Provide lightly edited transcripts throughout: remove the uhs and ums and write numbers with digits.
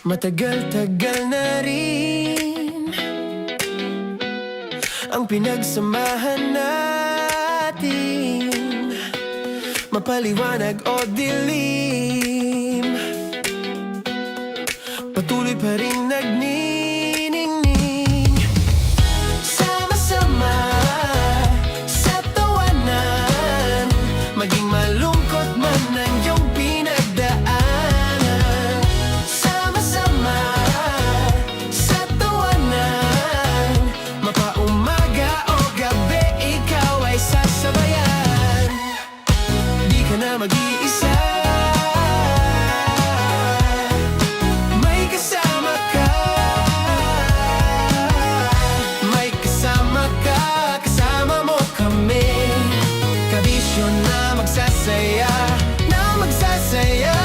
Matagal-tagal na rin ang pinagsamahan natin, mapaliwanag o dilim, patuloy pa rin nagniningning. Sama-sama sa tawanan, maging malungkot man ang iyong pinagdaanan. Sama-sama sa tawanan, mapaumaga o gabi, ikaw ay sasabayan. Di ka na mag-iisa, may kasama ka. May kasama ka, kasama mo kami. Kabisyo na magsasaya, na magsasaya.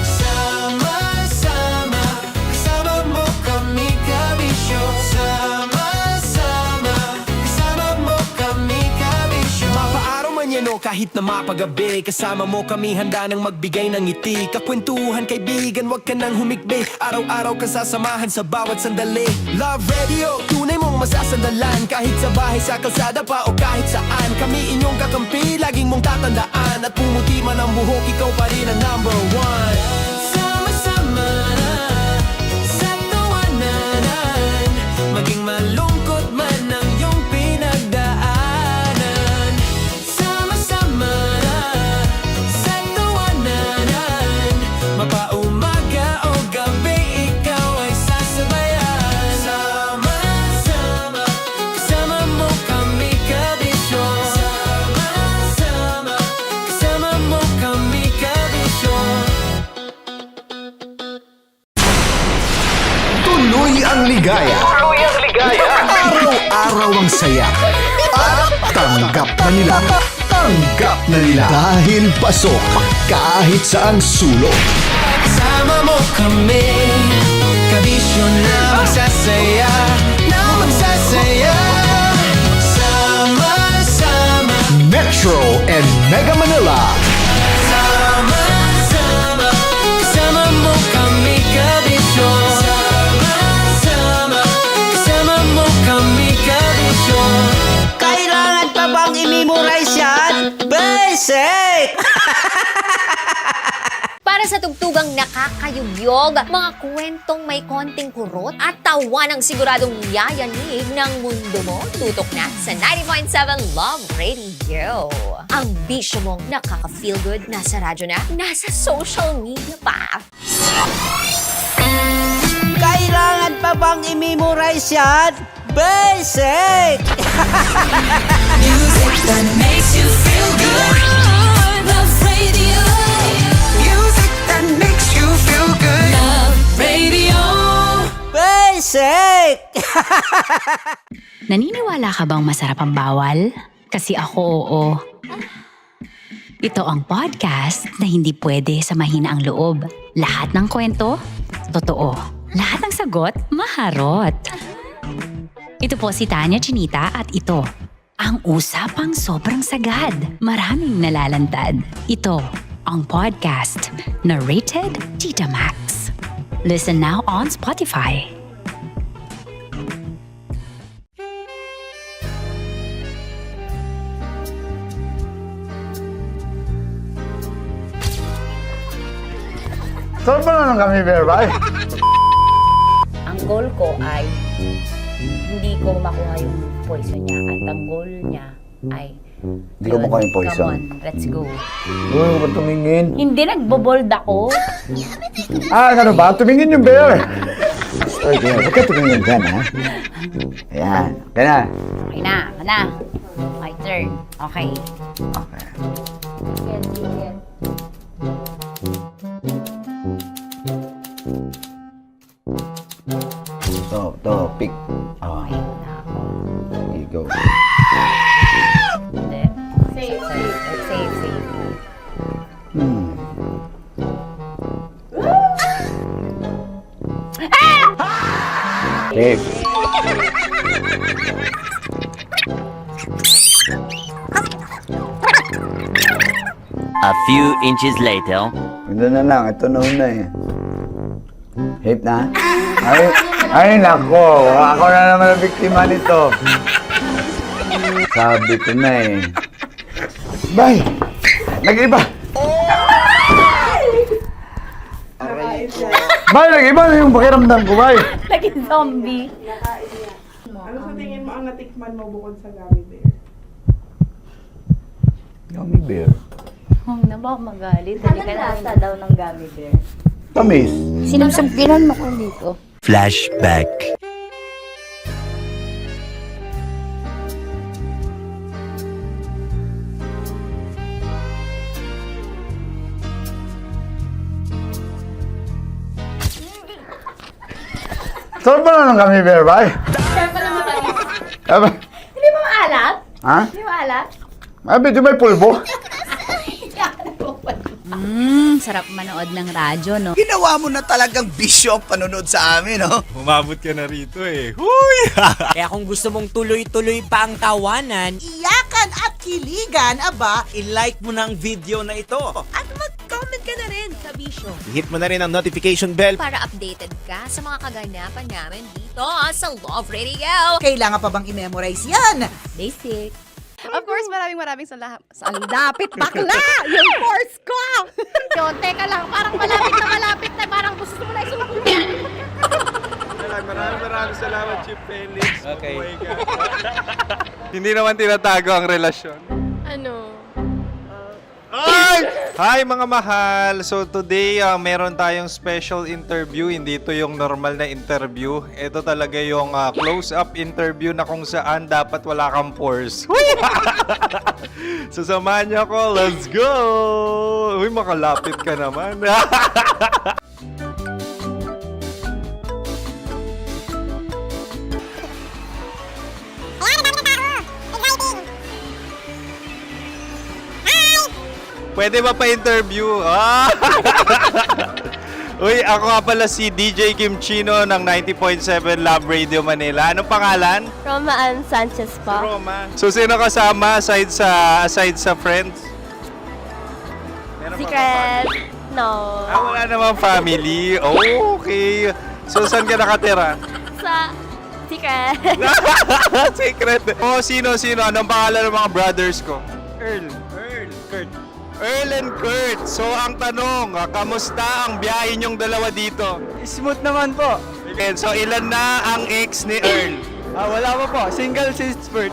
Sama-sama, kasama mo kami, kabisyo. Sama-sama, kasama mo kami, kabisyo. Mapaaraw man yan o kahit na mapagabi, kasama mo kami, handa nang magbigay ng ngiti. Kakwentuhan, kaibigan, wag ka nang humikbi. Araw-araw ka sasamahan sa bawat sandali. Love Radio, tunay mong masasandalan. Kahit sa bahay, sa kalsada pa o kahit saan, kami inyong kakampi, laging mong tatandaan. At pumuti man ang buhok, ikaw pa rin ang number one. Sama-sama sa tawanan, maging malungkot man ang iyong pinagdaanan. Sama-sama sa tawanan, mapaumaga o gabi, ikaw ay sasabayan. Sama-sama, kasama mo kami, kabisyo. Sama-sama, kasama mo kami, kabisyo. Tuloy ang ligaya. Araw-araw ang saya. At tanggap na nila. Tanggap na nila. Dahil pasok kahit saang sulok. Kasama mo kami, kabisyo na magsasaya, na magsasaya. Sama-sama, Metro and Mega Manila. sama-sama, kasama mo kami, kabisyo. Sama-sama, kasama mo kami, kabisyo. Kailangan pa bang i-memorize yan? Basic! Para sa tugtugang nakakayugyog, mga kwentong may konting kurot at tawa ng siguradong yayanig ng mundo mo, tutok na sa 90.7 Love Radio. Ang bisyo mong nakaka-feel good, nasa radyo na, nasa social media pa. Kailangan pa bang i-memorize yan? Basic! Music that makes you feel good. Love Radio. Music that makes you feel good. Love Radio. Basic! Naniniwala ka bang masarap ang bawal? Kasi ako, oo. Ito ang podcast na hindi pwede samahin ang loob. Lahat ng kwento, totoo. Lahat ng sagot, maharot. Ito po si Tanya Chinita at ito, ang usapang sobrang sagad. Maraming nalalantad. Ito, ang podcast na Rated Tita Max. Listen now on Spotify. Saan ba na lang kami, Berbay? Ang goal ko ay hindi ko makuha yung poison niya at ang goal niya ay Hindi ko makuha yung poison. Come on, let's go. Huwag mo ba tumingin? Hindi, nagbobold ako. Ano ba? Tumingin yung bear! Story ko yan. Huwag ka tumingin dyan, ha? Ayan. Kaya na. Okay na, na. My turn. Okay. Okay. Yan, yan. To, pick. Okay na ako. There you go. Hindi. Safe, safe. Safe, safe. Safe. A few inches later. Ito na lang. Ito na una eh. Hip na? Ay nako, ako na naman ang biktima nito. Sabi ko na eh. Bay! Nag-iba! Bay, nag-iba na yung pakiramdam ko, bay! Naging zombie. Ano sa tingin mo ang natikman mo bukod sa gummy bear? Gummy bear. Huwag na ba magalit? Hindi ka nasa daw ng gummy bear. Tamis. Sinusumpiran mo ko dito. Flashback. Saan ba na ng gummy bear, bay? Hindi mo maalat? Ha? Hindi mo maalat? Ay, medyo may pulbo. Sarap manood ng radyo, no? Ginawa mo na talagang bisyo ang panonood sa amin, no? Umabot ka na rito eh. Huy! Kaya kung gusto mong tuloy-tuloy pa ang tawanan, Iyakan at kiligan, aba, i-like mo na ang video na ito. at mag-comment ka na rin sa bisyo. Hit mo na rin ang notification bell. Para updated ka sa mga kaganapan namin dito sa Love Radio. Kailangan pa bang i-memorize yan? Basic. Of course, maraming salamat. Lapit bakla! Yung course ko! Yun, teka lang, parang malapit na, parang gusto mo na isubukan. Maraming salamat, Chief Felix. Okay. Oh my God. Hindi naman tinatago ang relasyon. Ano? Hi mga mahal! So today, meron tayong special interview. Hindi ito yung normal na interview. Ito talaga yung close-up interview na kung saan dapat wala kang pores. So samahan niyo ako. Let's go! Uy, makalapit ka naman. Pwede ba pa-interview? Ah! Uy, ako nga pala si DJ Kim Chino ng 90.7 Love Radio Manila. Anong pangalan? Roma Ann Sanchez po. Roma. So, sino kasama aside sa friends? Meron ba Secret. No. wala namang family. Oh, okay. So, saan ka nakatira? Sa Secret. Secret. Oh, sino? Anong pangalan ng mga brothers ko? Earl, Kurt. Earl and Kurt. So, ang tanong, kamusta ang biyahe niyong dalawa dito? Smooth naman po. Okay, so, ilan na ang ex ni Earl? Wala pa po. Single since birth.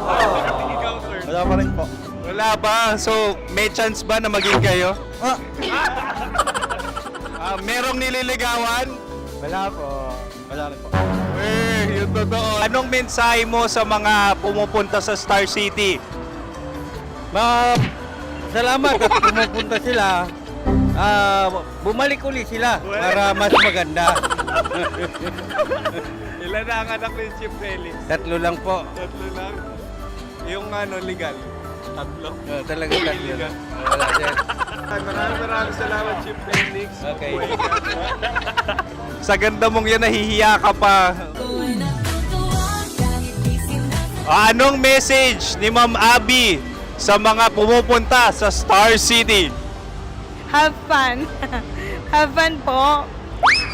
Wala pa rin po. Wala pa. So, may chance ba na maging kayo? Merong nililigawan? Wala po. Wala rin po. Yung totoo. Anong mensahe mo sa mga pumupunta sa Star City? Salamat at pumupunta sila. Bumalik uli sila para mas maganda. Ilan na ang anak ni Chief Felix? 3 lang po. 3 lang. Yung legal? 3? Talaga 3 Legal. lang. Wala sir. Maraming salamat, Chief Felix. Okay. Sa ganda mong yan, nahihiya ka pa. Anong message ni Ma'am Abby sa mga pumupunta sa Star City? Have fun. Have fun po.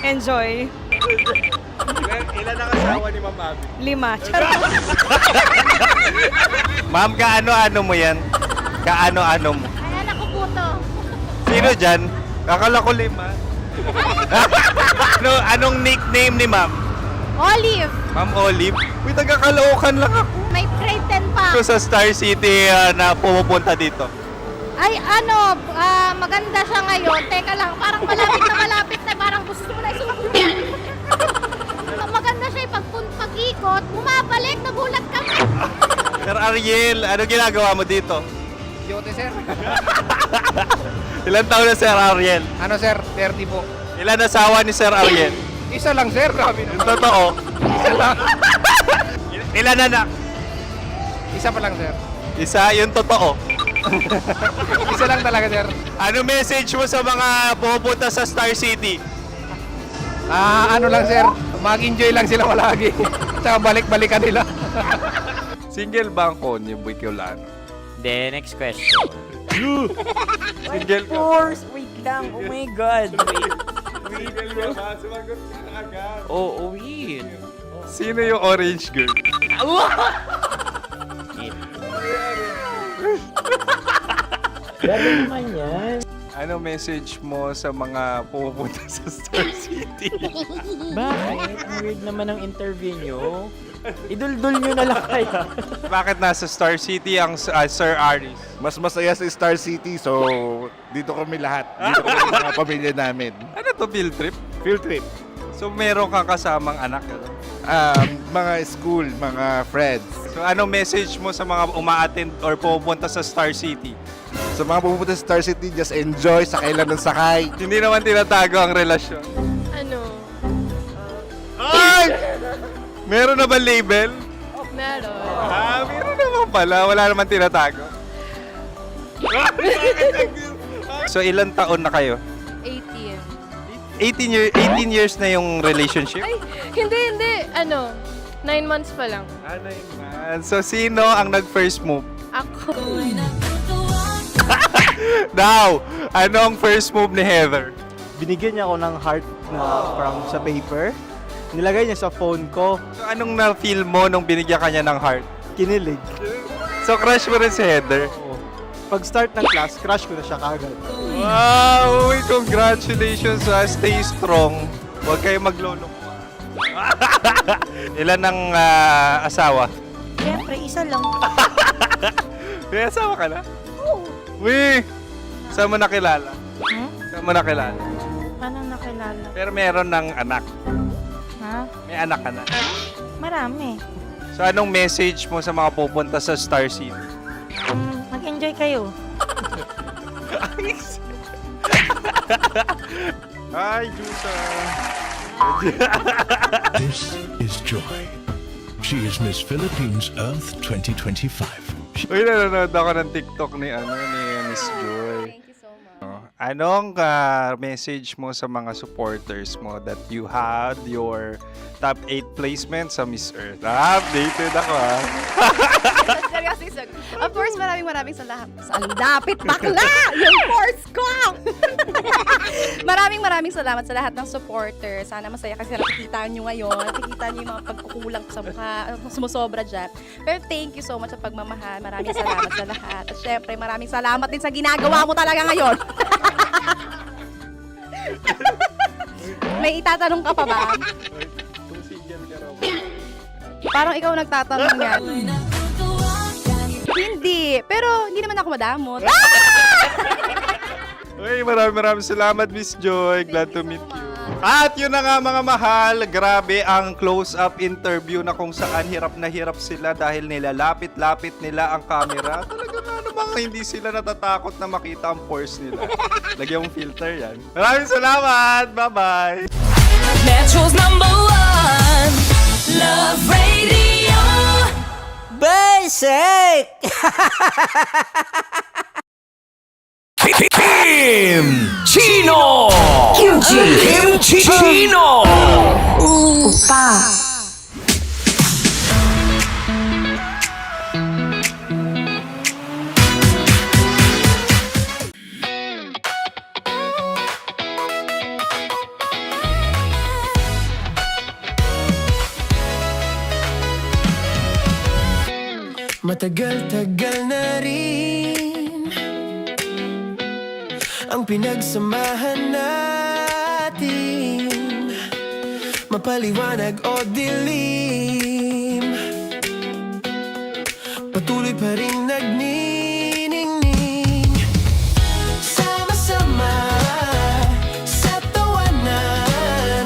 Enjoy. Ilan ang asawa ni Ma'am Abby? 5. Charot. Ma'am, kaano-ano mo yan? Kaano-ano mo? Ayan ako po to. Sino dyan? Akala ko 5. Anong nickname ni Ma'am? Olive. Ma'am Olive? Uy, taga-Caloocan lang ako. May grade 10 pa. So, sa Star City na pumupunta dito. Ay, maganda siya ngayon. Teka lang, parang malapit na, parang gusto mo na isubukan. Maganda siya pag-ikot, bumabalik, nagulat kami. Sir Ariel, ano ginagawa mo dito? Yote sir. Ilan taon na Sir Ariel? Ano sir? 30 po. Ilan asawa ni Sir Ariel? Isa lang sir. Grabe Yung totoo. Isa lang. Ilan anak? Isa pa lang sir. Isa, yung totoo. Isa lang talaga sir. Ano message mo sa mga pupunta sa Star City? Ano lang sir. Mag-enjoy lang sila palagi. Tsaka balik-balikan nila. Single ba ang Connie Bicolano? Then, next question. Single ka? Course, wait lang. Oh my God. Wait. Oo, wait. Sino yung orange girl? Gano'n naman yan. Ano message mo sa mga pupunta sa Star City? Bakit? Ang weird naman ng interview nyo. Iduldul nyo na lang kaya. Bakit nasa Star City ang Sir Aris? Mas masaya sa Star City, so dito kami lahat. Dito kami mga pamilya namin. Ano to, field trip? Field trip. So meron kang kasamang anak? Ano? Mga school, mga friends. So ano message mo sa mga uma-attend or pupunta sa Star City? Sa mga pupunta sa Star City, just enjoy, sakay lang ng sakay. Hindi naman tinatago ang relasyon. Ano? Ay! Meron na ba label? Meron. Meron naman pala. Wala naman tinatago. So ilang taon na kayo? 18. 18 years na yung relationship? Ay, hindi. 9 months pa lang. Ano yun man? So sino ang nag-first move? Ako. Now, ano ang first move ni Heather? Binigyan niya ako ng heart na from sa paper. Nilagay niya sa phone ko. So anong na-feel mo nung binigyan kanya ng heart? Kinilig. So crush mo rin si Heather? Pag start ng class, crush ko na siya kagad. Wow! Uy, congratulations! Stay strong. Huwag kayo maglolok. Ilan ang asawa? Siyempre, isa lang. May asawa ka na? Oo. Uy! Saan mo nakilala? Saan mo nakilala? Paano nakilala? Pero meron ng anak. Ha? May anak ka na. Marami. So anong message mo sa mga pupunta sa Star City? Mag-enjoy kayo. Hi, Jusa! This is Joy. She is Miss Philippines Earth 2025. Uy, nanonood ako ng TikTok ni Miss Joy. Thank you so much. Anong message mo sa mga supporters mo that you had your top 8 placement sa Miss Earth? Updated ako Seriously, of course, maraming salamat. Ang lapit bakla! Yung course ko! maraming salamat sa lahat ng supporters. Sana masaya kasi nakikita nyo ngayon. Nakikita nyo yung mga pagkukulang ko sa mukha. Sumusobra dyan. Pero thank you so much sa pagmamahal. Maraming salamat sa lahat. At syempre, maraming salamat din sa ginagawa mo talaga ngayon. May itatanong ka pa ba? Parang ikaw nagtatanong yan. Hindi. Pero hindi naman ako madamot. Uy, maraming salamat, Miss Joy. Glad to meet you. At yun na nga mga mahal, grabe ang close-up interview na kung saan hirap na hirap sila dahil nilalapit-lapit nila ang camera. Talaga nga namang hindi sila natatakot na makita ang pores nila. Lagyan mong filter yan. Maraming salamat! Bye-bye! Metro's #1 Love Radio. Basic! Kim Chino! Kim Chino! Matagal-tagal na rin ang pinagsamahan natin, mapaliwanag o dilim, patuloy pa rin nagniningning. Sama-sama sa tawanan,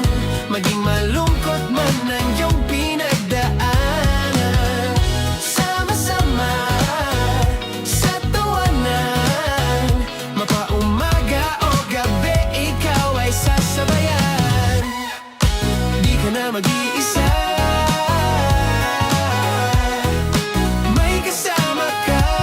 maging malungkot man ang iyong pinagdaanan. Sama-sama sa tawanan, mapaumaga o gabi, ikaw ay sasabayan. Di ka na mag-iisa, may kasama ka.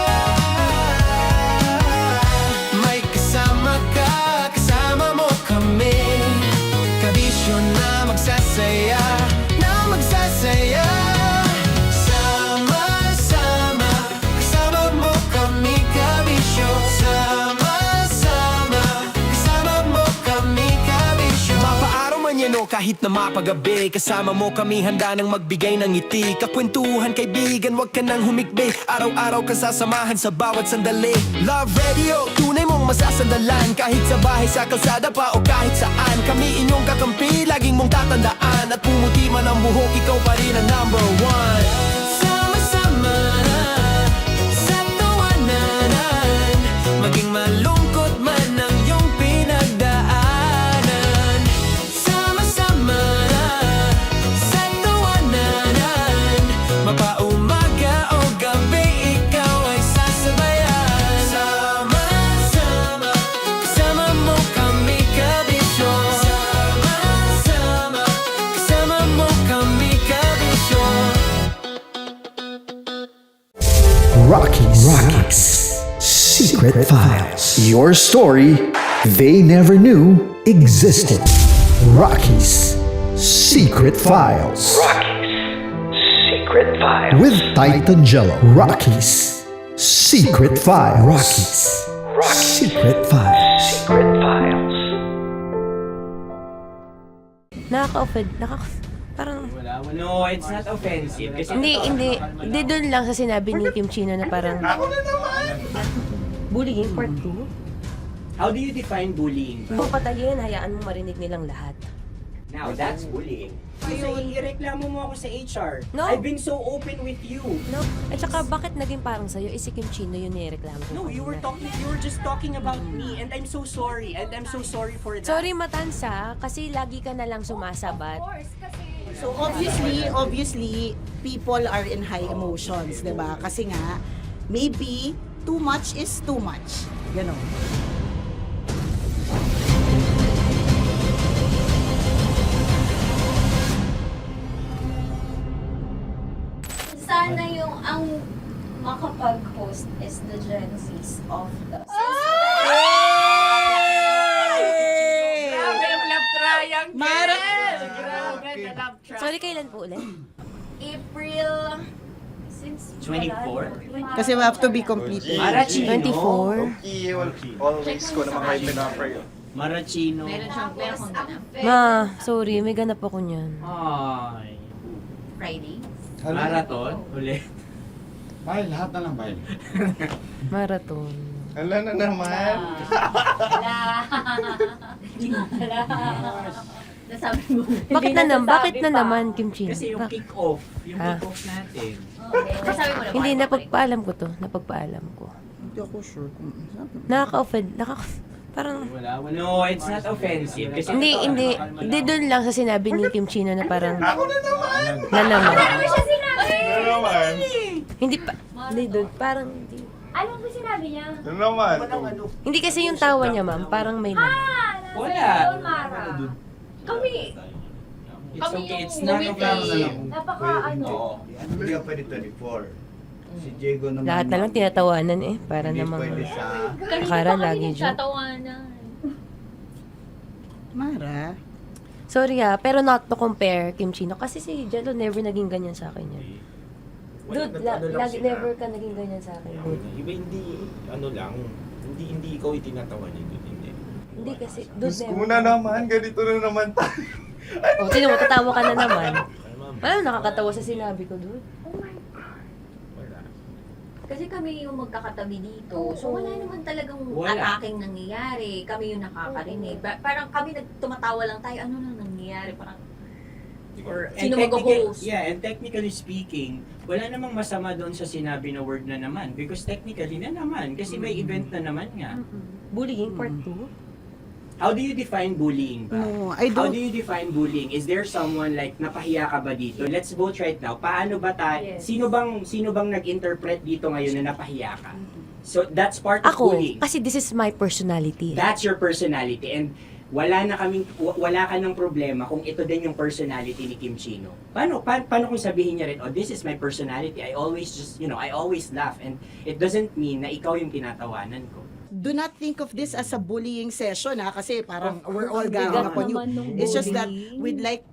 kahit na mapagabi. Kasama mo kami handa nang magbigay ng ngiti. Kakwentuhan kaibigan, wag ka nang humikbi. Araw-araw ka sasamahan sa bawat sandali. Love Radio, tunay mong masasandalan. Kahit sa bahay, sa kalsada pa o kahit saan. Kami inyong kakampi, laging mong tatandaan. At pumuti man ang buhok, ikaw pa rin ang number one. Sama-sama na sa tawanan, maging malungkot man ang iyong pinagdaanan. Sama-sama na sa tawanan, mapaumaga o gabi, ikaw ay sasabayan. Sama-sama, kasama mo kami kabisyo. Sama-sama, kasama mo kami kabisyo. Rockies. Secret Files. Your story they never knew existed. Rockies. Secret Files. Secret Files. With Titan Jello. Rockies. Secret Files. Secret Files. Secret Files. Nakaka-offend. Parang... No, it's not offensive. Kasi Hindi doon lang sa sinabi ni Kim Chino na parang... Bullying, part 2. how do you define bullying? Kung patayin, hayaan mo marinig nilang lahat. Now, that's bullying. So, ireklamo mo ako sa HR. No. I've been so open with you. No? At saka, bakit naging parang sa'yo? Si Kim Chino yun nireklamo ko. No, you were just talking about me, and I'm so sorry. And I'm so sorry for that. Sorry, Matansa, kasi lagi ka na lang sumasabat. So obviously, people are in high emotions, 'di ba? Kasi nga, maybe too much is too much. Ganon. Sana yung ang makapag-host is the Gen Zs of the Grabe yung love triangle! Mara! Grabe na love triangle. Sorry, kailan po ulit? April 24? Kasi we have to be completed. Marachino. 24. Always ko naman kayo pinapray. Marachino. Ma, sorry, may ganap ako niyan. Ay. Friday. Marathon? Ulit. Bye, lahat na lang bye. Marathon. Ala na naman. Nasabi mo. Bakit na naman, Kim Chino? Kasi yung kick-off. Yung Ha? kick-off natin. Nasabi mo na. Hindi, napagpaalam ko to. Napagpaalam ko. Hindi ako sure kung Nakaka-offend. Parang... No, it's not offensive. Kasi Hindi doon lang sa sinabi ni Kim Chino na parang... Ako na naman. Na naman. Ano siya sinabi? Ano naman? Hindi pa... Hindi doon. Parang... Hindi. Ano ba sinabi niya? Ano naman? Hindi kasi yung tawa niya, ma'am. Parang may laman. Wala. Mara. Kami. It's okay. It's not offensive. Napaka ano. Hindi ka pwede 24. Si Diego naman. Lahat na lang tinatawanan eh. Para namang... sa... Akara lagi joke. Tatawanan. Mara. Sorry ha, pero not to compare Kim Chino. Kasi si Jello never naging ganyan sa akin yan. Dude, lagi never ka naging ganyan sa akin, dude. Iba hindi, ano lang, hindi ikaw itinatawa niya, dude, hindi. Hindi kasi, dude, Diyos never. ko na naman, ganito na naman tayo. O, sino mo, tatawa ka na naman. Ano, nakakatawa sa sinabi ko, dude. Oh my God. Kasi kami yung magkakatabi dito. So wala naman talagang attacking nangyayari. Kami yung nakakarinig. Parang kami tumatawa lang tayo. Ano nang nangyayari? Parang or sino mag-host? Yeah, and technically speaking, wala namang masama doon sa sinabi na word na naman. Because technically na naman. Kasi may event na naman nga. Bullying, part 2? How do you define bullying ba? No, I How don't. do you define bullying? Is there someone like napahiya ka ba dito? Let's vote right now. Paano ba Yes. sino bang nag-interpret dito ngayon na napahiya ka? So that's part of Ako, bullying. kasi this is my personality. That's your personality and wala ka ng problema kung ito din yung personality ni Kim Chino. Paano kung sabihin niya rin, oh, this is my personality. I always I always laugh and it doesn't mean na ikaw yung tinatawanan ko. Do not think of this as a bullying session ha, kasi parang we're all ganging upon you. It's just that we'd like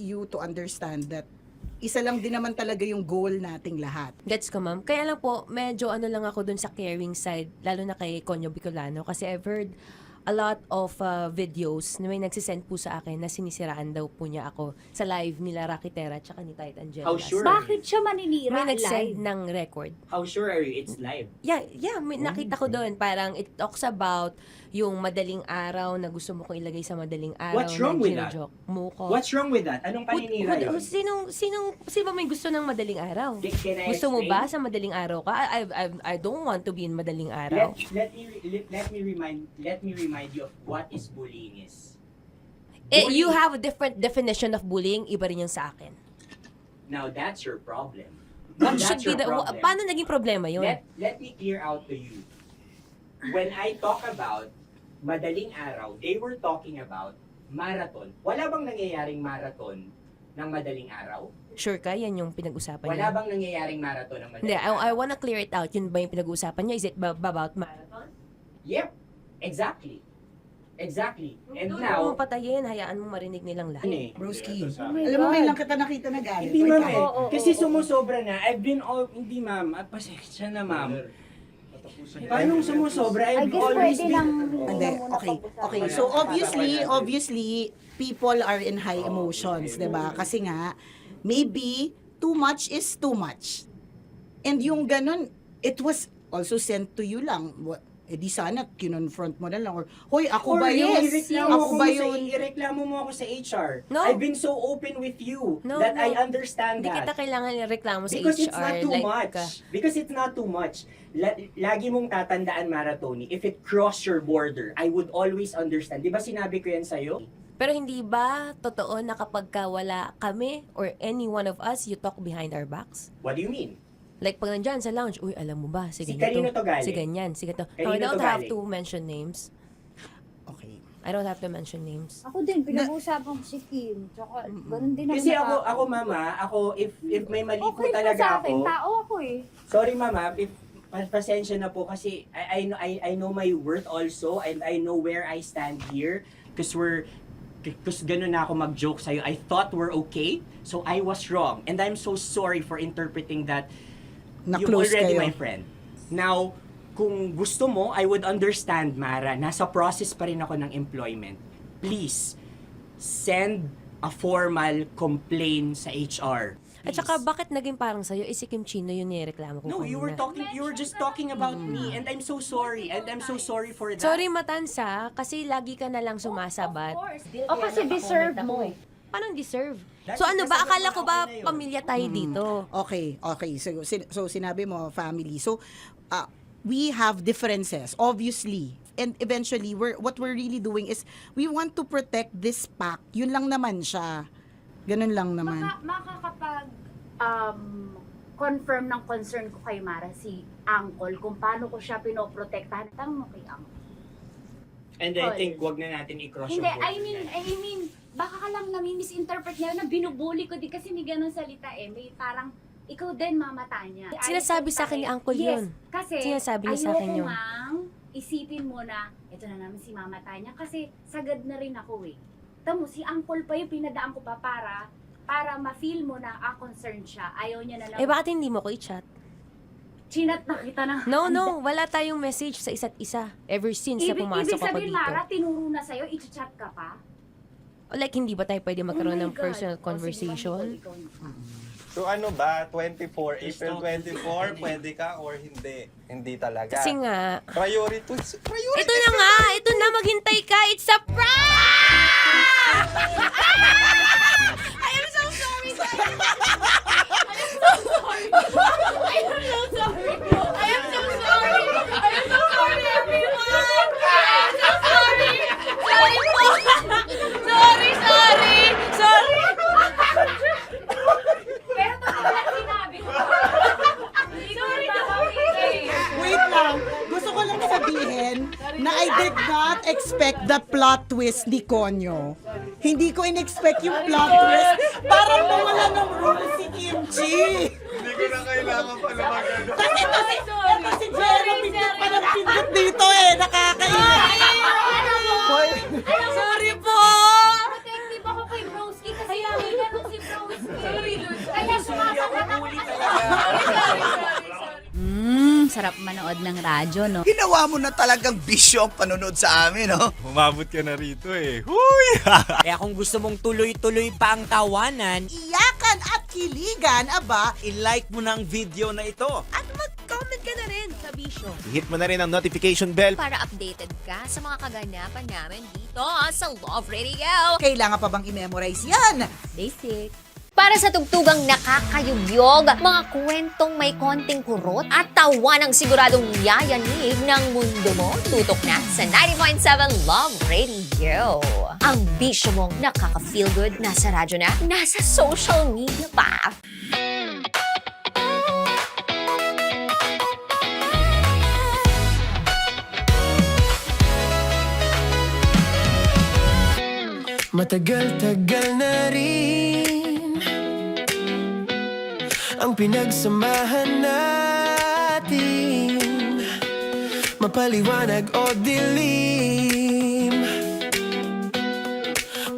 you to understand that isa lang din naman talaga yung goal nating lahat. Gets ko, ma'am. Kaya lang po, medyo ano lang ako dun sa caring side, lalo na kay Konyo Bicolano. Kasi I've heard a lot of videos na may nagsisend po sa akin na sinisiraan daw po niya ako sa live nila Rakitera at saka ni Titan Angela. How sure? Bakit siya maninira May live? nagsend ng record. How sure are you it's live? Yeah, may nakita ko doon. Parang it talks about yung madaling araw na gusto mo kong ilagay sa madaling araw. What's wrong na with that? ginojoke mo ko. What's wrong with that? Anong paninira yun? Sino ba may gusto ng madaling araw? Can I Gusto mo explain? ba sa madaling araw ka? I don't want to be in madaling araw. Let me remind you of what is bullying is. You have a different definition of bullying, iba rin yung sa akin. Now that's your problem. What That's should be your the, problem. paano naging problema yun? Let me clear out to you. When I talk about madaling araw, they were talking about marathon. Wala bang nangyayaring marathon ng madaling araw? Sure ka, yan yung pinag-usapan Wala niya? bang nangyayaring marathon ng madaling Hindi, araw? I wanna clear it out. Yun ba yung pinag-usapan niya? Is it about marathon? Yep, exactly. Exactly. And Doon now, mo patayin, hayaan mo marinig nilang lahat. Broski. my Alam mo, God. ngayon lang kita nakita na galit. hindi ma'am eh. Oo, Kasi oo. sumusobra na. I've been all, hindi ma'am, pasensya na ma'am. Paano sumusobra? I I've guess always pwede been... lang Hindi, okay. So obviously, people are in high emotions, 'di ba? Kasi nga, maybe too much is too much. And yung ganun, it was also sent to you lang. Di sana kinonfront mo na lang or hoy, ako ba yun? Ako ba yun? Ireklamo mo ako sa HR. No. I've been so open with you No, that no. I understand Hindi that. kita kailangan ireklamo sa Because HR. it's not too like, much. Because it's not too much. Lagi mong tatandaan, Maratoni, if it cross your border, I would always understand. Di ba sinabi ko yan sa'yo? Pero hindi ba totoo na kapag ka wala kami or any one of us, you talk behind our backs? What do you mean? Like pag nandyan sa lounge, uy, alam mo ba, si Si ganito, kanino to galing? si ganyan, si ganito. Kanino I don't to have galing? to mention names. Okay. I don't have to mention names. Ako din, pinag-uusapan ko si Kim. Tsaka, ganun din Kasi naman ako mama, if may mali po Okay po talaga sa akin, ako. tao ako eh. Sorry mama, pasensya na po kasi I know my worth also and I know where I stand here because ganun na ako mag-joke sa'yo. I thought we're okay, so I was wrong. And I'm so sorry for interpreting that you're Na-close already kayo. my friend. Now, kung gusto mo, I would understand, Mara. Nasa process pa rin ako ng employment. Please, send a formal complaint sa HR. At saka bakit naging parang sa'yo, si Kim Chino yun nireklamo ko No, you were just talking about me and I'm so sorry. And I'm so sorry for that. Sorry Matansa, kasi lagi ka na lang sumasabat. O kasi deserve mo. Paano deserve? That's So ano ba, because akala ko ba ako na yun. pamilya tayo dito? Okay. So sinabi mo family. So we have differences obviously. And eventually what we're really doing is we want to protect this pack. Yun lang naman siya. Ganun lang naman. Makakapag confirm ng concern ko kay Mara si Uncle kung paano ko siya pinoprotektahan. Tanong mo kay Uncle. And I think wag na natin i-cross Hindi, yung I mean, baka ka lang nami-misinterpret niya na binubuli ko din kasi may ganun salita eh. May parang, ikaw din mamata niya. Sinasabi sa akin ni Uncle Yes, yun. kasi Sinasabi niya sa akin ayoko yun. ngang isipin mo na, ito na naman si mamata niya kasi sagad na rin ako eh. Tamo, si Uncle pa yung pinadaan ko pa para ma-feel mo na concerned siya. Ayaw niya na lang. Eh bakit hindi mo ko i-chat? Chinat na kita na. No, wala tayong message sa isa't isa. Ever since na pumasok Ibig ako sabihin, dito. Mara, tinuro na sa'yo, i-chat ka pa? Like, hindi ba tayo pwede magkaroon Oh my ng God. personal O, sige, conversation? ikaw. So ano ba, 24, April 24, pwede ka or hindi? Hindi talaga. Kasi nga, Priority. ito na nga, ito na, maghintay ka, it's a prank! I am so sorry, guys! I am so sorry! I am so sorry! I am so sorry! I am so sorry, everyone! I am so sorry! Sorry po! Sorry! Pero totoo lang sinabi ko. Hindi ko rin Wait lang. Gusto ko lang sabihin na I did not expect the plot twist ni Konyo. Hindi ko in-expect yung plot twist. Parang nawala ng role si Kimchi. Hindi ko na kailangan pala mag-ano. Kasi ito si Jerry, pindot pa ng pindot dito eh. Nakakainis. Sorry po! protective ako kay Broski kasi may ganun si Broski. Kaya sumasagot ako. Sarap hirap manood ng radyo, no? Ginawa mo na talagang bisyo ang panonood sa amin, no? Umabot ka na rito eh. Huy! Kaya kung gusto mong tuloy-tuloy pa ang tawanan, Iyakan at kiligan, aba, I-like mo na ang video na ito. At mag-comment ka na rin sa Bisyo. Hit mo na rin ang notification bell. Para updated ka sa mga kaganapan namin dito sa Love Radio. kailangan pa bang i-memorize yan? Basic. Para sa tugtugang nakakayugyog, mga kwentong may konting kurot at tawa ng siguradong yayanig ng mundo mo, tutok na sa 90.7 Love Radio. Ang bisyo mong nakaka-feel good, nasa radyo na, nasa social media pa. Matagal-tagal na rin ang pinagsamahan natin, mapaliwanag o dilim,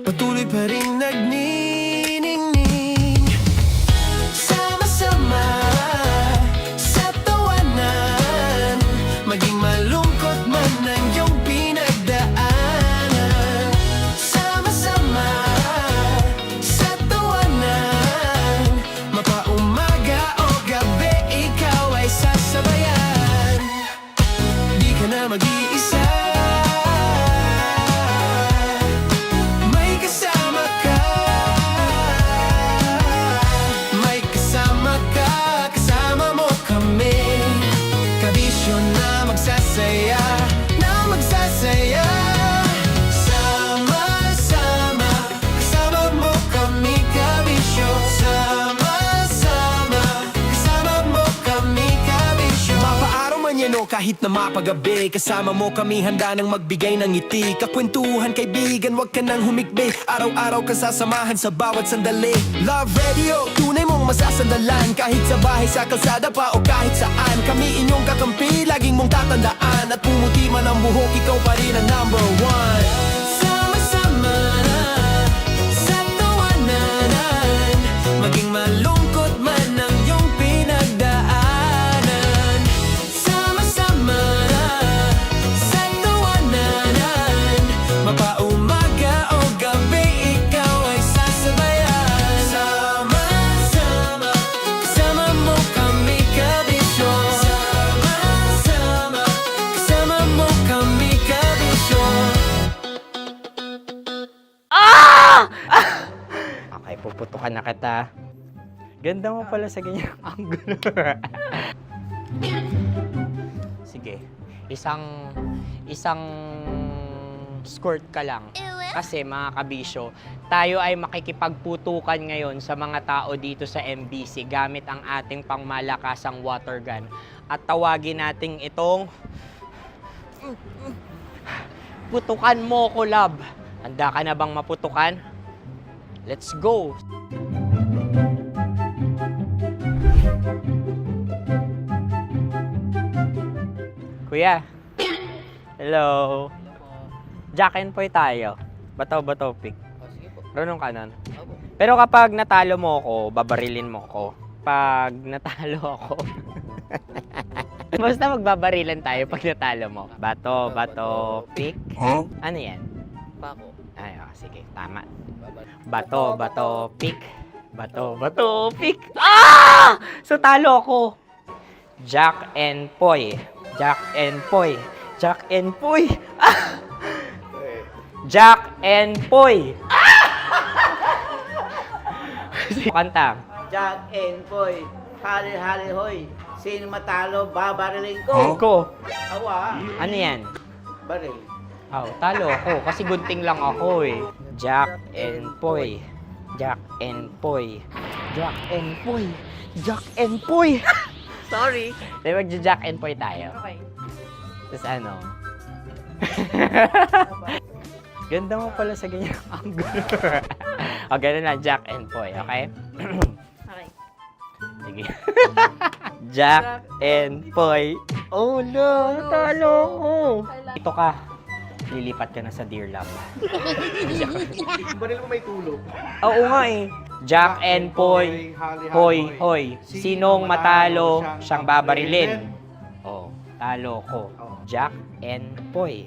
patuloy pa rin nagniningning. Sama-sama sa tawanan, maging malungkot man ang iyong pinagdaanan. Sama-sama sa tawanan, mapaumaga o gabi, ikaw ay sasabayan. Di ka na mag-iisa, may kasama ka. May kasama ka, kasama mo kami. Kabisyo na magsasaya, na magsasaya. Sama-sama, kasama mo kami, kabisyo. Sama-sama, kasama mo kami, kabisyo. Mapaaraw man yan o kahit na mapagabi, kasama mo kami, handa nang magbigay ng ngiti. Kakwentuhan, kaibigan, wag ka nang humikbi. Araw-araw ka sasamahan sa bawat sandali. Love Radio, tunay mong masasandalan. Kahit sa bahay, sa kalsada pa o kahit saan, kami inyong kakampi, laging mong tatandaan. At pumuti man ang buhok, ikaw pa rin ang number one. Sama-sama sa tawanan, maging malungkot man ang iyong pinagdaanan. Sama-sama sa tawanan, mapaumaga o gabi, ikaw ay sasabayan. Sama-sama, kasama mo kami, kabisyo. Sama-sama, kasama mo kami, kabisyo. okay, puputukan na kita. Ganda mo pala sa ganyang angulo. Sige, isang skirt ka lang. Kasi mga kabisyo, tayo ay makikipagputukan ngayon sa mga tao dito sa MBC gamit ang ating pangmalakasang water gun. At tawagin natin itong putukan mo ko, love. Handa ka na bang maputukan? Let's go! Kuya. Hello. Jack and Poy tayo. Bato-bato pick. Runong kanan. Pero kapag natalo mo ako, babarilin mo ako. Pag natalo ako, basta magbabarilan tayo pag natalo mo. Bato, pick. Ano yan? Pako. Ay, sige, tama. Bato, pick. Bato, pick. Ah! So, talo ako. Jack and Poy. Jack and Poy. Jack and Poy. Ah! Jack and Poy. Kanta. Jack and Poy, hali-hali hoy. Sino matalo, babariling ko. Ko. Awa, Ano yan? baril. Oh, talo ako kasi gunting lang ako eh. Jack and Poy. Jack and Poy. Jack and Poy. Jack and Poy. Sorry. Di ba Jack and Poy tayo? Okay. Tapos ano? Ganda mo pala sa ganyang angulo. O, ganun lang, Jack and Poy, okay? Okay. Sige. Jack and Poy. Oh no, talo ko. Ito ka. Lilipat ka na sa Dear Love. Baril mo may tulog. Oo nga eh. Jack and Poy. Hoy, hoy. Sinong matalo, siyang babarilin. Oh. talo ko. Jack and Poy.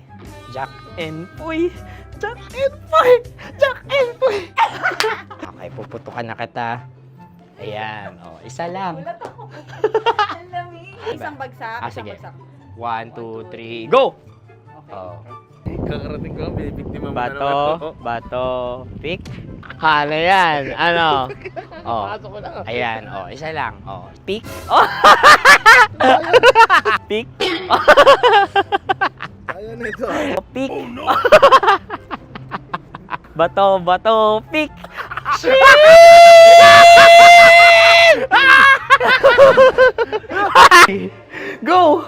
Jack and Poy. Jack and Poy. Jack and Poy. Okay, puputukan na kita. Ayan. Oh, isa lang. Isang bagsak. Ah, sige. 1, 2, 3, go! Oh. Kakarating ko, may biktima mo na Bato, naman. bato, pick. Ano yan? Ano? Oh. Pasok ko na. Ayan, oh, isa lang. Oh, pick. Oh. Pick. Ayaw na ito. Oh, pick. Bato, bato, pick. Go!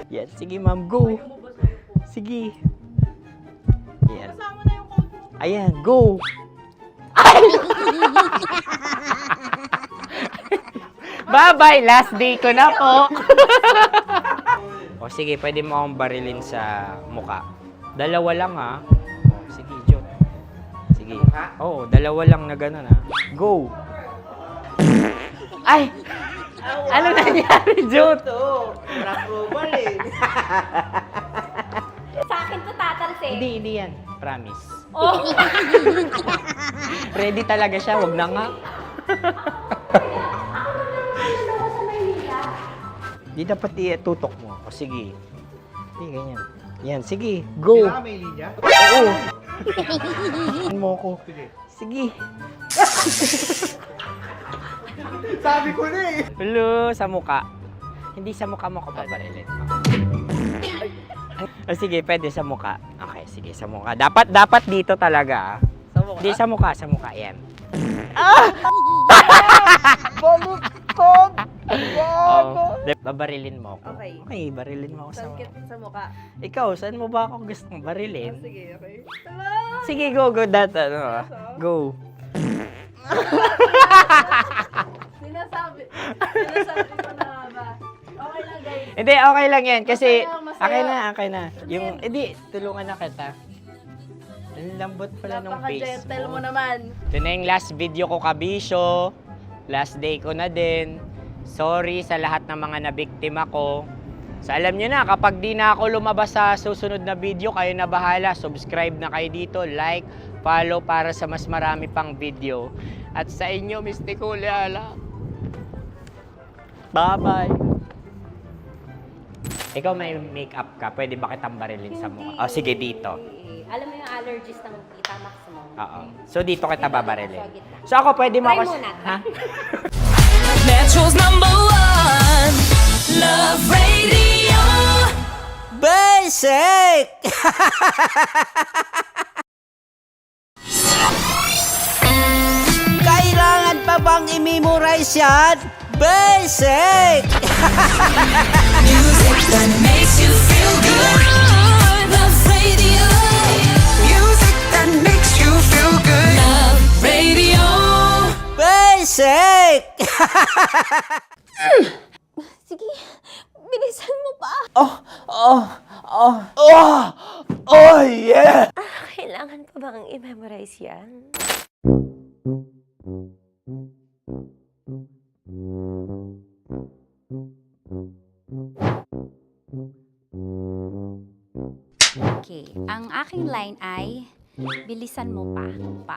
Yan, sige ma'am, go. Sige. Yan. Ayan, go. Bye-bye, last day ko na po. O sige, pwede mo akong barilin sa muka. Dalawa lang ha. O, sige, Jot. Sige. Oo, dalawa lang na gano'n ha. Go. Ay! Ano nangyari, Jot? Approval eh. Sa akin to tatalsik. Hindi yan. Promise. Oh. Ready talaga siya, wag na nga. Di dapat itutok mo. O sige. Hindi, ganyan. Yan, sige. Go. Kailangan may linya? Oo. Mo ko. Sige. Sabi ko na eh. Hello, sa muka. Hindi sa muka mo ko babarilin. O sige, pwede sa muka. Okay, sige, sa muka. Dapat dito talaga. Sa mukha? Hindi, sa muka. Yan. Baluktot! Oh, babarilin mo ako. Okay. Okay, barilin mo ako sa muka. Sa mukha. Ikaw, saan mo ba ako gustong barilin? Sige, okay. Sige, go. Go. Sinasabi ko na ba? Okay lang, guys. Hindi, okay lang yan. Kasi, Masaya. okay na. Yung, hindi, tulungan na kita. Ang lambot pala nung face Napaka-gentle mo. mo naman. Ito na yung last video ko, kabisyo. Last day ko na din. Sorry sa lahat ng mga nabiktima ko. So alam nyo na, kapag di na ako lumabas sa susunod na video, kayo na bahala. Subscribe na kayo dito, like, follow para sa mas marami pang video. At sa inyo, Mistiko Leala. Bye-bye. Ikaw may makeup ka, pwede ba kitang barilin sa mukha? O sige, dito. Alam mo yung allergies ng Tita Max mo? Oo. So dito kita babarilin. So ako, pwede mo Try ako... muna. Ha? Metro's #1 Love Radio. Basic! Kailangan pa bang i-memorize yan? Basic! Music that makes you feel good. Love Radio. Music that makes you feel good. Love Radio. Basic! Sige, bilisan mo pa. Oh, yeah! Kailangan pa bang i-memorize yan? Okay, ang aking line ay, bilisan mo pa.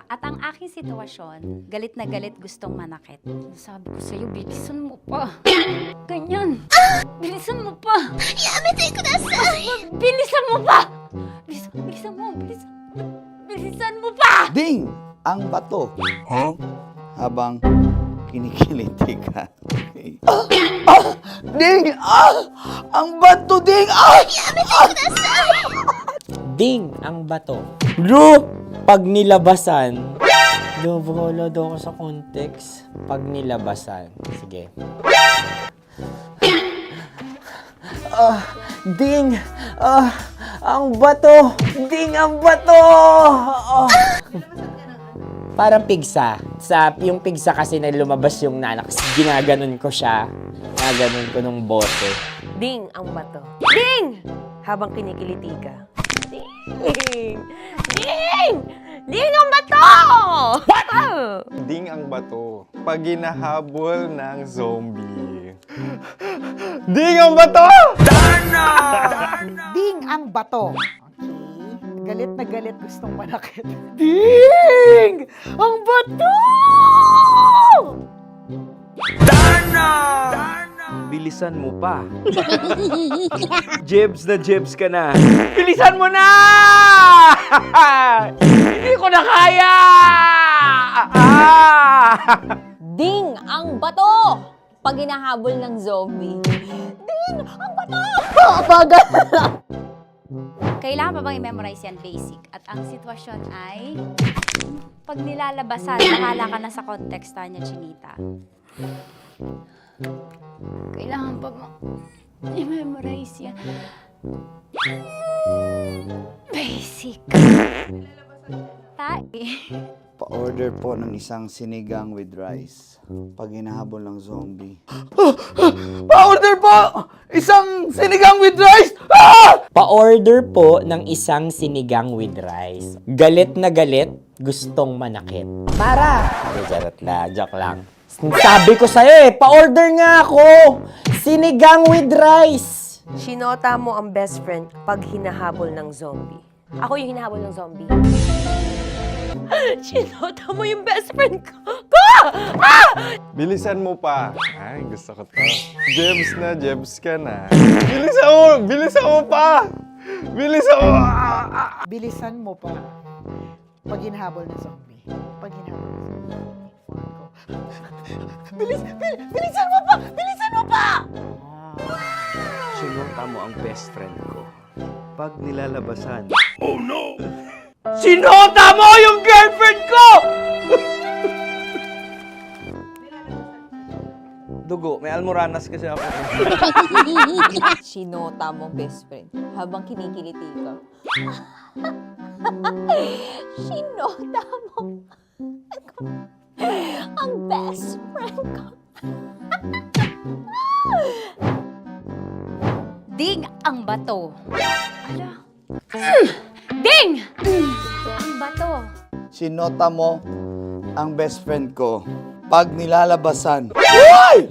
At ang aking sitwasyon, galit na galit gustong manakit. Sabi ko sa'yo, bilisan mo pa. Ganyan. Bilisan mo pa. Yamitay ko na bilisan mo pa. Bilisan mo pa. Ding! Ang bato. Habang kinikiliti ka. Okay. Ding! Ang bato, Ding! Ding ang bato. Bro! Pag nilabasan. Bahala daw ako sa context. Pag nilabasan. Sige. Ding! Ang bato! Ding ang bato! Parang pigsa. Yung pigsa kasi na lumabas yung nanak. Ginaganon ko siya. Ginaganon ko nung bote. Ding ang bato. Ding! Habang kinikiliti ka. Ding! Ding! Ding ang bato! What? Ding ang bato. Pag hinahabol ng zombie. Ding ang bato! Ding ang bato. Okay. Galit na galit, gustong manakit. Ding ang bato! Bilisan mo pa. Jebs na jebs ka na. Bilisan mo na! Hindi ko na kaya! Ding ang bato! Pag hinahabol ng zombie. Ding ang bato! Papagal! Kailangan pa bang i-memorize yan basic? At ang sitwasyon ay, pag nilalabasan, nakala ka na sa context niya, Chinita. Kailangan pa bang i-memorize yan? Basic. Pa-order po ng isang sinigang with rice. Pag hinahabol ng zombie. Pa-order po! Isang sinigang with rice! Pa-order po ng isang sinigang with rice. Galit na galit, gustong manakit. Para! Joke lang. Sabi ko sa'yo pa-order nga ako! Sinigang with rice! Sinota mo ang best friend pag hinahabol ng zombie. Ako yung hinahabol ng zombie. Sinota mo yung best friend ko! Bilisan mo pa. Ay, gusto ko to. Jebs na, jebs ka na. Bilisan mo pa! Bilisan mo! Bilisan mo pa. Pag hinahabol ng zombie. Pag hinahabol ng zombie. Bilisan mo pa! Bilisan mo pa! Sinota mo ang best friend ko. Pag nilalabasan. Oh no! Sinota mo yung girlfriend ko! Dugo, may almoranas kasi ako. Sinota mo best friend habang kinikiliti ka. Sinota mo ang best friend ko. Ding ang bato. Ala. Ding! Ang bato. Sinota mo ang best friend ko. Pag nilalabasan. Uy!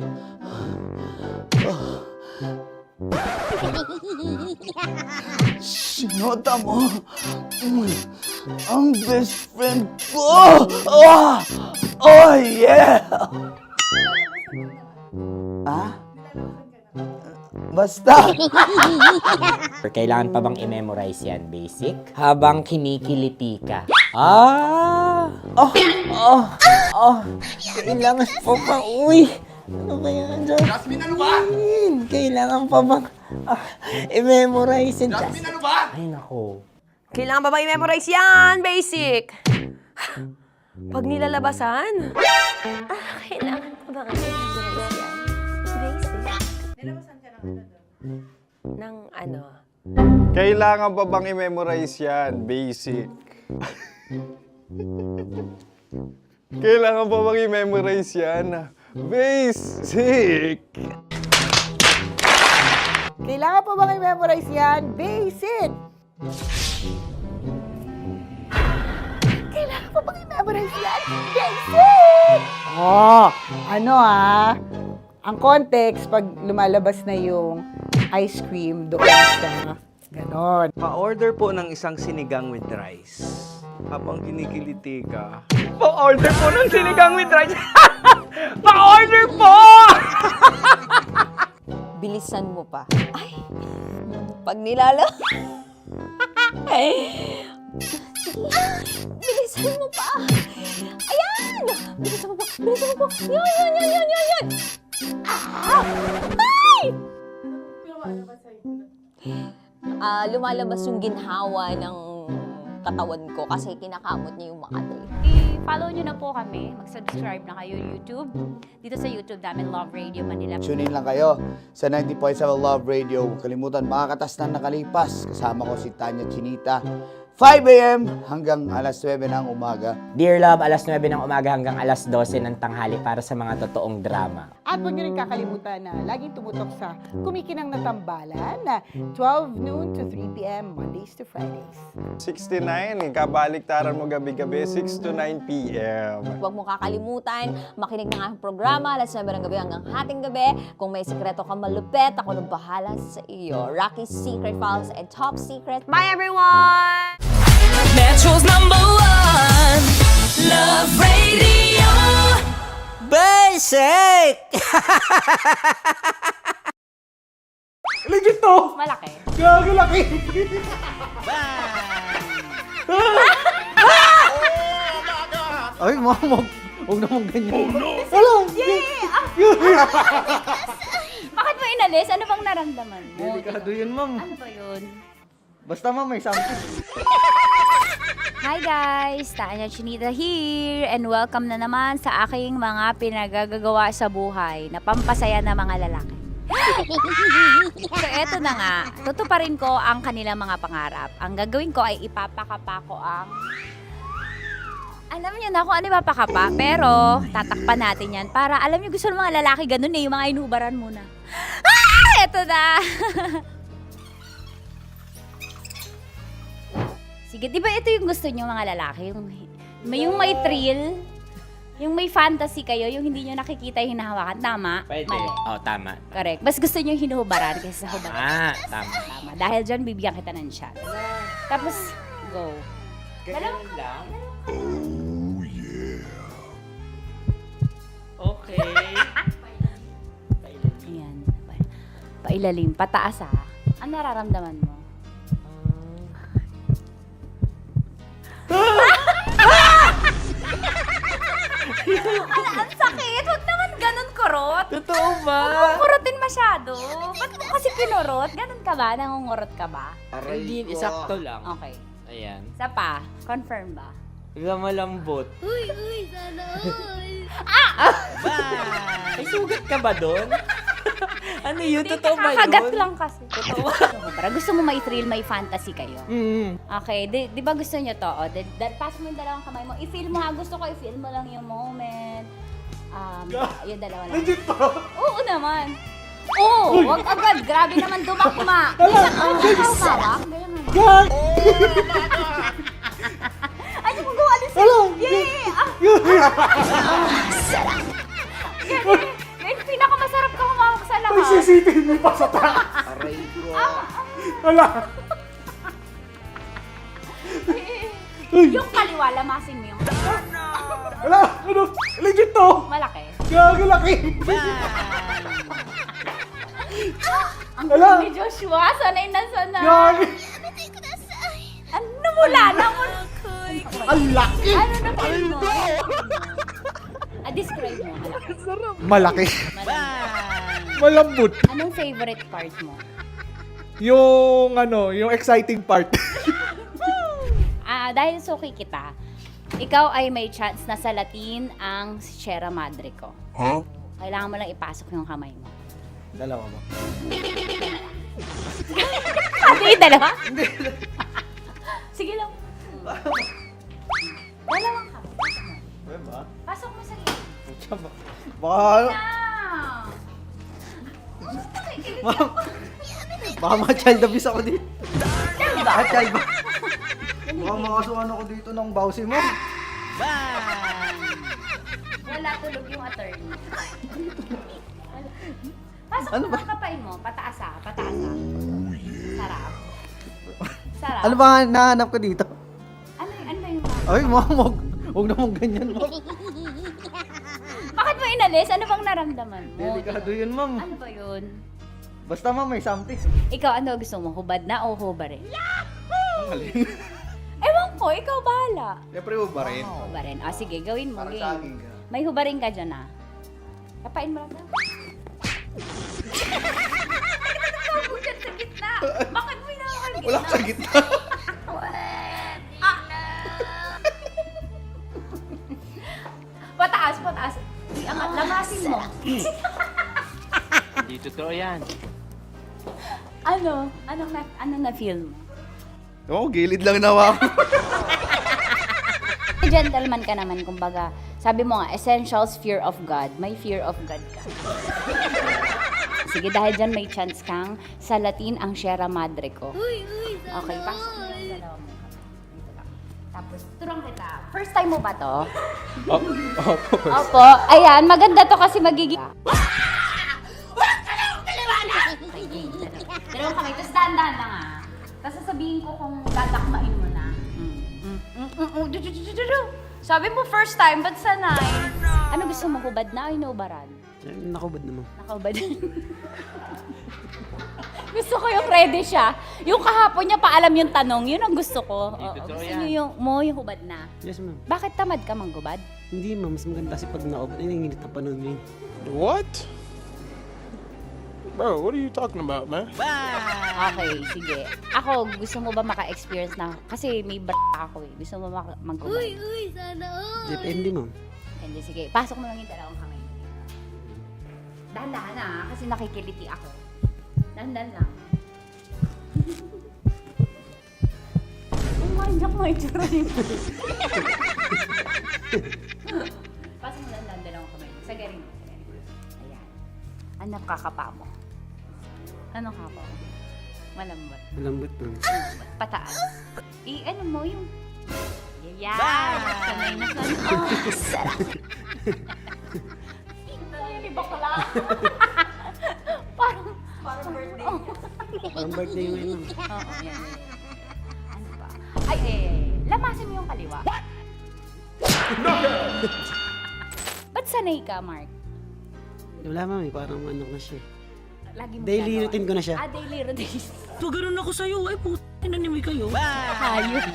Sinota mo ang best friend ko. Oh yeah! Basta! Kailangan pa bang i-memorize yan, basic? Habang kinikiliti ka. Kailangan pa bang, ano ba yan, Jasmine, ano ba? Kailangan pa bang i-memorize yan, Jasmine, ano ba? Ay, nako. Kailangan ba i-memorize yan? Basic! Pag nilalabasan? Kailangan pa ba i-memorize yan? Basic. Nilalabasan ka ng ano doon? Ng ano? Kailangan pa bang i-memorize yan? Basic. Kailangan pa bang i-memorize yan? Basic. Kailangan pa bang i-memorize yan? Basic! Kailangan pa bang i-memorize yan? Basic! Ang context, pag lumalabas na yung ice cream doon sa ganon. Pa-order po ng isang sinigang with rice. Habang kinikiliti ka. Pa-order po ng sinigang with rice! Pa-order po! Bilisan mo pa. Ay! Pag nilala... Bilisan mo pa! Ayan! Bilisan mo pa! Bilisan mo pa! Yan! Ay! Lumalabas yung ginhawa ng katawan ko kasi kinakamot niya yung makati. I-follow nyo na po kami. Mag-subscribe na kayo YouTube. Dito sa YouTube namin, Love Radio Manila. Tune in lang kayo sa 90.7 Love Radio. Huwag kalimutan, makakatas na nakalipas. Kasama ko si Tanya Chinita. 5 a.m. hanggang alas 9 ng umaga. Dear Love, alas 9 ng umaga hanggang alas 12 ng tanghali para sa mga totoong drama. At huwag niyo rin kakalimutan na laging tumutok sa Kumikinang na Tambalan na 12 noon to 3 p.m. Mondays to Fridays. 69, kabaliktaran mo gabi-gabi, 6 to 9 p.m. Huwag mo kakalimutan, makinig ng aking programa, alas 9 ng gabi hanggang hating gabi. Kung may sikreto ka malupet, ako nang bahala sa iyo. Rocky's Secret Files and Top Secret. Bye everyone! Metro's #1 Love Radio. Basic! Legit to! Malaki. Gago laki! Ay, mamog. Huwag naman ganyan. Oh no! Wala! Bakit mo inalis? Ano bang naramdaman mo? Delikado yun, ma'am. Ano ba yun? Basta ma'am, may something. Hi guys! Tanya Chinita here and welcome na naman sa aking mga pinagagagawa sa buhay na pampasaya ng mga lalaki. So eto na nga, tutuparin ko ang kanilang mga pangarap. Ang gagawin ko ay ipapakapa ko ang... Alam niyo na kung ano ipapakapa, pero tatakpan natin yan para alam niyo gusto ng mga lalaki ganun eh, yung mga inubaran muna. Ah! Eto na! Sige, di ba ito yung gusto niyo mga lalaki? Yung may thrill, yung may fantasy kayo, yung hindi niyo nakikita yung hinahawakan. Tama? Pwede. Mali. Oh, tama. Correct. Mas gusto niyo yung hinuhubaran kaysa sa hubaran. Ah, tama. Tama. Dahil dyan, bibigyan kita ng shot. Tapos, go. Ganun lang. Oh, yeah. Okay. Ayan. Pailalim. Pataas ah. Ano nararamdaman mo? Ang sakit! Huwag naman ganun kurot! Totoo ba? Huwag mong kurotin masyado. Ba't mo kasi kinurot? Ganun ka ba? Nangungurot ka ba? Hindi, isakto lang. Okay. Ayan. Isa pa. Confirm ba? Bigla malambot. Uy, sana May sugat ka ba doon? Ano yun? Totoo ba yun? Kakagat lang kasi. Totoo. Para gusto mo may thrill, may fantasy kayo. Okay, di ba gusto nyo to? O, pass mo yung dalawang kamay mo. I-feel mo ha. Gusto ko i-feel mo lang yung moment. Yung dalawa lang. Legit to! Oo naman. Oo, wag agad. Grabe naman dumakma. Hawak. Ganyan. Ay, kung gawa din sa'yo. Yay! Ganyan, pinakamasarap ka humawak sa lahat. May CCTV pa sa taas! Aray ko. Wala! Yung kaliwa, lamasin mo yung... Wala! Ano? Legit to! Malaki. Gago laki! Ang Wala. galing ni Joshua, sanay na sanay. Gago! Ano mula na mo? Ang laki! Ano na feel mo? Describe mo. Malaki. Malambot. Anong favorite part mo? Yung yung exciting part. Dahil suki kita, ikaw ay may chance na salatin ang Sierra Madre ko. Huh? Kailangan mo lang ipasok yung kamay mo. Dalawa ba? Hindi, dalawa? Hindi. Sige lang. Dalawang kamay. Diba? Pasok mo sa gilid. Baka, baka ma-child abuse ako dito. Baka child ba? Baka makasuhan ako dito ng bawsi mo. Wala, tulog yung attorney. Pasok Ano mo ba? ang kapay mo. Pataas ah, pataas ah. Sarap. Sarap. Ano ba nahanap ko dito? Ano ba yung Ay, mamog. Huwag naman ganyan, ma'am. Bakit mo inalis? Ano bang naramdaman mo? Delikado yun, ma'am. Ano ba yun? Basta, ma'am, may something. Ikaw, ano gusto mo? Hubad na o hubarin? Ang galing. Ewan ko, ikaw bahala. Siyempre, ba rin? Hubarin. Ah, sige, gawin mo. Parang Game. saging ka. May hubarin ka dyan ah. Kapain mo lang daw. Bakit dyan sa gitna? Bakit mo inaakal gitna? Wala sa gitna. Pataas, pataas. Iangat, lamasin mo. Hindi totoo yan. Ano? Anong na-feel mo? Oo, gilid lang nawa ako. Gentleman ka naman, kumbaga. Sabi mo nga, essentials, fear of God. May fear of God ka. Sige, dahil dyan may chance kang salatin ang Sierra Madre ko. Okay, pasok mo yung dalawa mo. Dito lang. Tapos, turang kita. First time mo ba to? Opo. Opo. Ayan, maganda to kasi magiging... Dalawang kamay. Tapos dahan-dahan lang Tapos sasabihin ko kung dadakmain mo na. Sabi mo first time, ba't sanay? Ano gusto mo, hubad na o inubaran? Nakubad naman. Nakahubad. Gusto ko yung ready siya. Yung kahapon niya paalam yung tanong, yun ang gusto ko. Gusto niyo yung hubad na. Yes, ma'am. Bakit tamad ka manggubad? Hindi, ma'am. Mas maganda kasi pag naubad. Ay, nanginit na panahon mo yun. What? Bro, what are you talking about, man? Okay, sige. Ako, gusto mo ba maka-experience na? Kasi may ako eh. Gusto mo manggubad? Sana Depende, ma'am. Hindi, sige. Pasok mo lang yung dalawang kamay. Dahan-dahan kasi nakikiliti ako. Dahan-dahan lang. Umanyak mo yung tsura niyo. Pasok mo lang dalawang kamay. Sagarin mo. Ayan. Ano kakapa mo? Anong kapa mo? Malambot. Malambot, ma'am. Pataas. Ano mo yung... Yeah! Sanay na sanay. Oh, sarap. Hindi bakla. Parang birthday. Parang birthday yung ngayon, ma'am. Oo, yan. Ano pa? Ay, lamasin mo yung kaliwa. What? Ba't sanay ka, Mark? Wala, ma'am. Parang ano na siya. Lagi mo Daily ginagawa. routine ko na siya. Daily routine. Pag ganun ako sa'yo, ay puto, nanimay kayo. Hayop,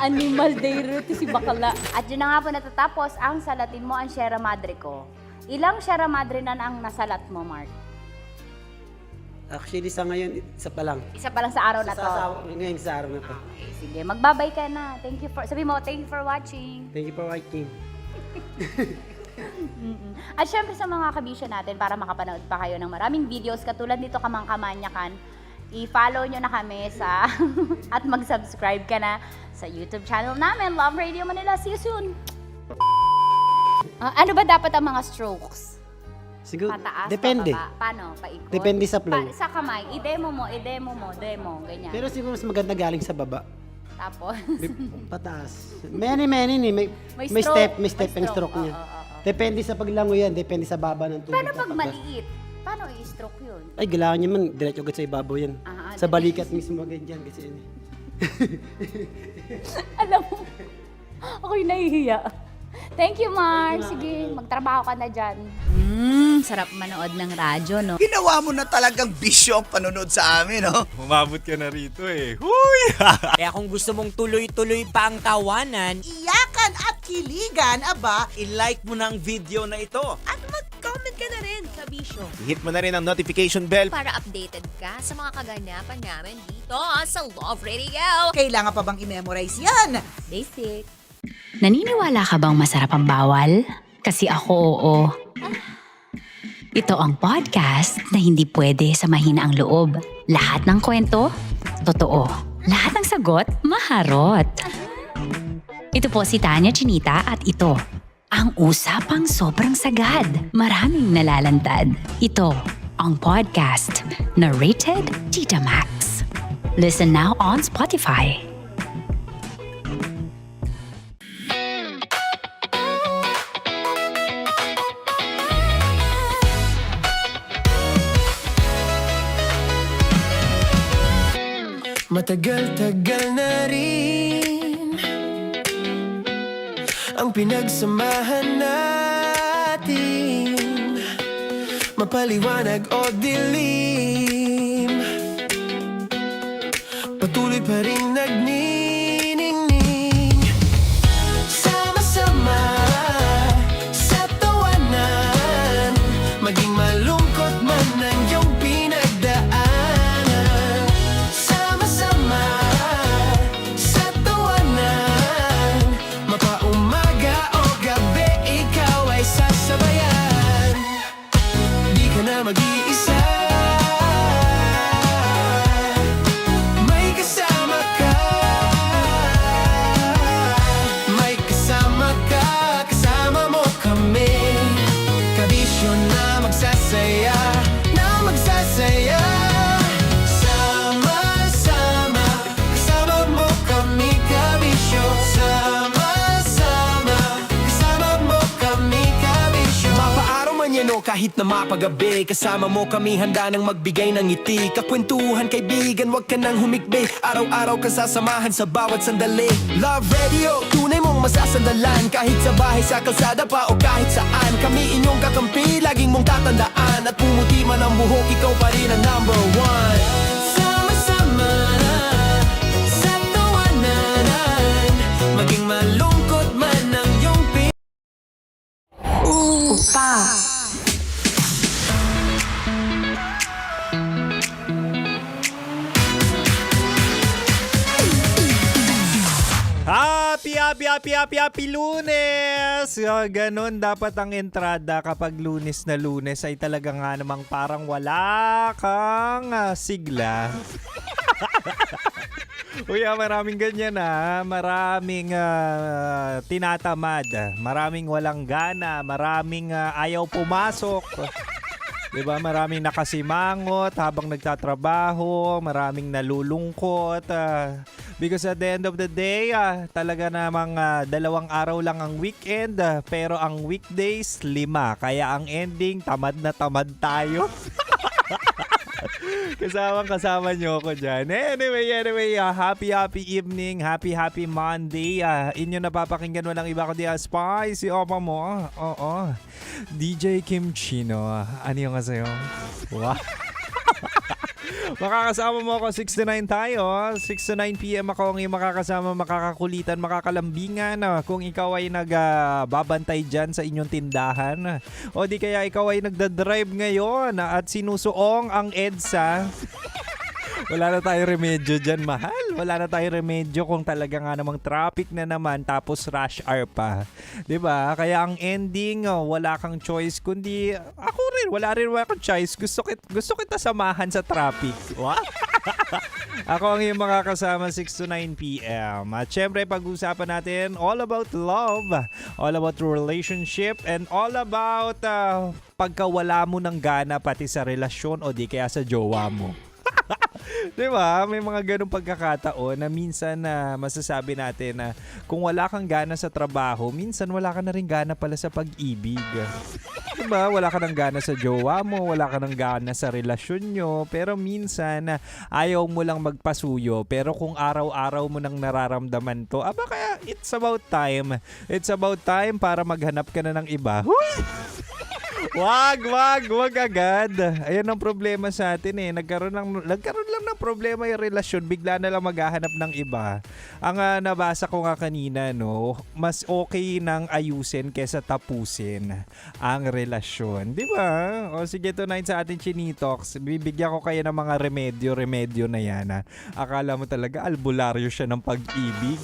animal day routine si bakla. At yun na nga po natatapos ang salatin mo ang Sierra Madre ko. Ilang Sierra Madre na ang nasalat mo, Mark? Actually, sa ngayon, isa pa lang. Isa pa lang sa araw na to. Ngayon sa araw na to. Okay, sige, magbabay ka na. Sabi mo, thank you for watching. Thank you for watching. At syempre sa mga kabisyo natin, para makapanood pa kayo ng maraming videos katulad nito Kamangkamanyakan, i-follow nyo na kami sa at mag-subscribe ka na sa YouTube channel namin, Love Radio Manila. See you soon! Ano ba dapat ang mga strokes? Siguro, Pataas, depende. pababa? Paano? Paikot? Depende sa flow. Sa kamay, i-demo mo, ganyan. Pero siguro mas maganda galing sa baba. Tapos, Pataas. Many ni. May stroke. step and stroke niya. Depende sa paglango yan, depende sa baba ng tubig. paano pag maliit? Paano i-stroke yun? Ay, kailangan niya man, diretso agad sa ibabaw yan. Sa balikat mismo agad yan kasi yun. Alam mo, ako'y nahihiya. Thank you, Mar. Sige, magtrabaho ka na dyan. Sarap manood ng radyo, no? Ginawa mo na talagang bisyo ang panonood sa amin, no? Umabot ka na rito eh. Huy! Kaya kung gusto mong tuloy-tuloy pa ang tawanan, Iyakan at kiligan, aba, I-like mo na ang video na ito. At mag-comment ka na rin, kabisyo. Hit mo na rin ang notification bell. Para updated ka sa mga kaganapan namin dito sa Love Radio. kailangan pa bang i-memorize yan? Basic. Naniniwala ka bang masarap ang bawal? Kasi ako oo. Ito ang podcast na hindi pwede sa mahina ang loob. Lahat ng kwento, totoo. Lahat ng sagot, maharot. Ito po si Tanya Chinita at ito, ang usapang sobrang sagad. Maraming nalalantad. Ito, ang podcast na rated Tita Max. Listen now on Spotify. Matagal-tagal na rin ang pinagsamahan natin, mapaliwanag o dilim, patuloy pa rin nagniningning. Sama-sama sa tawanan, maging malungkot man ang iyong pinagdaanan. Sama-sama sa tawanan, mapaumaga o gabi, ikaw ay sasabayan. Di ka na mag-iisa, may kasama. kahit na mapagabi. Kasama mo kami handa nang magbigay ng ngiti. Kakwentuhan kaibigan, wag ka nang humikbi. Araw-araw kasasamahan sa bawat sandali. Love Radio, tunay mong masasandalan. Kahit sa bahay, sa kalsada pa o kahit saan. Kami inyong kakampi, laging mong tatandaan. At pumuti man ang buhok, ikaw pa rin ang number one. Sama-sama na sa tawanan, maging malungkot man ang iyong Upa. Happy Lunes! Ganon dapat ang entrada kapag Lunes na Lunes ay talaga nga namang parang wala kang sigla. Uy, maraming ganyan maraming tinatamad, maraming walang gana, maraming ayaw pumasok. Diba? Maraming nakasimangot habang nagtatrabaho, maraming nalulungkot. Because at the end of the day, talaga namang 2 araw lang ang weekend, pero ang weekdays 5. Kaya ang ending, tamad na tamad tayo. Kasama nyo ako dyan. Anyway, happy evening, happy Monday. Inyo napapakinggan walang iba kundi Spicy Opa mo. Oo. DJ Kim Chino. Ano yung sa'yo? Wow. Makakasama mo ako 6 to 9 tayo. 6 to 9 p.m. ako ang iyong makakasama, makakakulitan, makakalambingan. Kung ikaw ay nagbabantay dyan sa inyong tindahan o di kaya ikaw ay nagdadrive ngayon at sinusuong ang EDSA. Wala na tayong remedyo dyan, mahal. Wala na tayong remedyo kung talaga nga namang traffic na naman tapos rush hour pa. 'Di ba? Kaya ang ending, wala kang choice kundi ako rin, wala akong choice. Gusto kita samahan sa traffic. Wow. Ako ang iyong makakasama 6 to 9 p.m. At syempre pag-usapan natin all about love, all about relationship, and all about pagkawala mo ng gana pati sa relasyon o di kaya sa jowa mo. Diba? May mga ganong pagkakataon na minsan masasabi natin na kung wala kang gana sa trabaho, minsan wala ka na rin gana pala sa pag-ibig. Diba? Wala ka ng gana sa jowa mo, wala ka ng gana sa relasyon nyo, pero minsan ayaw mo lang magpasuyo. Pero kung araw-araw mo nang nararamdaman to, kaya it's about time. It's about time para maghanap ka na ng iba. Huy! Wag agad. Ayan ang problema sa atin Nagkaroon lang ng problema yung relasyon, bigla na lang maghahanap ng iba. Ang nabasa ko nga kanina, mas okay nang ayusin kesa tapusin ang relasyon. Di ba? O sige, tonight sa ating Chinitox, bibigyan ko kayo ng mga remedyo na yan. Akala mo talaga albularyo siya ng pag-ibig.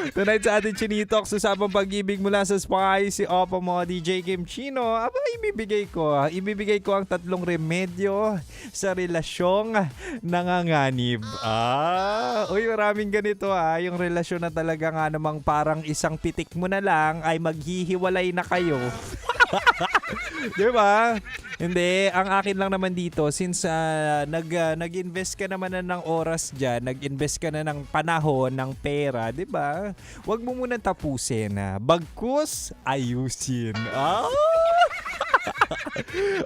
Tonight sa ating Chinitox, usapang pag-ibig mula sa Spicy Opa mo, DJ Kim Chino. Ibibigay ko ang 3 remedyo sa relasyong nanganganib. Uy, maraming ganito yung relasyon na talaga nga namang parang isang pitik mo na lang ay maghihiwalay na kayo. Diba? Hindi, ang akin lang naman dito, since nag-invest ka naman na ng oras dyan, nag-invest ka na ng panahon, ng pera, diba? Huwag mo munang tapusin. Bagkus, ayusin.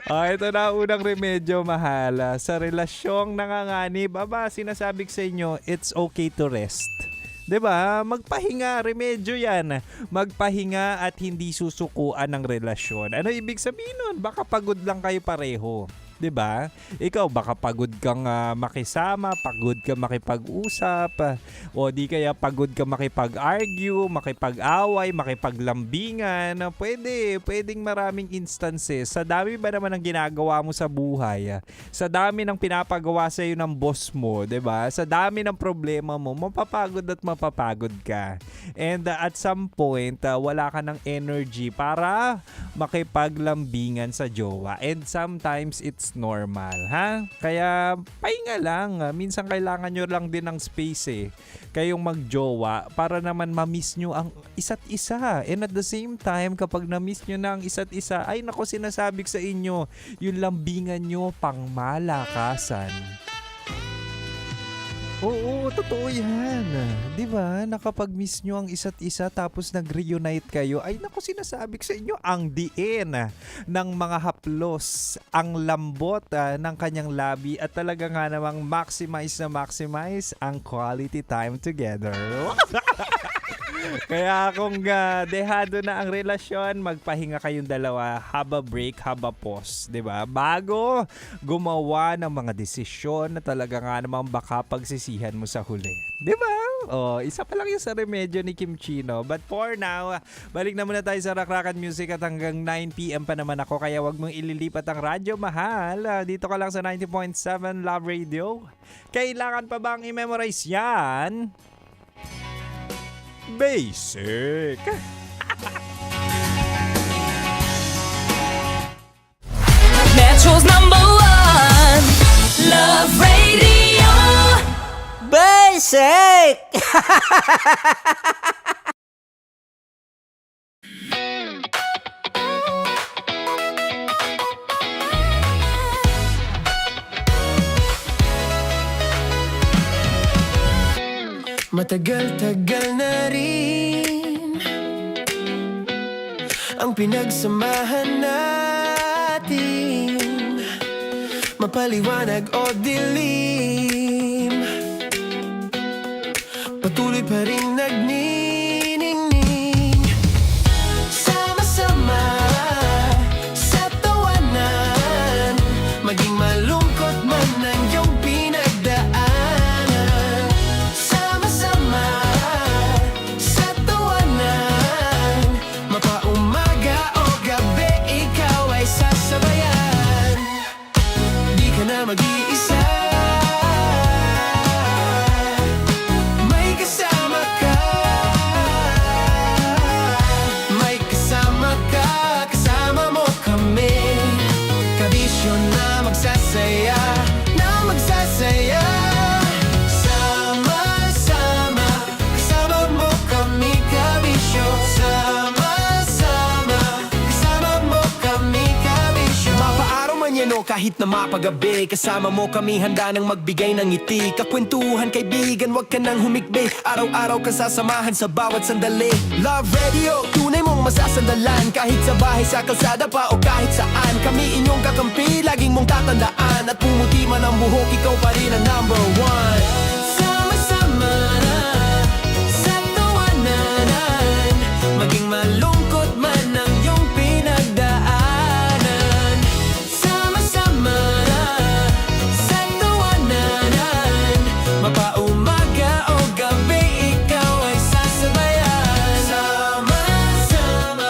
Ito na unang remedyo, mahal. Sa relasyong nanganganib, sinasabi ko sa inyo, it's okay to rest. 'Di ba? Magpahinga, remedyo 'yan. Magpahinga at hindi susukuan ng relasyon. Ano ibig sabihin nun? Baka pagod lang kayo pareho. 'Di ba? Ikaw baka pagod kang makisama, pagod ka makipag-usap, o di kaya pagod ka makipag-argue, makipag-away, makipaglambingan. Pwedeng maraming instances. Sa dami ba naman ang ginagawa mo sa buhay? Sa dami ng pinapagawa sa iyo ng boss mo, 'di ba? Sa dami ng problema mo, mapapagod at mapapagod ka. And at some point, wala ka ng energy para makipaglambingan sa jowa. And sometimes it's normal, ha? Kaya pahinga lang. Minsan kailangan nyo lang din ng space kayong magjowa para naman ma-miss nyo ang isa't isa. And at the same time, kapag na-miss nyo na ang isa't isa, ay nako, sinasabi ko sa inyo, yung lambingan nyo pang malakasan. Oo, Pero totoo yan. Di ba? Nakapag-miss nyo ang isa't isa tapos nag-reunite kayo. Ay naku, sinasabi ko sa inyo, ang diin ng mga haplos, ang lambot ng kanyang labi at talaga nga namang maximize ang quality time together. Kaya kung dehado na ang relasyon, magpahinga kayong dalawa, haba break, haba pause, 'di ba? Bago gumawa ng mga desisyon na talaga nga naman baka pagsisihan mo sa huli. 'Di ba? Oh, isa pa lang 'yung sa remedyo ni Kim Chino. But for now, balik na muna tayo sa Rakrakan Music at hanggang 9 PM pa naman ako, kaya wag mong ililipat ang radyo, mahal. Dito ka lang sa 90.7 Love Radio. Kailangan pa bang i-memorize 'yan? Basic. Metro's #1 Love Radio. Basic! Matagal-tagal na rin ang pinagsamahan natin, mapaliwanag o dilim, patuloy pa rin nagniningning, sama-sama sa tawanan, maging malungkot man ang iyong pinagdaanan. Mag-iisa, may kasama ka, kasama mo kami, kabisyo na magsasaya, sama-sama, kasama mo kami, kabisyo, sama-sama, kasama mo kami, kabisyo. Mapaaraw man yan o kahit na mapagabi, kasama mo kami handa nang magbigay ng ngiti. Kakwentuhan kaibigan, wag ka nang humikbi, araw-araw ka sasamahan sa bawat sandali. Love Radio, tunay mong masasandalan, kahit sa bahay, sa kalsada pa o kahit saan. Kami inyong kakampi, laging mong tatandaan, at pumuti man ang buhok, ikaw pa rin ang #1. Sama-sama na sa tawanan, maging malungkot man ang iyong pinagdaanan. Sama-sama na sa tawanan, mapaumaga o gabi, ikaw ay sasabayan. Sama-sama,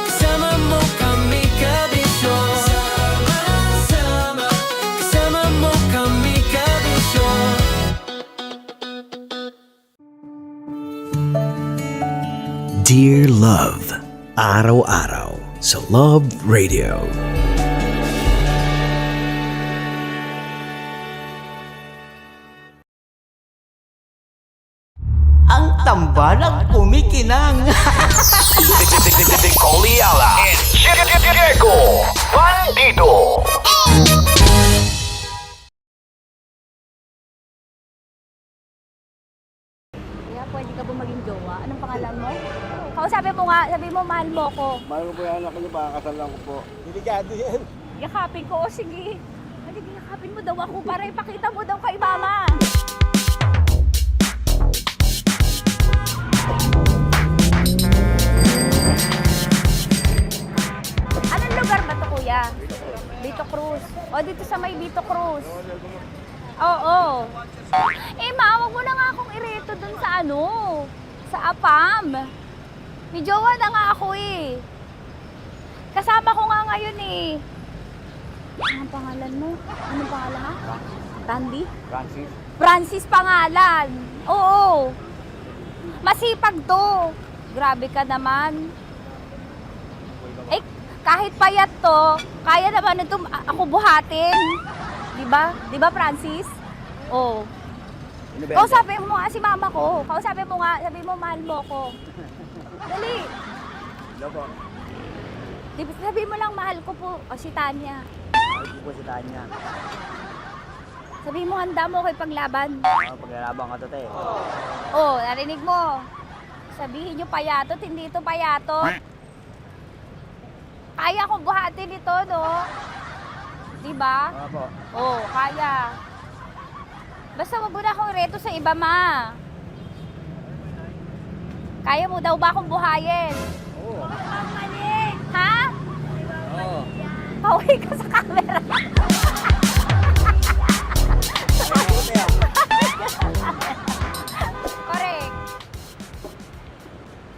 kasama mo kami, kabisyo. Sama-sama, kasama mo kami, kabisyo. Dear Love, araw-araw sa Love Radio. Ang tambalang kumikinang. Coliala and Diego Bandido. Kaya pwede ka ba maging jowa? Anong pangalan mo? Kausapin mo nga, sabi mo mahal mo ko. Mahal ko po yung anak niyo, pakakasal lang ko po. Delikado yan. Yakapin ko, o sige. Halika, yakapin mo daw ako para ipakita mo daw kay mama. Anong lugar ba to, kuya? Vito Cruz. O, dito sa may Vito Cruz. Oo. Eh, ma, wag mo na nga akong ireto dun sa ano, sa APAM. May jowa na nga ako eh. Kasama ko nga ngayon eh. Anong pangalan mo? Anong pangalan ha? Randy? Francis. Francis pangalan. Oo. Masipag to. Grabe ka naman. Eh, kahit payat to, kaya naman ito ako buhatin. Diba? Diba, Francis? Oo. Kausapin mo nga si mama ko. Kausapin mo nga, sabi mo mahal mo ko. Dali. Hello po. Sabi mo lang mahal ko po. O si Tanya. Mahal ko po si Tanya. Sabihin mo, handa mo kay paglaban. Paglalaban ka to, te. Oh, narinig mo. Sabihin nyo payatot, hindi ito payatot. Kaya kong buhatin ito, no? Diba? Opo. Oh, kaya. Basta wag mo na akong reto sa iba, ma. Kaya mo daw ba akong buhayin? Oo. Ha? Oo. Pauwi ka sa camera. Correct.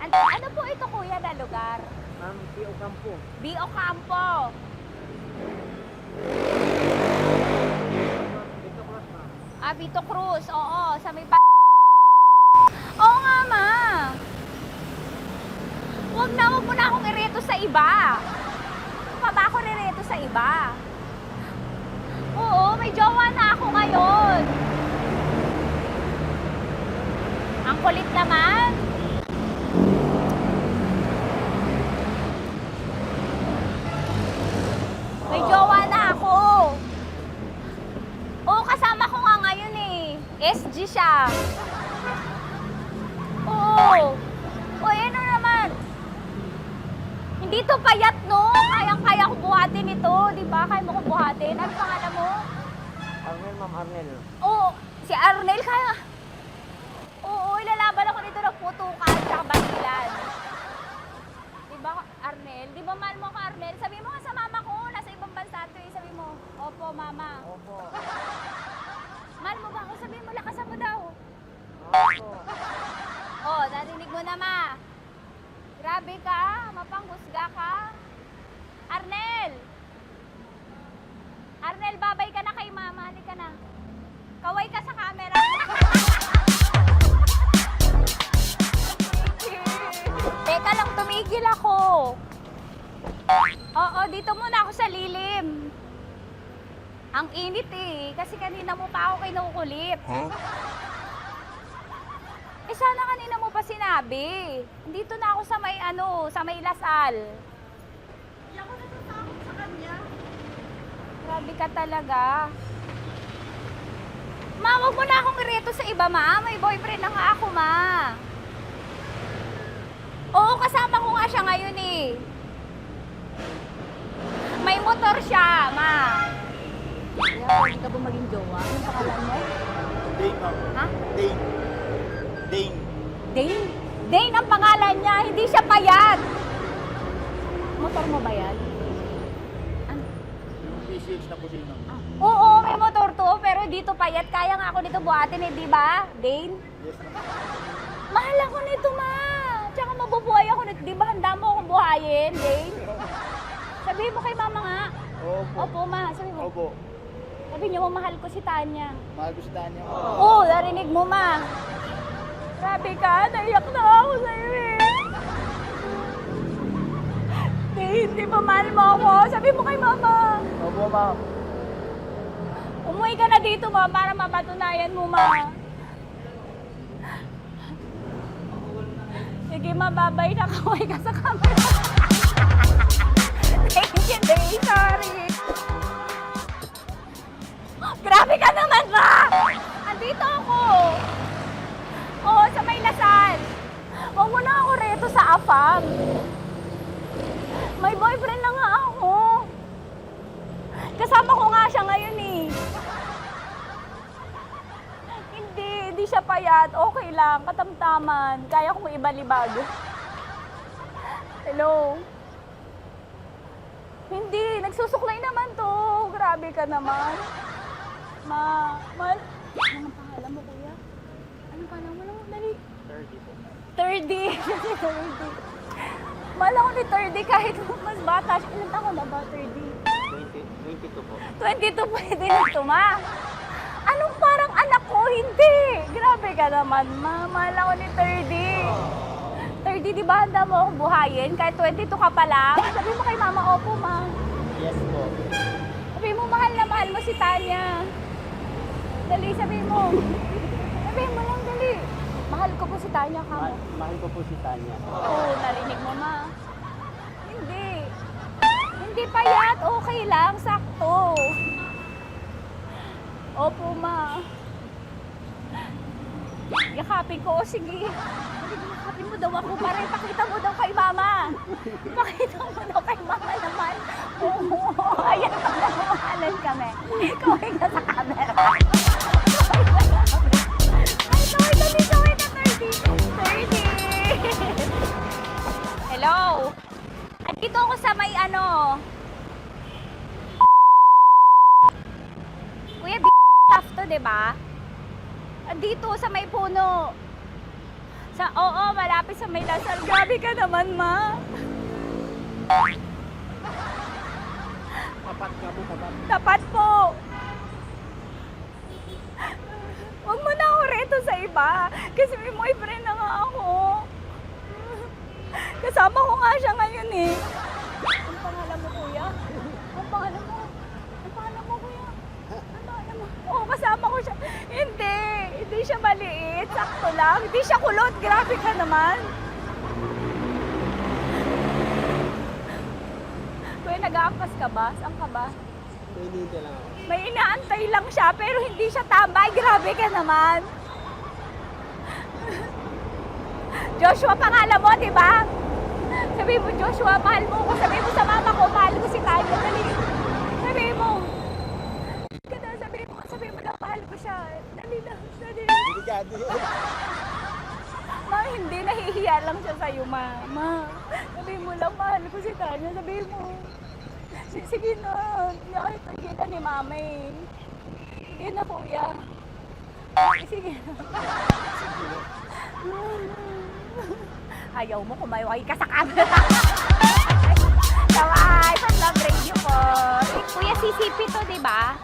Ano po ito, kuya, na lugar? B.O. Campo. B.O. Campo. Vito Cruz. Oo, sa may Oo nga, ma. Huwag mo na akong ireto sa iba. Pa ba ako rireto sa iba? Oo, may jowa na ako ngayon. Ang kulit naman. May jowa na ako. Oo, kasama ko nga ngayon eh. SG siya. Oo. O, ano naman? Hindi to payat, no? Kayang-kaya ko buhatin ito, di ba? Kaya mo kong buhatin. Ano pangalan mo? Arnel, ma'am, Arnel. Oo, si Arnel kaya. Oo, ilalaban ako nito ng putukan sa basilan. Di ba, Arnel? Di ba mahal mo ka, Arnel? Sabi mo nga sa mama ko, nasa ibang bansa ito eh. Sabi mo, opo, mama. Opo. Mahal mo ba ako? Sabi mo, lakasan mo daw. Opo. Oh, narinig mo na, ma. Grabe ka, mapanghusga ka. Arnel! Arnel, babay ka na kay mama. Halika na. Kaway ka sa camera. Teka lang, tumigil ako. Oo, dito muna ako sa lilim. Ang init eh, kasi kanina mo pa ako kinukulit. Eh sana kanina mo pa sinabi. Dito na ako sa may sa may Lasal. Hindi ako natatakot sa kanya. Grabe ka talaga. Ma, wag mo na akong ireto sa iba, ma. May boyfriend na nga ako, ma. Oo, kasama ko nga siya ngayon eh. May motor siya, ma. Kaya pwede ka ba maging jowa? Anong pangalan mo? Dane, ma'am. Ha? Dane. Dane. Dane? Dane ang pangalan niya, hindi siya payat. Motor mo ba yan? Ano? Yung PCH na pusin, ma'am. Oo, may motor to, pero dito payat. Kaya nga ako nito buhatin eh, di ba? Dane? Yes, ma'am. Mahal ako nito, ma. Tsaka mabubuhay ako nito. Di ba handa mo akong buhayin, Dane? Sabihin mo kay mama nga. Opo. Opo, ma. Sabi mo. Opo. Sabi niyo, mahal ko si Tanya. Mahal ko si Tanya. Oo, narinig mo, ma. Grabe ka, naiyak na ako sa'yo eh. Hindi ba mahal mo ako? Sabi mo kay mama. Opo, ma'am. Umuwi ka na dito, ma, para mapatunayan mo, ma. Sige, ma, babay na. Kaway ka sa camera. Thank you, Day. Sorry. Grabe ka naman, ma! Andito ako. Oo, sa may Lasal. Huwag mo na ako reto sa afam. May boyfriend na nga ako. Kasama ko nga siya ngayon eh. Hindi siya payat. Okay lang, katamtaman. Kaya kong ibalibag. Hello? Hindi, nagsusuklay naman to. Grabe ka naman. Anong pangalan mo, kuya? Anong pangalan mo lang? Dali. 30 po. 30. 30. Mahal ako ni 30 kahit mas bata siya. Ilan taon na ba, 30? 22 po. 22 pwede na ito, ma. Anong parang anak ko? Hindi. Grabe ka naman, ma. Mahal ako ni 30. 30, di ba handa mo akong buhayin? Kahit 22 ka pa lang. Sabi mo kay mama, opo, ma. Yes po. Sabi mo, mahal na mahal mo si Tanya. Dali, sabi mo. Sabi mo lang, dali. Mahal ko po si Tanya, kamo. Mahal ko po si Tanya. Oo, narinig mo, ma. Hindi. Hindi payat. Okay lang, sakto. Opo, ma. Yakapin ko. Sige. Yakapin mo daw ako para ipakita mo daw kay mama. Ipakita mo daw kay mama naman. Oo. Ayan, nagmamahalan kami. Kaway ka sa camera. Ay, kaway ka 30. Hello. Andito ako sa may Kuya, tough to, diba? Dito sa may puno. Oo, malapit sa may Lasal. Grabe ka naman, ma. Tapat ka mo, tapat. Tapat po. Huwag mo na ako reto sa iba. Kasi may boyfriend na nga ako. Kasama ko nga siya ngayon eh. Ang pangalan mo, kuya? Ang pangalan mo? Ang pangalan mo, kuya? Ang pangalan mo? Oo, kasama ko siya. Hindi siya maliit. Sakto lang. Hindi siya kulot. Grabe ka naman. Kuya, nag-aangkas ka ba? Saan ka ba? Pwede lang ako. May inaantay lang siya, pero hindi siya tambay. Grabe ka naman. Joshua, pangalan mo, di ba? Sabi mo, Joshua, mahal mo ko. Sabi mo sa mama ko, mahal ko si Tanya. Dali. Sabi mo. Sabi mo lang, mahal ko siya. Dali lang. Delikado yun. Ma, hindi. Nahihiya lang siya sa'yo, ma. Sabi mo lang, mahal ko si Tanya. Sabi mo. Sige na. Hindi ako nakikita ni mama eh. Sige na, kuya. Sige na. Ayaw mo kumayway ka sa camera. Kaway, from Love Radio po. Kuya, CCP to, di ba?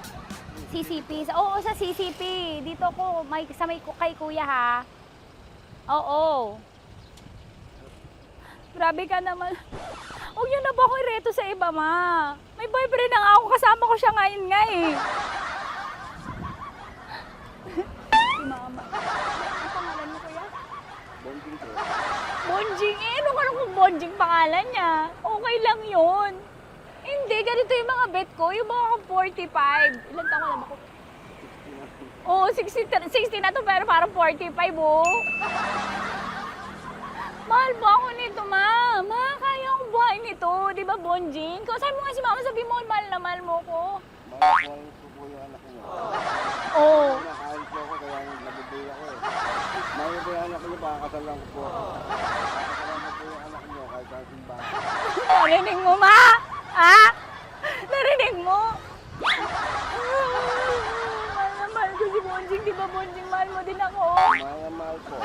CCP. Oo, sa CCP. Dito ko, sa may kay kuya ha. Oo. Grabe ka naman. Huwag niyo na ba ako ireto sa iba, ma? May boyfriend na nga ako. Kasama ko siya ngayon nga eh. Si mama. Ang pangalan mo, kuya? Bonjing ko. Bonjing? Ano kung Bonjing pangalan niya? Okay lang yun. Hindi, ganito yung mga bet ko. Yung mga 45. Ilan taon alam ako? Oo, 60 na to pero parang 45, oh. Mahal mo ako nito, ma. Ma, kaya akong buhay nito. Di ba, Bonjing? Sabi mo nga si mama, sabi mo, mahal na mahal mo ko. Mahal ko po yung anak niyo. Oo. Nakain po ako kaya nabibili ako eh. Mahal ko yung anak niyo, pakakasalan ko po. Pakakasalan ko po yung anak niyo kahit sa simbahan. Narinig mo, ma? Ha? Narinig mo? Mahal na mahal ko si Bonjing. Di ba, Bonjing, mahal mo din ako? Mahal na mahal po.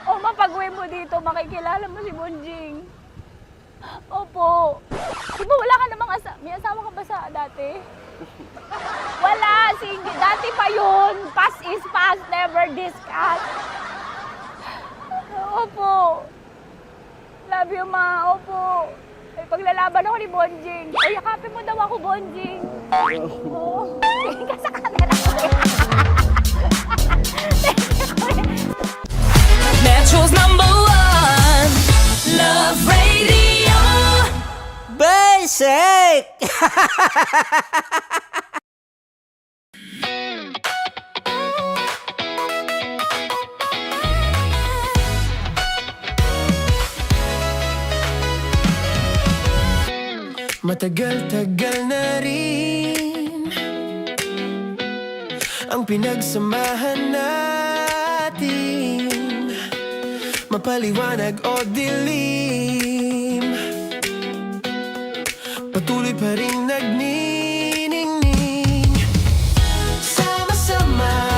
O, mapag-uwi mo dito, makikilala mo si Bonjing. Opo. Di ba wala ka namang may asawa ka ba sa dati? Wala, sige. Dati pa yun. Past is past, never discuss. Opo. Love you, ma. Opo. Ay, paglalaban ako ni Bonjing. O, yakapin mo daw ako, Bonjing. Oo. Tingin ka sa camera. Metro's #1 Love Radio. Basic! Matagal-tagal na rin ang pinagsamahan natin, mapaliwanag o dilim, patuloy pa rin nagniningning. Sama-sama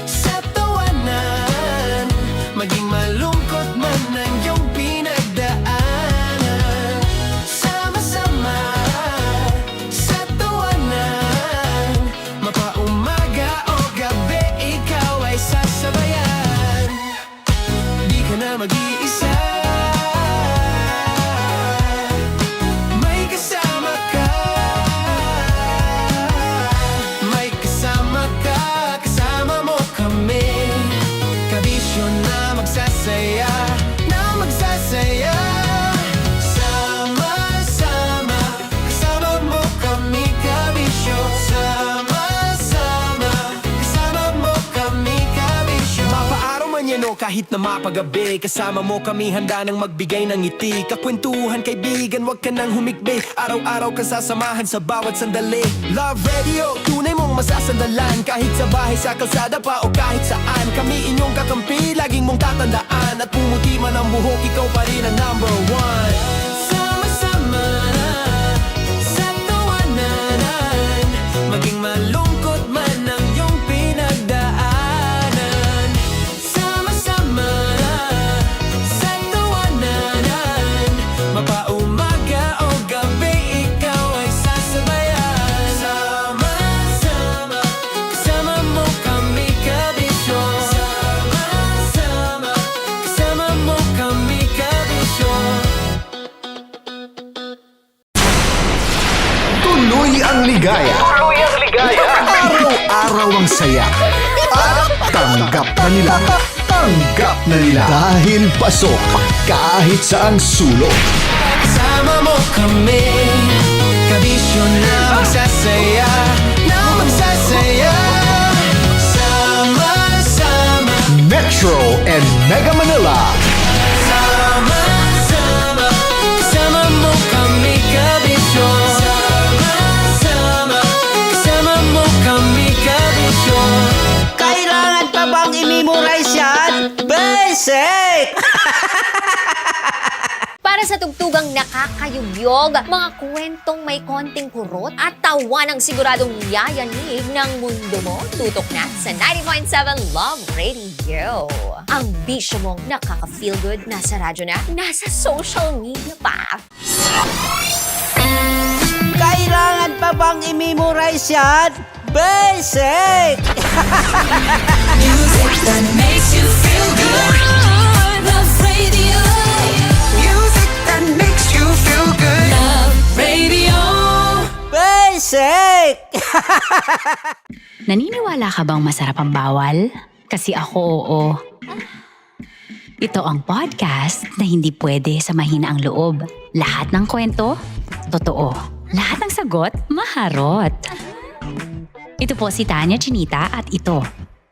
sa tawanan, maging malungkot man ang iyong pinagdaanan. Sama-sama sa tawanan, mapaumaga o gabi, ikaw ay sasabayan. Di ka na mag-iisa, may kasama ka. manyano kahit na mapagabi. Kasama mo kami handa nang magbigay ng ngiti. Kakwentuhan kaibigan, wag ka nang humikbi. Araw-araw ka sasamahan sa bawat sandali. Love Radio, tunay mong masasandalan. Kahit sa bahay, sa kalsada pa o kahit saan. Kami inyong kakampi, laging mong tatandaan. At pumuti man ang buhok, ikaw pa rin ang number one. Sama-sama sa tawanan, maging malungkot man ang iyong pinagdaanan. Sama-sama sa tawanan, mapaumaga o gabi, ikaw ay sasabayan. Sama-sama, kasama mo kami kabisyon. Sama-sama, kasama mo kami kabisyon. Tuloy ang ligaya. Araw-araw ang saya. At tanggap na nila. Tanggap na nila. Dahil pasok kahit saang sulok. Sama mo kami, kabisyon na magsasaya, na magsasaya. Sama-sama, Metro and Mega Manila. sama-sama, kasama mo kami kabisyon. Sama-sama, kasama mo kami kabisyon. Kailangan pa bang i-memorize yan? Basic! Para sa tugtugang nakakayugyog, mga kwentong may konting kurot at tawa ng siguradong yayanig ng mundo mo, tutok na sa 90.7 Love Radio. Ang bisyo mong nakaka-feel good, nasa radyo na, nasa social media pa. Kailangan pa bang i-memorize yan? Basic! Music that makes you feel good. Love Radio. Music that makes you feel good. Love Radio. Basic! Naniniwala ka bang masarap ang bawal? Kasi ako oo. Ito ang podcast na hindi pwede sa mahina ang loob. Lahat ng kwento, totoo. Lahat ng sagot, maharot. Ito po si Tanya Chinita at ito,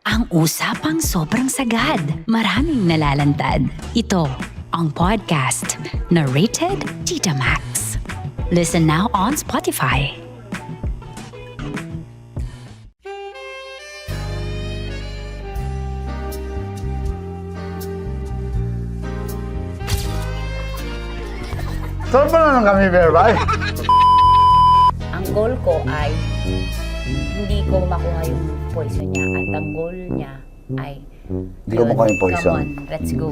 ang usapang sobrang sagad. Maraming nalalantad. Ito, ang podcast na rated Tita Max. Listen now on Spotify. Saan pa na kami, Berbay? Ang goal ko ay hindi ko makuha yung poison niya at ang goal niya ay Hindi ko makuha yung poison. Come on, let's go.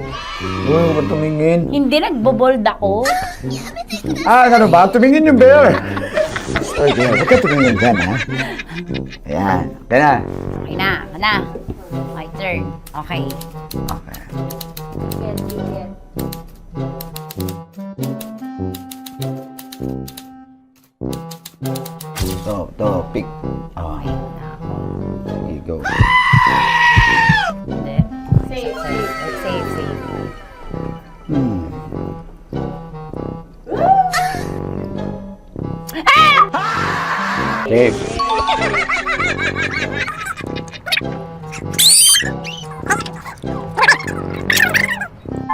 Uy, huwag kang tumingin. Hindi, nagbobold ako. Ano ba? Tumingin yung bear. Story game. Huwag ka tumingin dyan, ha? Ayan. Kaya na. Okay na, ako na. My turn. Okay. Okay. Pick. Oh. There you go. Hindi. Safe. Safe.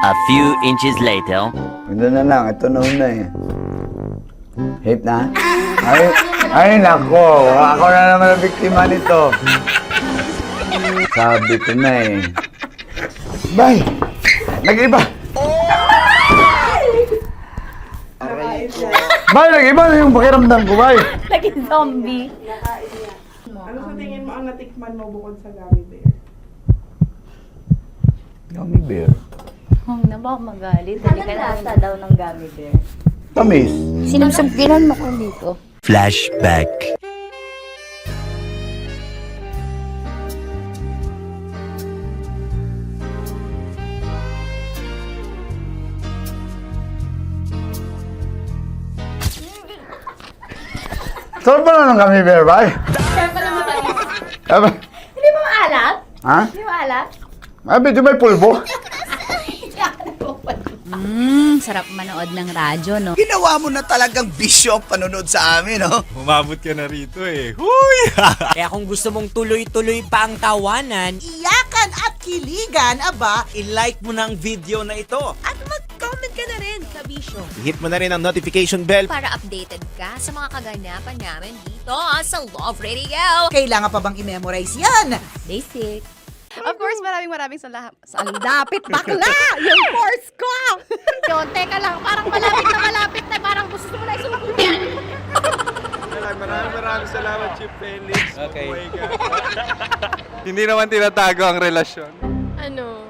A few inches later. Ito na lang. Ito na una eh. Hip na? Ay nako. Ako na naman ang biktima nito. Sabi ko na eh. Bay! Nag-iba! Bay, nag-iba na yung pakiramdam ko, Bay! Naging zombie. Ano sa tingin mo ang natikman mo bukod sa gummy bear? Gummy bear? Huwag na ba magalit? Hindi ka lasa daw ng gummy bear. Tamis. Sinumsumpinan mo ko dito. Flashback. Saan pa na ng gummy bear, Bay? Saan pa naman tayo? Hindi ba maalat? Ha? Hindi maalat? Ay, medyo may pulbo. Sarap manood ng radyo, no? Ginawa mo na talagang bisyo ang panonood sa amin, no? Umabot ka na rito eh. Huy! Kaya kung gusto mong tuloy-tuloy pa ang tawanan, Iyakan Kwentuhan at kiligan, aba, I-like mo na ang video na ito. At mag-comment ka na rin, kabisyo. Hit mo na rin ang notification bell. Para updated ka sa mga kaganapan namin dito sa Love Radio. kailangan pa bang i-memorize yan? Basic. Of course, maraming salamat. Ang lapit bakla! Yung course ko! Yun, teka lang, parang malapit na, parang gusto mo na isulat. Maraming salamat, Chief Felix. Okay. Oh my God. Hindi naman tinatago ang relasyon. Ano?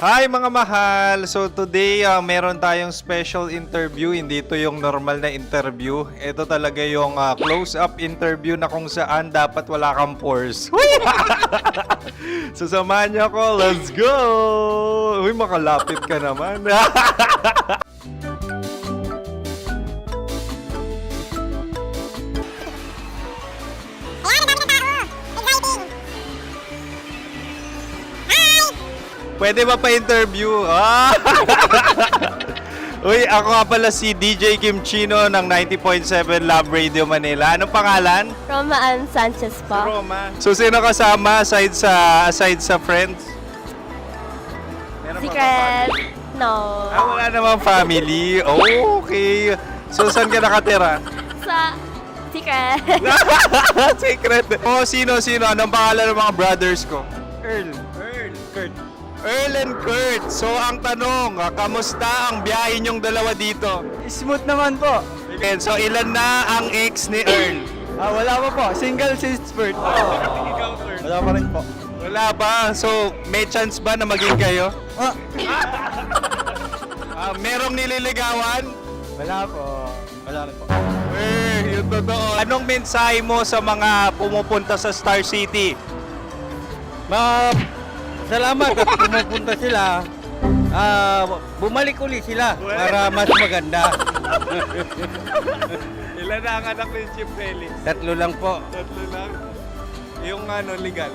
Hi mga mahal! So today, meron tayong special interview. Hindi ito yung normal na interview. Ito talaga yung close-up interview na kung saan dapat wala kang pores. So samahan niyo ako. Let's go! Uy, makalapit ka naman. Pwede ba pa-interview? Uy, ako nga pala si DJ Kim Chino ng 90.7 Love Radio Manila. Anong pangalan? Roma Ann Sanchez po. Roma. So, sino kasama aside sa friends? Meron ba Secret. No. wala namang family. Oh, okay. So, saan ka nakatira? Sa Secret. Secret. Oh, sino? Anong pangalan ng mga brothers ko? Earl, Kurt. Earl and Kurt. So, ang tanong, kamusta ang biyahe niyong dalawa dito? Smooth naman po. Okay, so ilan na ang ex ni Earl? Wala pa po. Single since birth. Wala pa rin po. Wala pa. So, may chance ba na maging kayo? Merong nililigawan? Wala po. Wala rin po. Yung totoo. Anong mensahe mo sa mga pumupunta sa Star City? Salamat at pumupunta sila. Bumalik uli sila para mas maganda. Ilan na ang anak ni Chief Felix? 3 lang po. 3 lang. Yung legal?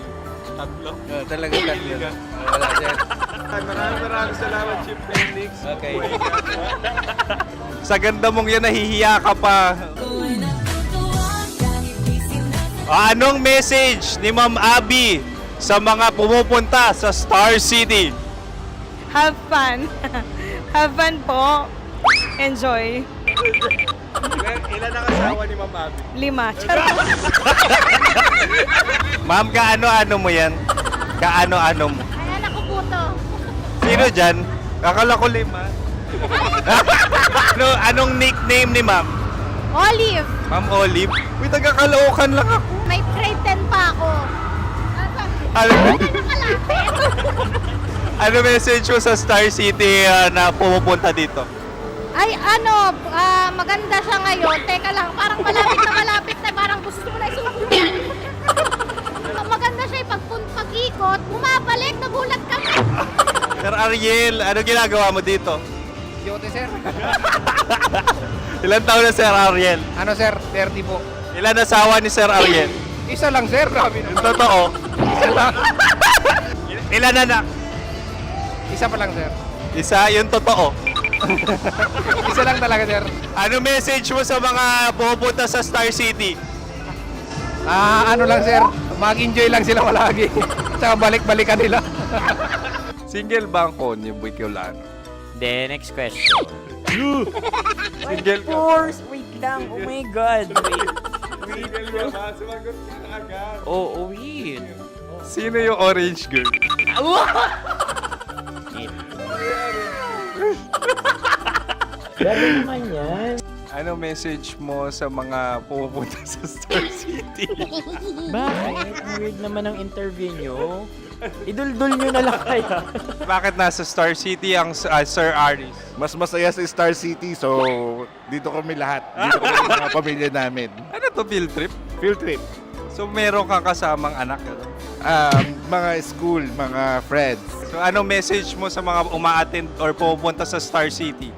3? Talaga 3 lang. Wala sir. Maraming salamat, Chief Felix. Okay. Sa ganda mong yan, nahihiya ka pa. Anong message ni Ma'am Abby sa mga pumupunta sa Star City? Have fun. Have fun po. Enjoy. Ilan ang asawa ni Ma'am Abby? 5. Charot. Ma'am, kaano-ano mo yan? Kaano-ano mo? Ay, anak ko po to. Sino dyan? Akala ko 5. Anong nickname ni Ma'am? Olive, Ma'am Olive? Uy, taga-Caloocan lang ako. may grade 10 pa ako. Ano message mo sa Star City na pumupunta dito? Ay, maganda siya ngayon. Teka lang, parang malapit na, parang gusto mo na isulat. Maganda siya pag-ikot, bumabalik, nagulat ka. Sir Ariel, ano ginagawa mo dito? Yote sir. Ilan taon na Sir Ariel? Ano sir? 30 po. Ilan asawa ni Sir Ariel? Isa lang sir. Grabe Yung totoo. Isa lang. Ilan anak? Isa pa lang sir. Isa, yung totoo. Isa lang talaga sir. Ano message mo sa mga pumupunta sa Star City? Ano lang sir. Mag-enjoy lang sila palagi. Tsaka balik-balikan nila. Single ba ang konyo, Boy Kiolano? Then, next question. Single ka? course! Wait lang. Oh my God. Single ka ba? Sumagot ka na agad. Oh, wait. Sino yung orange girl? Gano'n naman yan. Ano message mo sa mga pumupunta sa Star City? Bakit? Ang weird naman ang interview nyo. Idul-dul nyo na lang kaya. Bakit nasa Star City ang Sir Aris? Mas masaya sa Star City, so dito kami lahat. Dito kami mga pamilya namin. Ano to, field trip? Field trip. So meron kang kasamang anak? Ano? Mga school, mga friends. So anong message mo sa mga uma-attend or pumupunta sa Star City?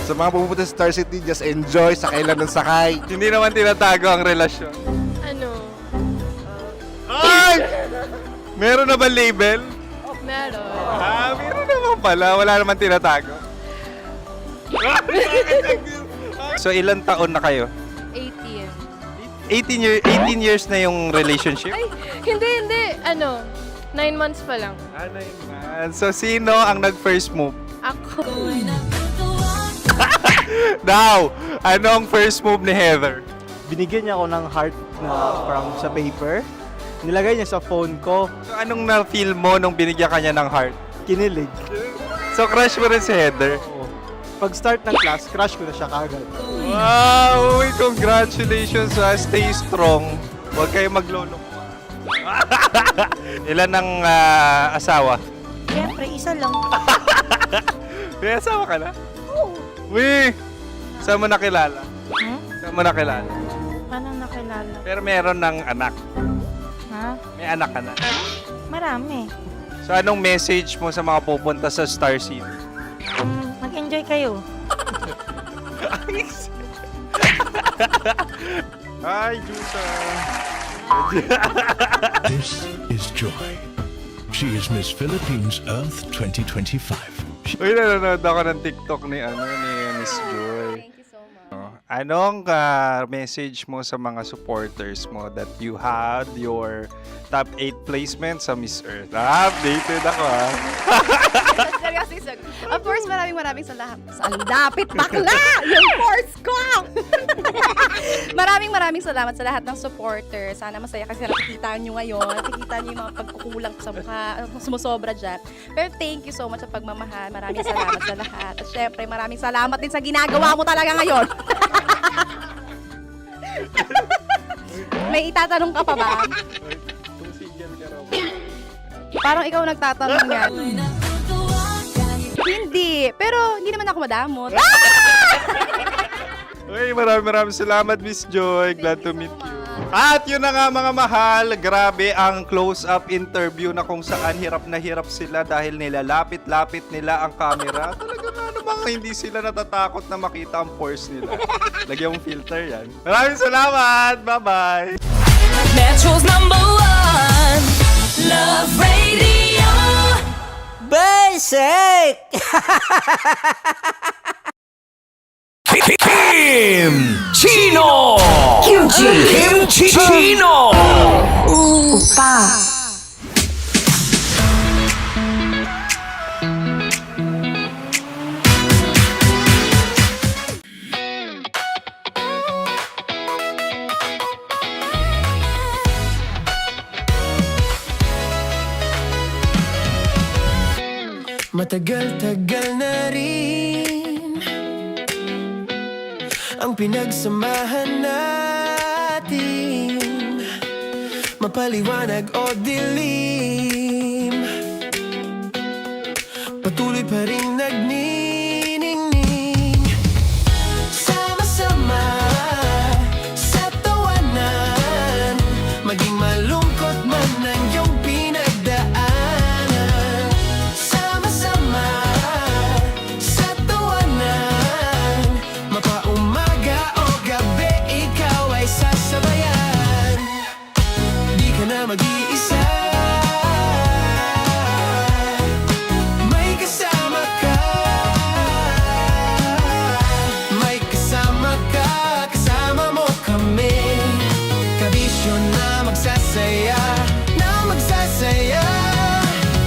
Sa mga pupunta sa Star City, just enjoy, sakay lang ng sakay. Hindi naman tinatago ang relasyon. Ano? Ay! Meron na ba label? Meron. Meron naman pala. Wala naman tinatago. So ilan taon na kayo? 18. 18 years na yung relationship? Ay, hindi. 9 months pa lang. 9 months. So, sino ang nag-first move? Ako. Now, ano ang first move ni Heather? Binigyan niya ako ng heart na from sa paper. Nilagay niya sa phone ko. So, anong na-feel mo nung binigyan ka niya ng heart? Kinilig. So, crush mo rin si Heather? Pag start ng class, crush ko na siya kagad. Wow! Uy, congratulations ha. Stay strong. Huwag kayo magloloko. Ilan ang asawa? Siyempre, isa lang. May asawa ka na? Oo. Uy! Saan mo nakilala? Saan mo nakilala? Paano nakilala? Pero meron ng anak. Ha? May anak ka na. Marami. So, anong message mo sa mga pupunta sa Star City? Mag-enjoy kayo. Hi, Jusa! This is Joy. She is Miss Philippines Earth 2025. Uy, nanonood ako ng TikTok ni Miss Joy. Thank you so much. Anong message mo sa mga supporters mo that you had your top 8 placement sa Miss Earth? Updated ako ha. Seriously, of course, maraming salamat. Ang dapit bakla! Yung force ko! maraming salamat sa lahat ng supporters. Sana masaya kasi nakikita nyo ngayon. Nakikita nyo yung mga pagkukulang sa mukha. Sumusobra dyan. Pero thank you so much sa pagmamahal. Maraming salamat sa lahat. At syempre, maraming salamat din sa ginagawa mo talaga ngayon. May itatanong ka pa ba? Parang ikaw nagtatanong yan. Hindi. Pero hindi naman ako madamot. Uy, maraming salamat, Miss Joy. Glad to meet you. At yun na nga mga mahal, grabe ang close-up interview na kung saan hirap na hirap sila dahil nilalapit-lapit nila ang camera. Talaga ano bang hindi sila natatakot na makita ang pores nila. Lagyan mong filter yan. Maraming salamat! Bye-bye! Metro's #1 Love Radio. Basic! Kim Chino! Kimchi Chino! Upa. Matagal-tagal na rin ang pinagsamahan natin, mapaliwanag o dilim, patuloy pa rin nagniningning. Sama-sama sa tawanan, maging malungkot man ang iyong pinagdaanan. Sama-sama sa tawanan, mapaumaga o gabi, ikaw ay sasabayan. Di ka na mag-iisa, may kasama ka. May kasama ka, kasama mo kami. Kabisyo na magsasaya, na magsasaya.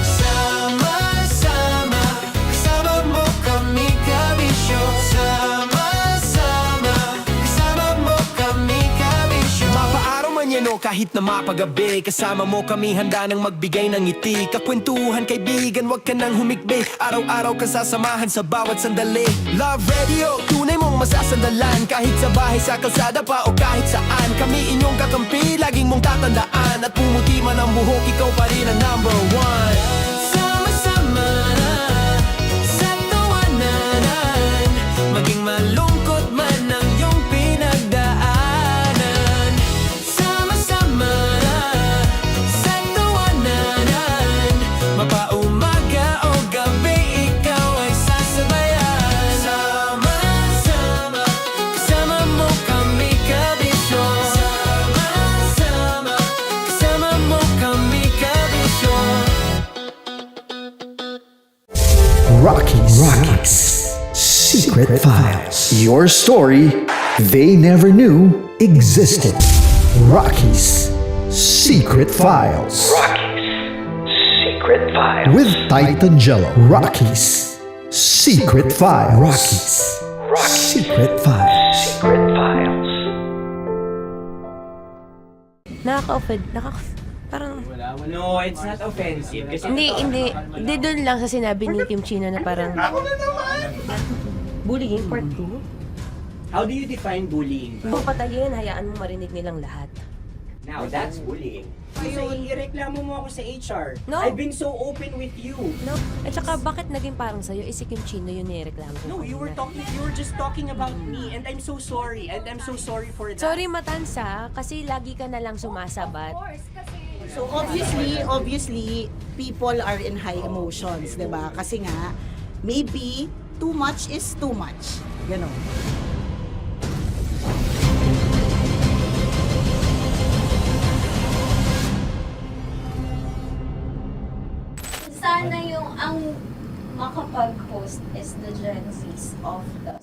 Sama-sama, kasama mo kami, kabisyo. Sama-sama, kasama mo kami, kabisyo. Mapaaraw man yan o kahit na mapagabi, kasama mo kami, handa nang magbigay ng ngiti. Kakwentuhan, kaibigan, wag ka nang humikbi. Araw-araw ka sasamahan sa bawat sandali. Love Radio, tunay mong masasandalan. Kahit sa bahay, sa kalsada pa o kahit saan, kami inyong kakampi, laging mong tatandaan. At pumuti man ang buhok, ikaw pa rin ang #1. Sama-sama sa tawanan, maging malungkot man ang iyong pinagdaanan. Sama-sama sa tawanan, mapaumaga o gabi, ikaw ay sasabayan. Sama-sama, kasama mo kami, kabisyo. Sama-sama, kasama mo kami, kabisyo. Rockies. Secret Files. Your story they never knew existed. Rocky's Secret Files. Secret Files. With Titan Jello. Rocky's Secret Files. Rocky's Secret Files. Secret Files. Nakaka-offend. Parang... No, it's not offensive. Kasi Hindi doon lang sa sinabi ni Kim Chino na parang... Bullying, part 2? How do you define bullying? Kung patayin, hayaan mo marinig nilang lahat. Now, that's bullying. So, ireklamo mo ako sa HR. No. I've been so open with you. No? At saka, bakit naging parang sa'yo? Si Kim Chino yun nireklamo ko. No, you were just talking about me, and I'm so sorry. And I'm so sorry for that. Sorry, Matansa, kasi lagi ka na lang sumasabat. So obviously, people are in high emotions, 'di ba? Kasi nga, maybe too much is too much. Ganon. Sana yung ang makapag-host is the Gen Zs of the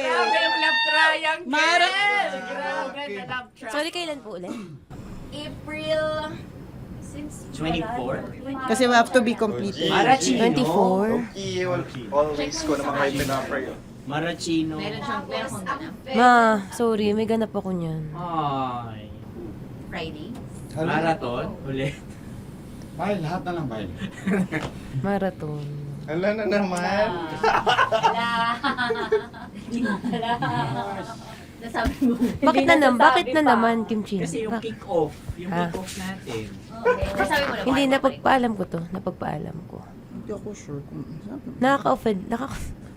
Grabe yung love triangle! Mara! Grabe na love triangle. Sorry, kailan po ulit? April 24? Kasi we have to be complete. Marachino. 24. Always ko naman kayo pinapray. Marachino. Ma, sorry, may ganap ako niyan. Ay. Friday. Marathon? Ulit. Bye, lahat na lang bye. Marathon. Ala na naman. Nasabi mo. Bakit na naman, Kim Chino? Kasi yung kick-off. Yung kick-off natin. Nasabi mo na. Hindi, napagpaalam ko to. Napagpaalam ko. Hindi ako sure kung Nakaka-offend.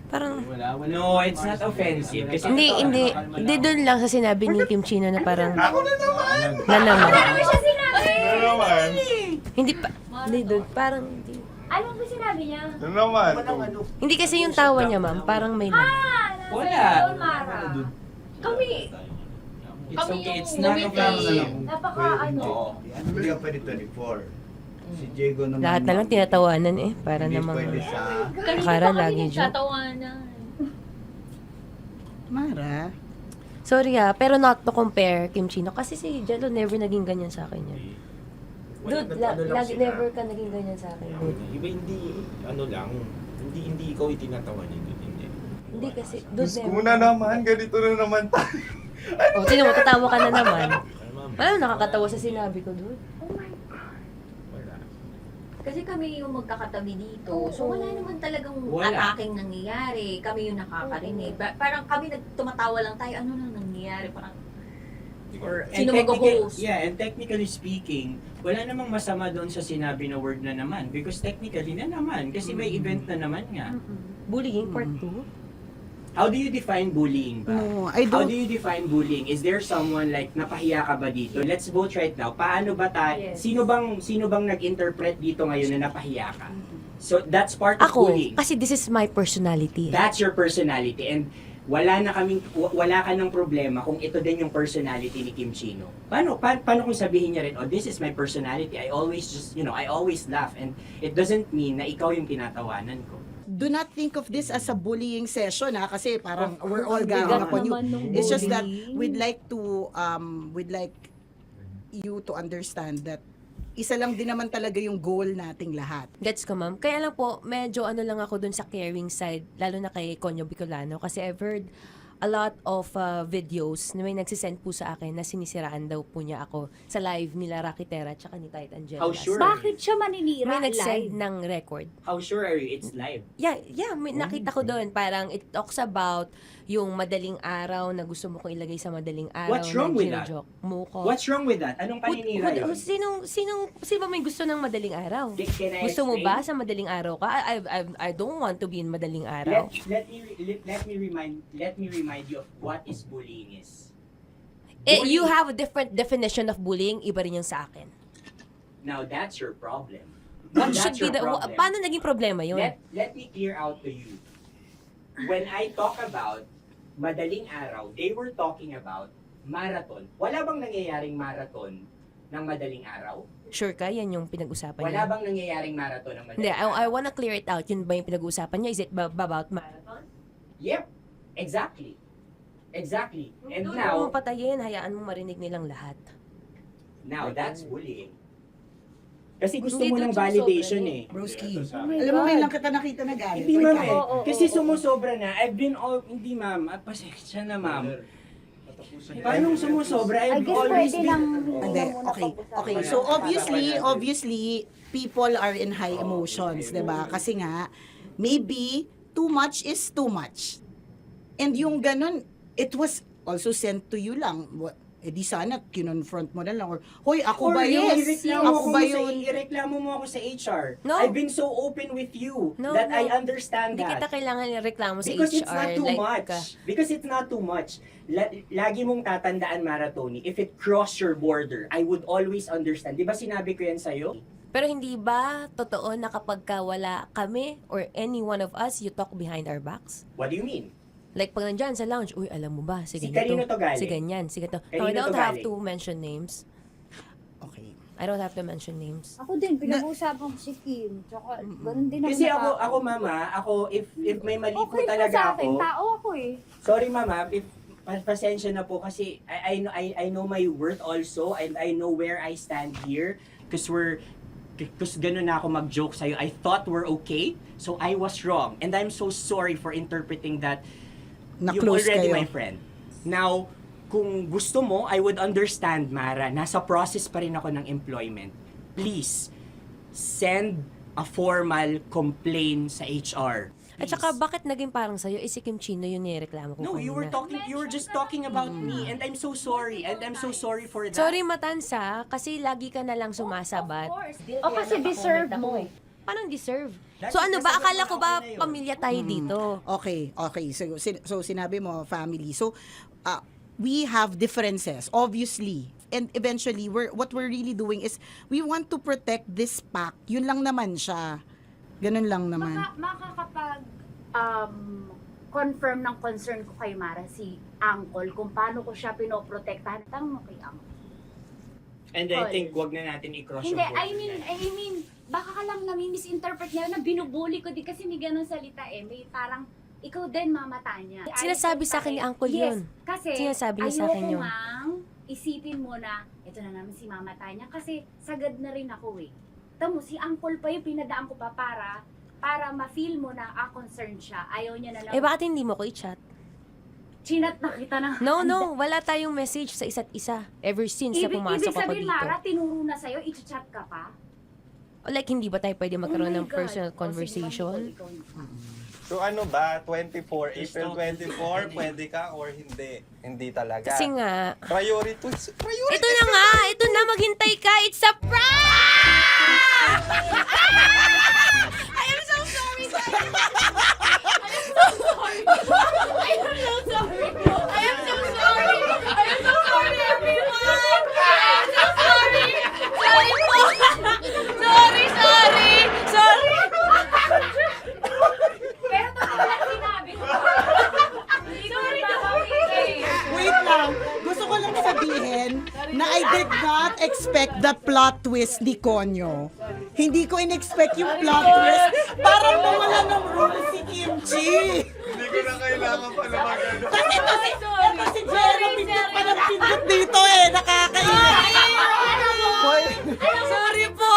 Parang... No, it's not offensive. Kasi Hindi doon lang sa sinabi ni Kim Chino na parang... Ako na naman. Na naman. Ano siya sinabi? Ano naman? Hindi pa... Hindi doon. Parang... Hindi. Ano ba sinabi niya? Ano naman? Hindi kasi yung tawa niya, ma'am. Parang may laman. Wala. Mara. Kami. It's okay. It's not offensive. Napaka ano. Hindi ka pwede 24. Si Diego naman. Lahat na lang tinatawanan eh. Para namang... sa... Akara lagi joke. Mara. Sorry ha, pero not to compare Kim Chino. Kasi si Jello never naging ganyan sa akin yan. Dude, lagi never ka naging ganyan sa akin, dude. Iba hindi, hindi ikaw itinatawanan yun. Hindi kasi, dude, Gusto mo na naman, ganito na naman tayo. O, sino mo, tatawa ka na naman. Ano, nakakatawa sa sinabi ko, dude. Kasi kami yung magkakatabi dito. So wala naman talagang Wala. attacking nangyayari. Kami yung nakakarinig. Parang kami tumatawa lang tayo. Ano nang nangyayari? Parang sino mag-host? Yeah, and technically speaking, wala namang masama doon sa sinabi na word na naman. Because technically na naman. Kasi may event na naman nga. Bullying, part 2? How do you define bullying ba? No, I How don't. do you define bullying? Is there someone like napahiya ka ba dito? Let's vote right now. Paano ba Yes. sino bang nag-interpret dito ngayon na napahiya ka? So that's part of Ako, bullying. kasi this is my personality. That's your personality, and wala ka ng problema kung ito din yung personality ni Kim Chino. Paano kung sabihin niya rin, oh, this is my personality. I always I always laugh, and it doesn't mean na ikaw yung tinatawanan ko. Do not think of this as a bullying session kasi parang we're all ganging upon you. It's just that we'd like you to understand that isa lang din naman talaga yung goal nating lahat. Gets ko, ma'am. Kaya lang po, medyo ano lang ako dun sa caring side, lalo na kay Conyo Bicolano, kasi I've heard a lot of videos na may nagsisend po sa akin na sinisiraan daw po niya ako sa live nila Rocky Terra at saka ni Titan Jellas. How sure? Bakit siya maninira May live? nagsend ng record. How sure are you it's live? Yeah, may nakita ko doon. Parang it talks about yung madaling araw na gusto mo kong ilagay sa madaling araw. What's wrong with that? Mo ko. What's wrong with that? Anong paninira yun? Sino ba may gusto ng madaling araw? Can I Gusto mo explain? ba sa madaling araw ka? I don't want to be in madaling araw. Let me remind you of what is bullying is. You have a different definition of bullying, iba rin yung sa akin. Now that's your problem. What That's should be your problem. paano naging problema yun? Let me clear out to you. When I talk about madaling araw, they were talking about marathon. Wala bang nangyayaring marathon ng madaling araw? Sure ka? Yan yung pinag-usapan Wala niya? bang nangyayaring marathon ng Hindi, madaling araw? I wanna clear it out. Yun ba yung pinag-usapan niya? Is it about marathon? Yep, exactly. Exactly. And Huwag now, mo patayin, hayaan mo marinig nilang lahat. now that's bullying. Kasi gusto Hindi mo ng doon validation sumusobra eh. Broski. Oh my Alam mo, God. ngayon lang kita nakita na galit. Hindi ma'am Wait, eh. Oo, Kasi oo. sumusobra na. I've been all, hindi ma'am, pasensya na ma'am. Paano sumusobra? I've always been... Hindi, okay. Okay, so obviously, people are in high emotions, 'di ba? Kasi nga, maybe too much is too much. And yung ganun, it was also sent to you lang. Eh di sana kinonfront mo na lang or hoy ako ba yun? Ako ba yun? Ireklamo mo ako sa HR. No. I've been so open with you No, that no. I understand Hindi that. kita kailangan ireklamo sa Because HR. it's not too like, much. Because it's not too much. Lagi mong tatandaan, Maratoni, if it cross your border, I would always understand. Di ba sinabi ko yan sa'yo? Pero hindi ba totoo na kapag wala kami or any one of us, you talk behind our backs? What do you mean? Like pag nandyan sa lounge, uy, alam mo ba, si Si ganito, kanino to galing? si ganyan, si ganito. No, I Kanino don't to have galing? to mention names. Okay. I don't have to mention names. Ako din, pinag-uusapan ko si Kim. Tsaka, ganun din Kasi ako mama, if may mali po talaga ako. Tao ako eh. Sorry mama, if pasensya na po kasi I know my worth also and I know where I stand here because ganun na ako mag-joke sa'yo. I thought we're okay, so I was wrong. And I'm so sorry for interpreting that you're Na-close already kayo. my friend. Now, kung gusto mo, I would understand, Mara. Nasa process pa rin ako ng employment. Please, send a formal complaint sa HR. At saka, bakit naging parang sa'yo, si Kim Chino yun nireklamo ko No, you were just talking about me and I'm so sorry. And I'm so sorry for that. Sorry, Matansa, kasi lagi ka na lang sumasabat. O kasi deserve mo eh. Paano deserve? So ano ba, akala ko ba pamilya tayo dito? Okay. So sinabi mo family. So we have differences obviously. And eventually what we're really doing is we want to protect this pack. Yun lang naman siya. Ganun lang naman. Makakapag confirm ng concern ko kay Mara si Uncle kung paano ko siya pinoprotektahan. Tanong mo kay Uncle. And I think wag na natin i-cross Hindi, yung border. I mean, baka ka lang nami-misinterpret niya na binubuli ko din kasi may ganun salita eh. May parang, ikaw din mamata niya. Sinasabi sa akin ni Uncle Yes, yun. kasi Sinasabi niya sa akin yun. ayoko ngang isipin mo na, ito na naman si mamata niya kasi sagad na rin ako eh. Tamo, si Uncle pa yung pinadaan ko pa para ma-feel mo na concerned siya. Ayaw niya na lang. Eh bakit hindi mo ko i-chat? Chinat na kita na. No, wala tayong message sa isa't isa. Ever since na pumasok Ibig ako sabihin, dito. Mara, tinuro na sa'yo, i-chat ka pa? Like, hindi ba tayo pwede magkaroon Oh my ng God. personal O, sige, conversation? ikaw. So ano ba, 24, April 24, pwede ka or hindi? Hindi talaga. Kasi nga, Priorities. ito na nga, ito na, maghintay ka, it's a prank! I am so sorry, guys! I am so sorry! I am so sorry! I am so sorry! I am so sorry, everyone! I am so sorry! Sorry po! Sorry! Pero ito na lang sinabi ko. Sorry na Wait lang. Gusto ko lang sabihin na I did not expect the plot twist ni Konyo. Hindi ko in-expect yung plot twist. Parang nawala ng role si Kimchi. Hindi ko na kailangan pa naman. Kasi ito si Jero, pindot pa ng pindot dito eh. Nakakainis. Sorry po!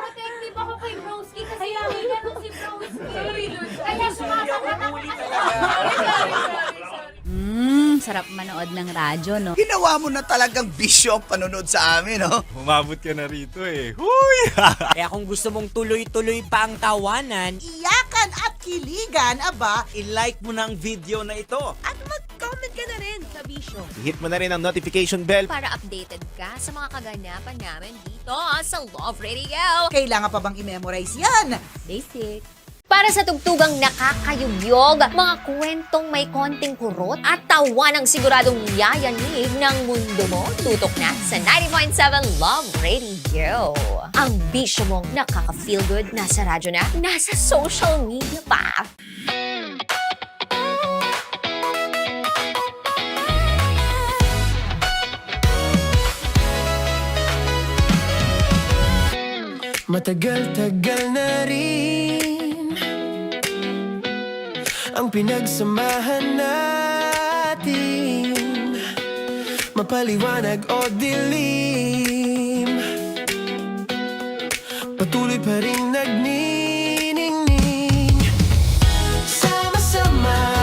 Protective ako kay Broski kasi may ganun si Broski. Kaya sumasagot ako. Sarap manood ng radyo, no? Ginawa mo na talagang bisyo ang panonood sa amin, no? Umabot ka na rito eh. Huy! Kaya kung gusto mong tuloy-tuloy pa ang tawanan, Iyakan at kiligan, aba. i-like mo na ang video na ito. At mag-comment ka na rin sa Bisyo. Hit mo na rin ang notification bell Para updated ka sa mga kaganapan namin dito sa Love Radio. Kailangan pa bang i-memorize yan? Basic. Para sa tugtugang nakakayugyog, mga kwentong may konting kurot at tawa ng siguradong yayanig ng mundo mo, tutok na sa 90.7 Love Radio. Ang bisyo mong nakaka-feel good, nasa radyo na, nasa social media pa. Matagal-tagal na rin ang pinagsamahan natin. mapaliwanag o dilim, patuloy pa rin nagniningning. Sama-sama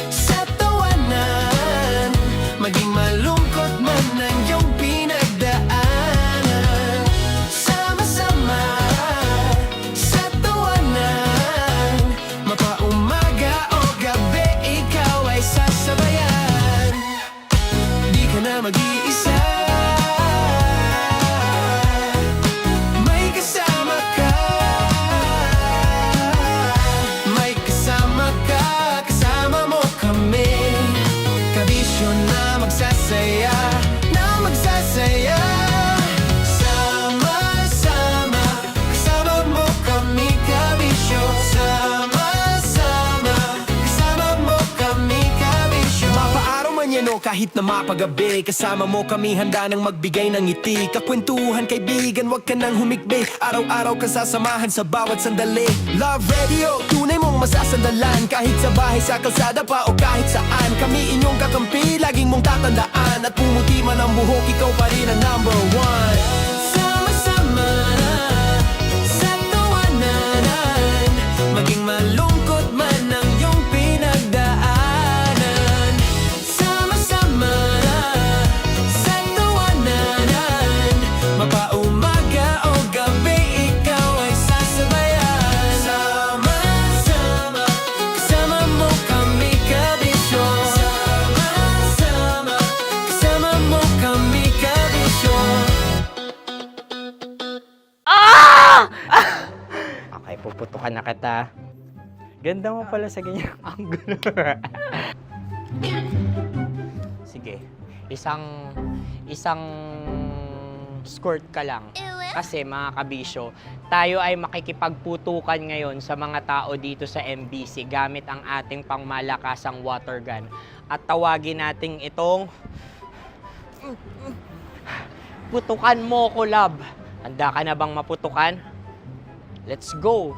sa tawanan, maging malungkot man ang iyong pinagdaanan. Sama-sama sa tawanan, mapaumaga o gabi, ikaw ay sasabayan. Di ka na mag-iisa, may kasama ka. May kasama ka, kasama mo kami. Kabisyo na magsasaya, na magsasaya. Sama-sama, kasama mo kami, kabisyo. Sama-sama, kasama mo kami, kabisyo. Mapaaraw man yan o kahit na mapagabi, kasama mo kami, handa nang magbigay ng ngiti. Kakwentuhan, kaibigan, wag ka nang humikbi. Araw-araw ka sasamahan sa bawat sandali. Love Radio, tunay mong masasandalan. Kahit sa bahay, sa kalsada pa o kahit saan, kami inyong kakampi, laging mong tatandaan. At pumuti man ang buhok, ikaw pa rin ang number one. Sama-sama sa tawanan, maging malungkot man ang iyong pinagdaanan. Sama-sama sa tawanan, mapaumaga o gabi, ikaw ay sasabayan. Sama-sama, kasama mo kami, kabisyo. Sama-sama, kasama mo kami, kabisyo. Okay, puputukan na kita. Ganda mo pala sa ganyang angulo. Sige, isang skirt ka lang. Kasi mga kabisyo, tayo ay makikipagputukan ngayon sa mga tao dito sa MBC gamit ang ating pangmalakasang water gun. At tawagin natin itong putukan mo ko, love. Handa ka na bang maputukan? Let's go!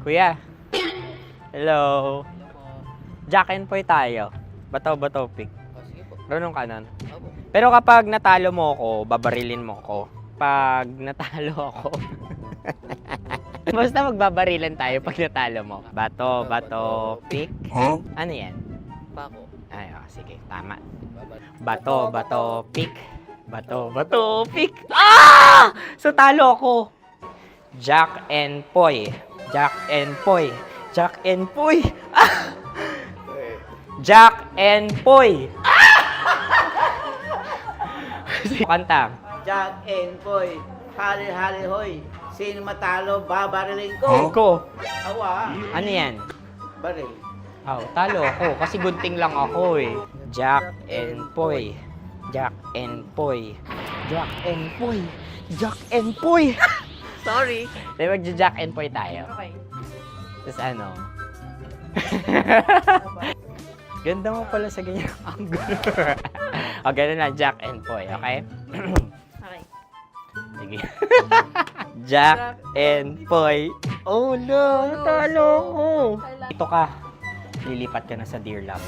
Kuya. Hello. Jack and Poy tayo. Bato-bato pick. Runong kanan. Pero kapag natalo mo ako, babarilin mo ako. Pag natalo ako, basta magbabarilan tayo pag natalo mo. Bato, pick. Ano yan? Pako. Ay, sige, tama. Bato, pick. Bato, pick. Ah! So, talo ako. Jack and Poy. Jack and Poy. Jack and Poy. Ah! Jack and Poy. Kanta. Jack and Poy, hali-hali hoy. Sino matalo, babariling ko. Ko. Awa. Ano yan? Baril. Oh, talo ako kasi gunting lang ako eh. Jack and Poy. Jack and Poy. Jack and Poy. Jack and Poy. Sorry. Di magja-Jack and Poy tayo. Okay. Tapos ano? Ganda mo pala sa ganyang angulo. O, ganun lang, Jack and Poy, okay? Okay. Sige. Jack and Poy. Oh no, talo ko. Ito ka. Lilipat ka na sa Dear Love.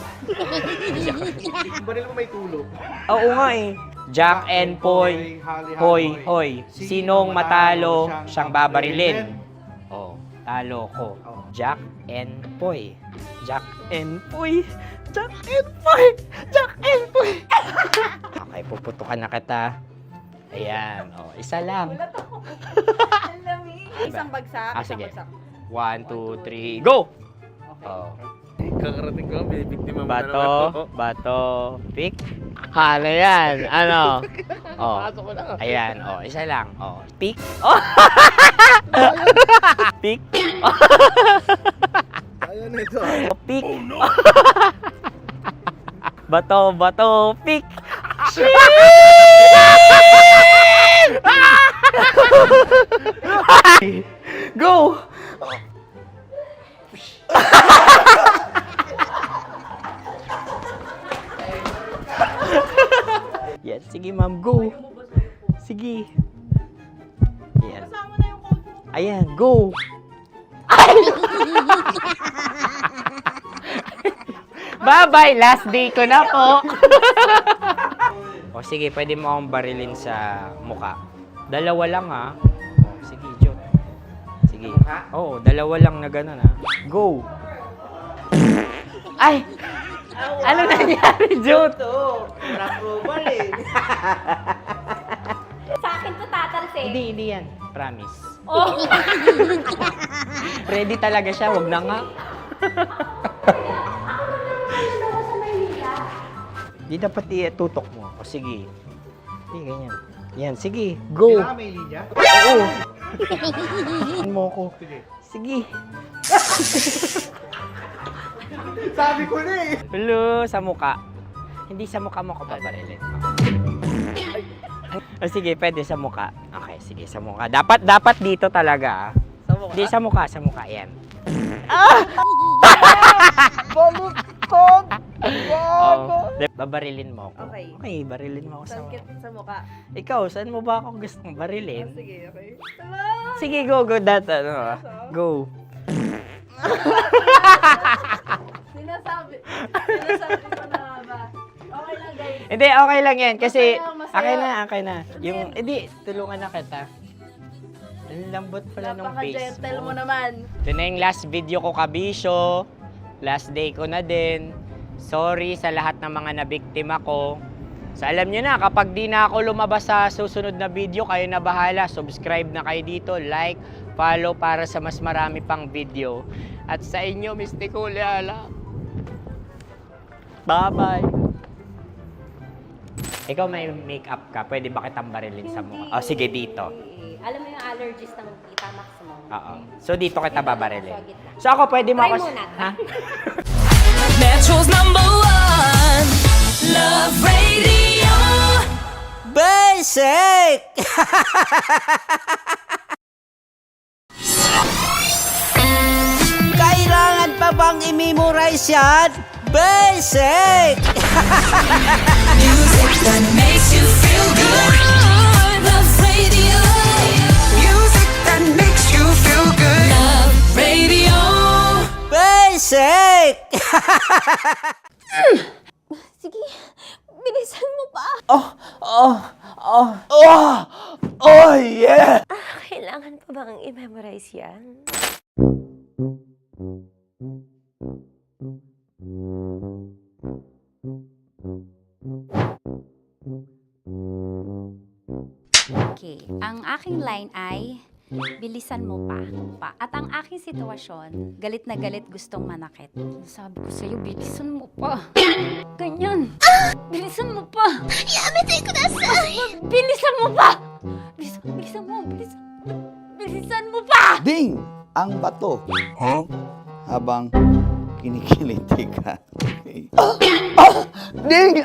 Baril mo may tulog. Oo nga eh. Jack and Poy. Hoy, hoy. Sinong matalo, siyang babarilin. Oh, talo ko. Jack and Poy. Jack and Poy. Jack and Poy. Jack and Poy. Okay, puputukan na kita. Ayan. Oh, isa lang. Isang bagsak. Ah, sige. 1, 2, 3, go! Oh. Kakarating ko, may biktima mo Bato, pick. Ano yan? Ano? Oh. Ayan, oh, isa lang. Oh, pick. Oh. Pick. Ayun ito. Oh, pick. Bato, pick. Go! Yes, sige ma'am, go. Sige. Ayan. Ayan, go. Ay! Bye-bye! Last day ko na po! O sige, pwede mo akong barilin sa muka. Dalawa lang ha. O, sige, Jot. Sige. Oo, dalawa lang na gano'n ha. Go! Ay! Ano nangyari, Jot? Approval eh. Sa akin to tatalsik. Hindi yan. Promise. Oh. Ready talaga siya, wag na nga. Di dapat i-tutok mo. O sige. Hindi, ganyan. Yan, sige. Go. Kailangan may linya? Oo. Mo ko. Sige. Sabi ko na eh. Hello, sa muka. Hindi sa muka mo ko babarilin. O sige, pwede sa muka. Okay, sige, sa muka. Dapat dito talaga. Sa mukha? Hindi, sa muka, yan. Baluktot! Oh, babarilin mo ako. Okay. Okay, barilin mo ako sa muka. Sa mukha? Ikaw, saan mo ba ako gustong barilin? Sige, okay. Sige, go, go. Sinasabi ko na ba? Okay lang, guys. Hindi, okay lang yan. Kasi, Masaya. okay na. Yung, hindi, tulungan na kita. Ang lambot pala nung face Napaka-gentle mo. mo naman. Ito na yung last video ko, kabisyo. Last day ko na din. Sorry sa lahat ng mga nabiktima ko. So, alam nyo na, kapag di na ako lumabas sa susunod na video, kayo na bahala. Subscribe na kayo dito, like, follow para sa mas marami pang video. At sa inyo, Mistiko Leala. Bye-bye. Ikaw may makeup ka, pwede ba kitang barilin sa mukha? O, sige, dito. Alam mo yung allergies ng Tita Max mo? Oo. So, dito kita babarilin. So, ako, pwede mo Try ako... muna. Ha? Metro's #1 Love Radio. Basic! Kailangan pa bang i-memorize yan? Basic! Music that makes you feel good. Love Radio. Music that makes you feel good. Love Radio. Basic! Sige, bilisan mo pa. Oh, yeah! Kailangan pa bang i-memorize yan? Okay, ang aking line ay, bilisan mo pa. At ang aking sitwasyon, galit na galit gustong manakit. Sabi ko sa'yo, bilisan mo pa. Ganyan. Bilisan mo pa. Yamitay ko na sa. Bilisan mo pa. Bilisan mo pa. Ding! Ang bato. Habang kinikiliti ka. Ding!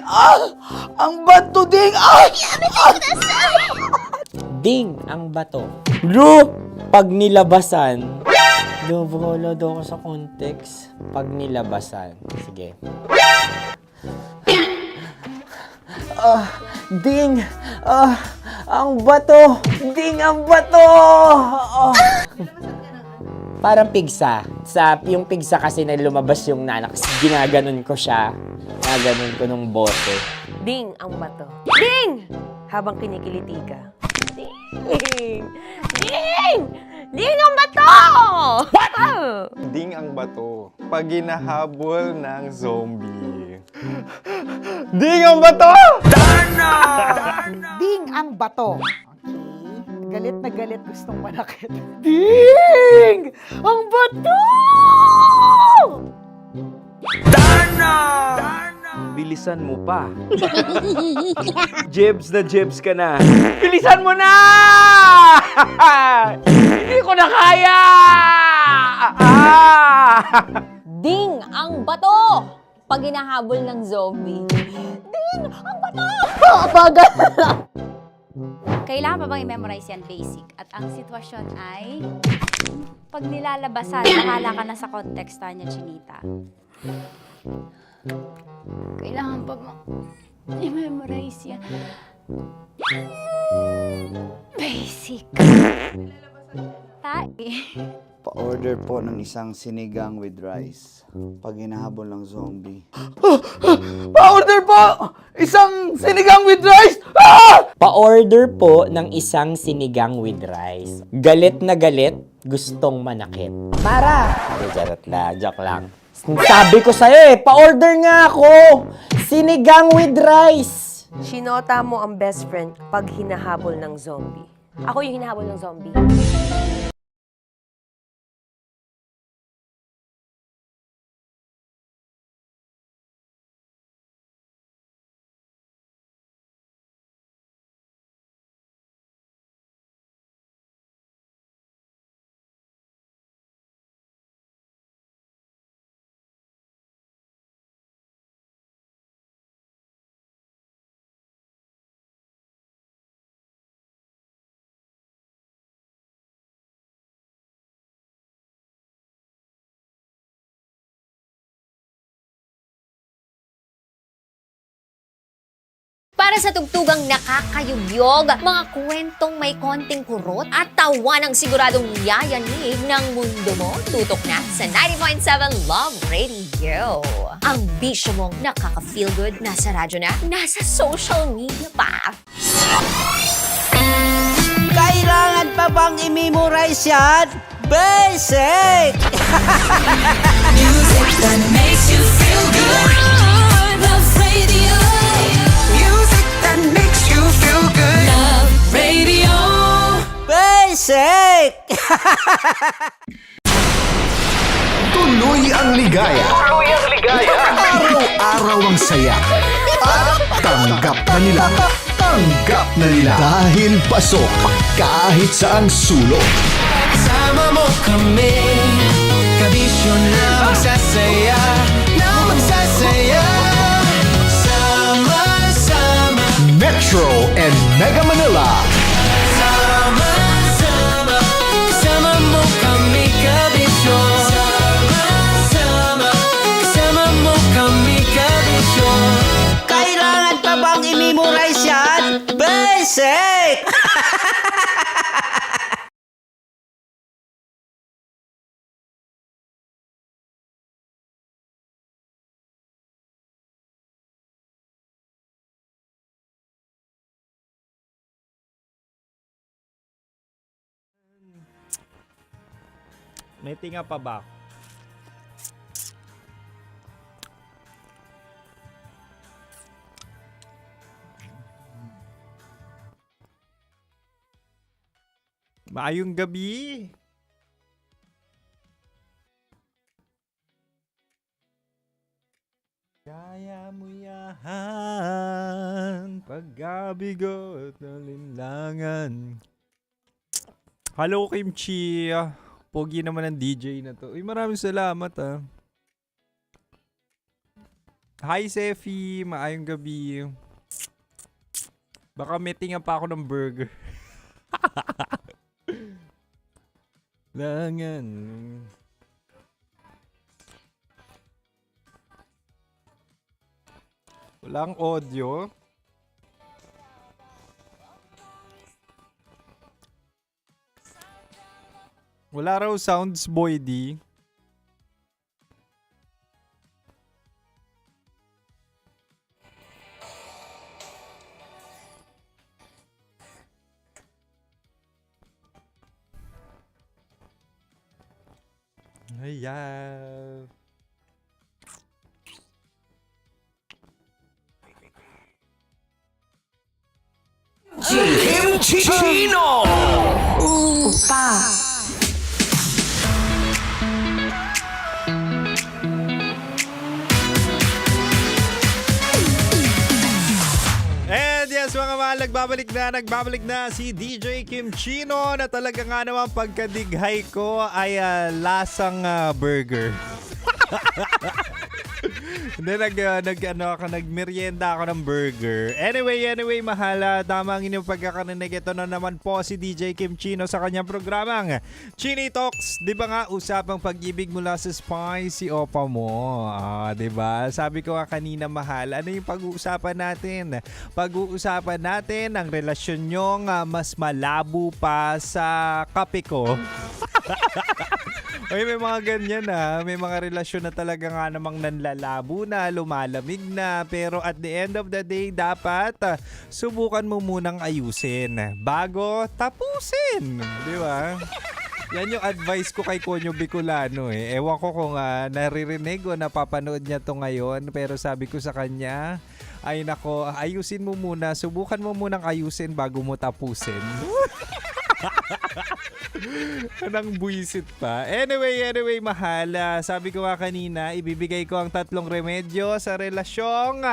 Ang bato, Ding! Ding ang bato. Bro! Pag nilabasan. Wala daw ako sa context. Pag nilabasan. Sige. Ding! Ang bato! Ding ang bato! Parang pigsa. Yung pigsa kasi na lumabas yung nanak. Ginaganon ko siya. Ginaganon ko nung bote. Ding ang bato. Ding! Habang kinikiliti ka. Ding! Ding! Ding ang bato! What? Ding ang bato. Pag hinahabol ng zombie. Ding ang bato! Ding ang bato. Okay. Galit na galit gustong manakit. Ding! Ang bato! Bilisan mo pa. Jebs na jebs ka na. Bilisan mo na! Hindi ko na kaya! Ding ang bato! Pag hinahabol ng zombie. Ding ang bato! Bagal! Kailangan pa bang i-memorize yan basic? At ang sitwasyon ay, pag nilalabasan, bahala ka na sa context, Tanya Chinita. Kailangan pa bang i-memorize yan? Basic. Pa-order po ng isang sinigang with rice. Pag hinahabol ng zombie. Pa-order po! Isang sinigang with rice! Pa-order po ng isang sinigang with rice. Galit na galit, gustong manakit. Para! Joke lang. Sabi ko sa'yo pa-order nga ako! Sinigang with rice! Sinota mo ang best friend pag hinahabol ng zombie. Ako yung hinahabol ng zombie. Para sa tugtugang nakakayugyog, mga kwentong may konting kurot at tawa ng siguradong yayanig ng mundo mo, tutok na sa 90.7 Love Radio. Ang bisyo mong nakaka-feel good, nasa radyo na, nasa social media pa. Kailangan pa bang i-memorize yan? Basic! Music that makes you feel good. Love Radio. Music that makes you feel good. Love Radio. Basic! Tuloy ang ligaya. Tuloy ang ligaya. Araw-araw ang saya. At tanggap na nila. Tanggap na nila. Dahil pasok kahit saang sulok. Kasama mo kami, kabisyo na magsasaya, na magsasaya. Sama-sama Metro and Mega Manila. Sama-sama, kasama mo kami, kabisyo. Sama-sama, kasama mo kami, kabisyo. Kailangan pa bang i-memorize yan? Basic! May tinga pa ba? Maayong gabi. Kaya mo yahan, pagkabigo at nalinlangan. Hello, Kimchi. Pogi naman ang DJ na to. Uy, maraming salamat Hi, Sefi. Maayong gabi. Baka may tinga pa ako ng burger. Langan. Walang audio. Wala raw sounds, Boy D. Ayan. Kimchi Chino. Upa. And yes, mga mahal, nagbabalik na si DJ Kim Chino na talaga nga naman pagkadighay ko ay lasang burger. Hindi, nagmerienda ako ng burger. Anyway, mahala. Tama ang inyong pagkakarinig. Ito na naman po si DJ Kim Chino sa kanyang programang Chini Talks. Di ba nga, usapang pag-ibig mula sa spicy opa mo. Di ba? Sabi ko nga kanina, mahal, ano yung pag-uusapan natin? Pag-uusapan natin ang relasyon nyong mas malabo pa sa kape ko. Ay, may mga ganyan may mga relasyon na talaga nga namang nanlalabo na, lumalamig na, pero at the end of the day, dapat subukan mo munang ayusin bago tapusin. Di ba? Yan yung advice ko kay Konyo Bicolano Ewan ko kung naririnig o napapanood niya to ngayon, pero sabi ko sa kanya, ay nako, ayusin mo muna, subukan mo munang ayusin bago mo tapusin. Anong buisit pa. Anyway, mahal. Sabi ko nga kanina, ibibigay ko ang 3 remedyo sa relasyong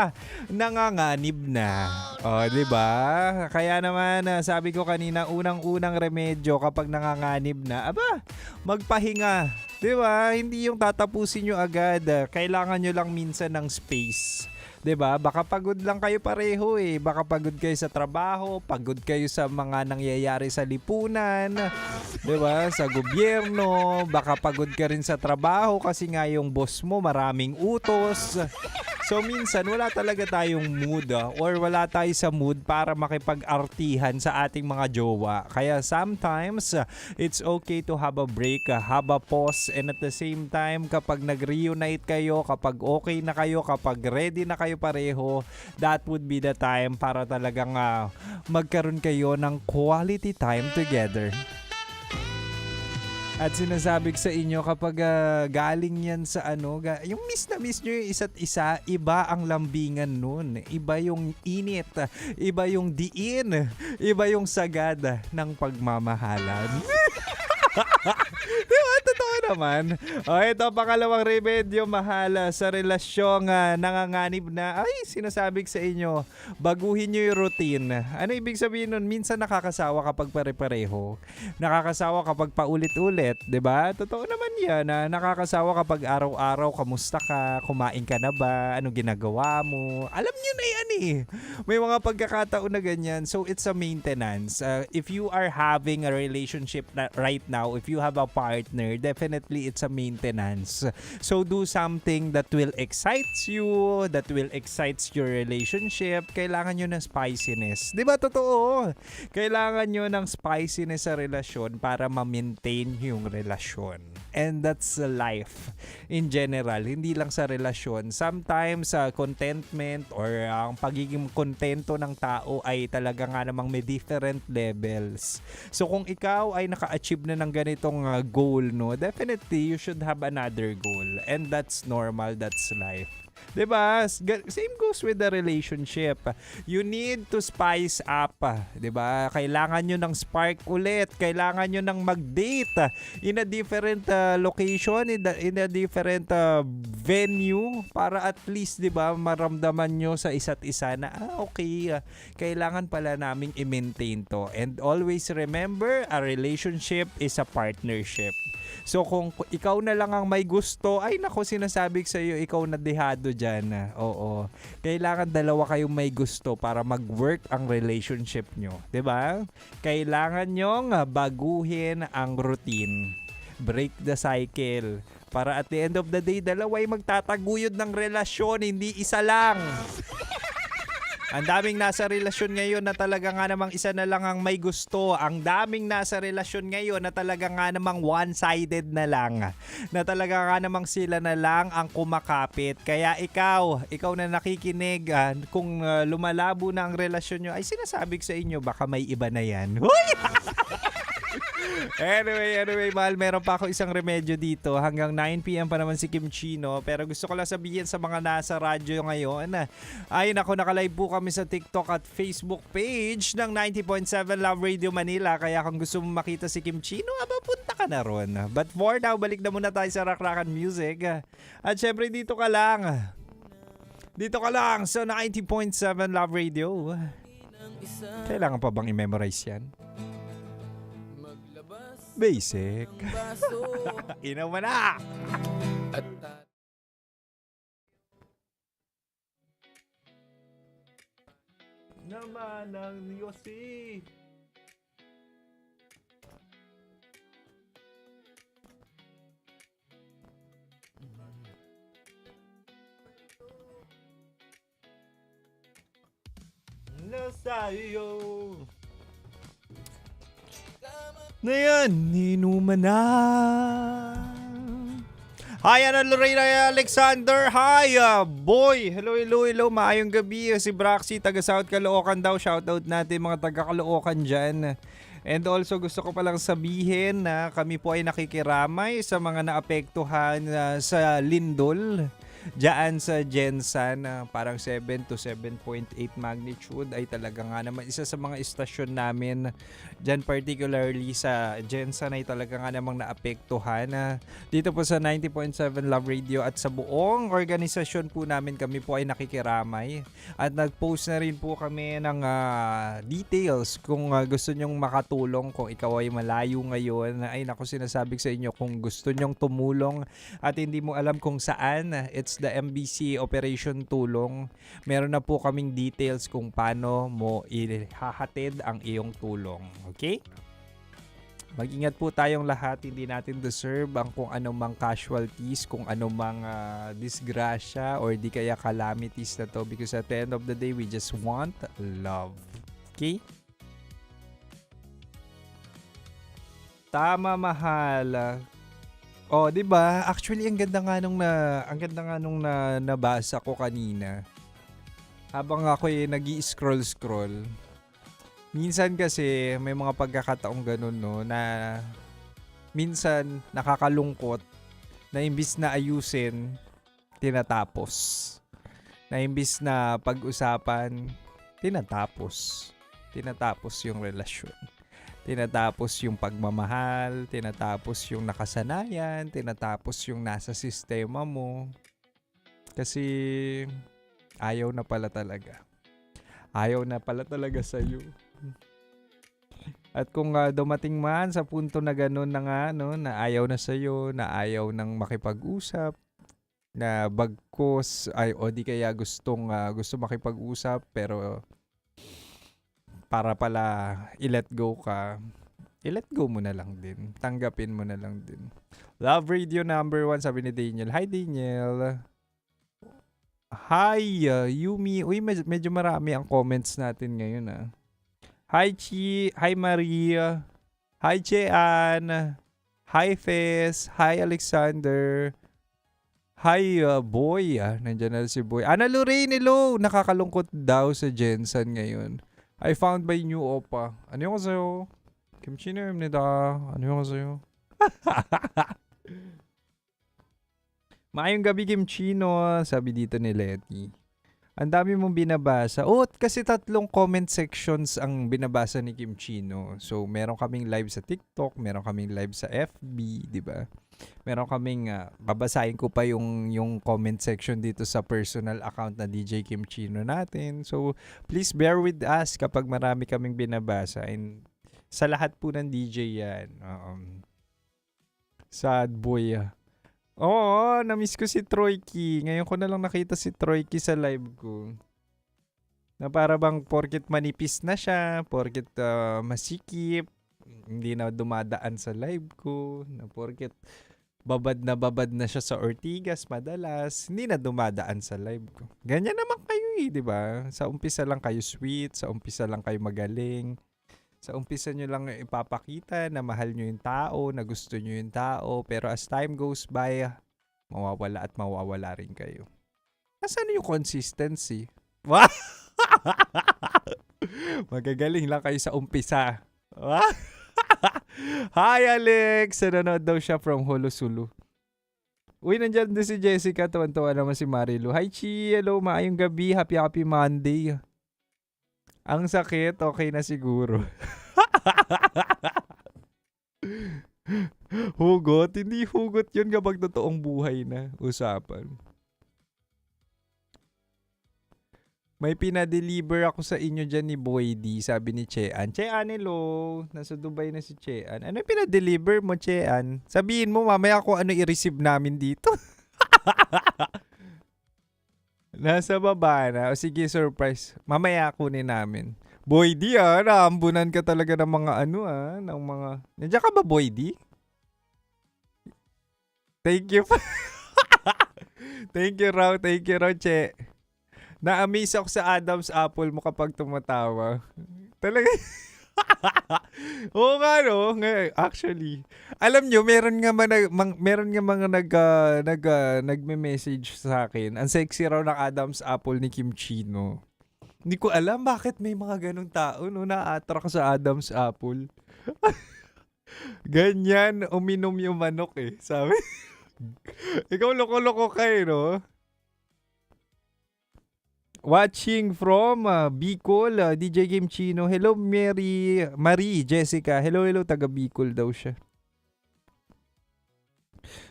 nanganganib na. Di ba? Kaya naman, sabi ko kanina, unang-unang remedyo kapag nanganganib na, magpahinga. Di ba? Hindi yung tatapusin nyo agad. Kailangan nyo lang minsan ng space. 'Di ba? Baka pagod lang kayo pareho Baka pagod kayo sa trabaho, pagod kayo sa mga nangyayari sa lipunan, 'di ba? Sa gobyerno, baka pagod ka rin sa trabaho kasi nga yung boss mo maraming utos. So minsan wala talaga tayong mood or wala tayo sa mood para makipag-artihan sa ating mga jowa. Kaya sometimes it's okay to have a break, have a pause, and at the same time kapag nag-reunite kayo, kapag okay na kayo, kapag ready na kayo pareho, that would be the time para talagang magkaroon kayo ng quality time together. At sinasabi ko sa inyo kapag galing yan sa yung miss na miss nyo yung isa't isa, iba ang lambingan nun. Iba yung init, iba yung diin, iba yung sagad ng pagmamahalan. Diba? Totoo naman. Ito, pangalawang remedyo, mahal, sa relasyong nanganganib na. Ay, sinasabi ko sa inyo, baguhin nyo yung routine. Ano ibig sabihin nun? Minsan nakakasawa kapag pare-pareho. Nakakasawa kapag paulit-ulit. Diba? Totoo naman yan. Nakakasawa kapag araw-araw, kamusta ka? Kumain ka na ba? Anong ginagawa mo? Alam nyo na yan May mga pagkakataon na ganyan. So, it's a maintenance. If you are having a relationship right now, if you have a partner, definitely it's a maintenance. So do something that will excite you, that will excite your relationship. Kailangan nyo ng spiciness. Di ba totoo? Kailangan nyo ng spiciness sa relasyon para ma-maintain yung relasyon. And that's life in general, hindi lang sa relasyon. Sometimes contentment or ang pagiging kontento ng tao ay talaga nga namang may different levels. So kung ikaw ay naka-achieve na ng ganitong goal, definitely you should have another goal. And that's normal, that's life. Diba? Same goes with the relationship. You need to spice up. Diba? Kailangan nyo ng spark ulit. Kailangan nyo ng mag-date in a different location, in a different venue para at least, diba, maramdaman nyo sa isa't isa na, okay, kailangan pala naming i-maintain to. And always remember, a relationship is a partnership. So kung ikaw na lang ang may gusto, ay nako, sinasabi ko sa iyo, ikaw na dehado dyan. Oo. Kailangan dalawa kayong may gusto para mag-work ang relationship nyo. 'Di ba? Kailangan nyong baguhin ang routine. Break the cycle. Para at the end of the day, dalawa ay magtataguyod ng relasyon, hindi isa lang. Ang daming nasa relasyon ngayon na talaga nga namang isa na lang ang may gusto. Ang daming nasa relasyon ngayon na talaga nga namang one-sided na lang. Na talaga nga namang sila na lang ang kumakapit. Kaya ikaw na nakikinig, kung lumalabo na ang relasyon nyo, ay sinasabi ko sa inyo, baka may iba na yan. Anyway, mahal, meron pa ako isang remedyo dito. Hanggang 9 PM pa naman si Kim Chino. Pero gusto ko lang sabihin sa mga nasa radyo ngayon, ay nako, nakalive po kami sa TikTok at Facebook page ng 90.7 Love Radio Manila. Kaya kung gusto mo makita si Kim Chino, punta ka na ron. But for now, balik na muna tayo sa Rakrakan Music. At syempre, dito ka lang sa 90.7 Love Radio. Kailangan pa bang i-memorize yan? Basic. Inaw mo na! Naman ang Yossi! Nasayo! Na yan, inuman na. Hi, Ana Lorena Alexander. Hi, boy. Hello. Maayong gabi. Si Braxy, taga South Caloocan daw. Shoutout natin mga taga Caloocan dyan. And also gusto ko palang sabihin na kami po ay nakikiramay sa mga naapektuhan sa lindol. Diyan sa Gensan, parang 7 to 7.8 magnitude ay talaga nga naman isa sa mga istasyon namin. Diyan particularly sa Gensan ay talaga nga namang naapektuhan. Dito po sa 90.7 Love Radio at sa buong organisasyon po namin kami po ay nakikiramay. At nag-post na rin po kami ng details kung gusto nyong makatulong, kung ikaw ay malayo ngayon. Ay naku, sinasabi sa inyo kung gusto nyong tumulong at hindi mo alam kung saan, it's the MBC Operation Tulong. Meron na po kaming details kung paano mo ihahatid ang iyong tulong. Okay? Mag-ingat po tayong lahat. Hindi natin deserve ang kung anumang casualties, kung anumang disgrasya or di kaya calamities na to, because at the end of the day, we just want love. Okay? Tama, mahal. Oh, 'di ba? Actually, ang ganda nga nung nabasa ko kanina. Habang ako nag-i-scroll. Minsan kasi may mga pagkakataong ganun, no, na minsan nakakalungkot na imbis na ayusin, tinatapos. Na imbis na pag-usapan, tinatapos. Tinatapos yung relasyon. Tinatapos yung pagmamahal, tinatapos yung nakasanayan, tinatapos yung nasa sistema mo. Kasi ayaw na pala talaga. Ayaw na pala talaga sa'yo. At kung dumating man sa punto na gano'n na nga, no, na ayaw na sa'yo, na ayaw nang makipag-usap, na bagkos, o di kaya gusto makipag-usap, pero para pala i-let go ka, i-let go mo na lang din. Tanggapin mo na lang din. Love Radio number 1, sabi ni Daniel. Hi, Daniel. Hi, Yumi. Uy, medyo marami ang comments natin ngayon, Hi, Chi. Hi, Maria. Hi, Chean. Hi, Fes. Hi, Alexander. Hi, Boy. Nandiyan na si Boy. Ana Lorraine, hello. Nakakalungkot daw sa Gensan ngayon. I found my new oppa. Ano sa'yo? Kimchi na nida. Ano sa'yo? Maayong gabi, Kimchino. Sabi dito ni Letty. Ang dami mong binabasa. Oh, kasi 3 comment sections ang binabasa ni Kimchino. So, meron kaming live sa TikTok, meron kaming live sa FB, di ba? Meron kaming, babasahin ko pa yung comment section dito sa personal account na DJ Kimchino natin. So, please bear with us kapag marami kaming binabasa. And sa lahat po ng DJ yan. Sad boy. Oo, na-miss ko si Troyki. Ngayon ko na lang nakita si Troyki sa live ko. Na para bang porket manipis na siya, porket masikip, hindi na dumadaan sa live ko, na porket babad na siya sa Ortigas madalas, hindi na dumadaan sa live ko. Ganyan naman kayo di ba? Sa umpisa lang kayo sweet, sa umpisa lang kayo magaling. Sa umpisa nyo lang ipapakita na mahal nyo yung tao, na gusto nyo yung tao, pero as time goes by, mawawala at mawawala rin kayo. Nasaan yung consistency? Magagaling lang kayo sa umpisa. Hi, Alex! Nanonood daw siya from Holosulu. Uy, nandyan din si Jessica. Tuwan-tuwa naman si Marilu. Hi, Chi! Hello, maayong gabi. Happy Monday. Ang sakit, okay na siguro. Hugot? Hindi hugot yun kapag totoong buhay na usapan. May pinadeliver ako sa inyo dyan ni Boy D, sabi ni Chean. Chean, hello. Nasa Dubai na si Chean. Ano yung pinadeliver mo, Chean? Sabihin mo mamaya kung ano i-receive namin dito. Nasa baba na. O sige, surprise. Mamaya kunin namin. Boy D, naambunan ka talaga ng mga ng mga... Nandiyan ka ba, Boy D? Thank you. Thank you, Raw, Che. Na-amaze ako sa Adam's apple mo kapag tumatawa. Talaga. Oo nga, no? Actually. Alam nyo, meron nga mga nagme-message sa akin. Ang sexy raw ng Adam's apple ni Kim Chino. Hindi ko alam bakit may mga ganong tao, no? Na-attract sa Adam's apple. Ganyan, uminom yung manok eh. Sabi. Ikaw loko-loko kayo, no? Watching from Bicol, DJ Kim Chino. Hello, Marie Jessica. Hello, taga Bicol daw siya.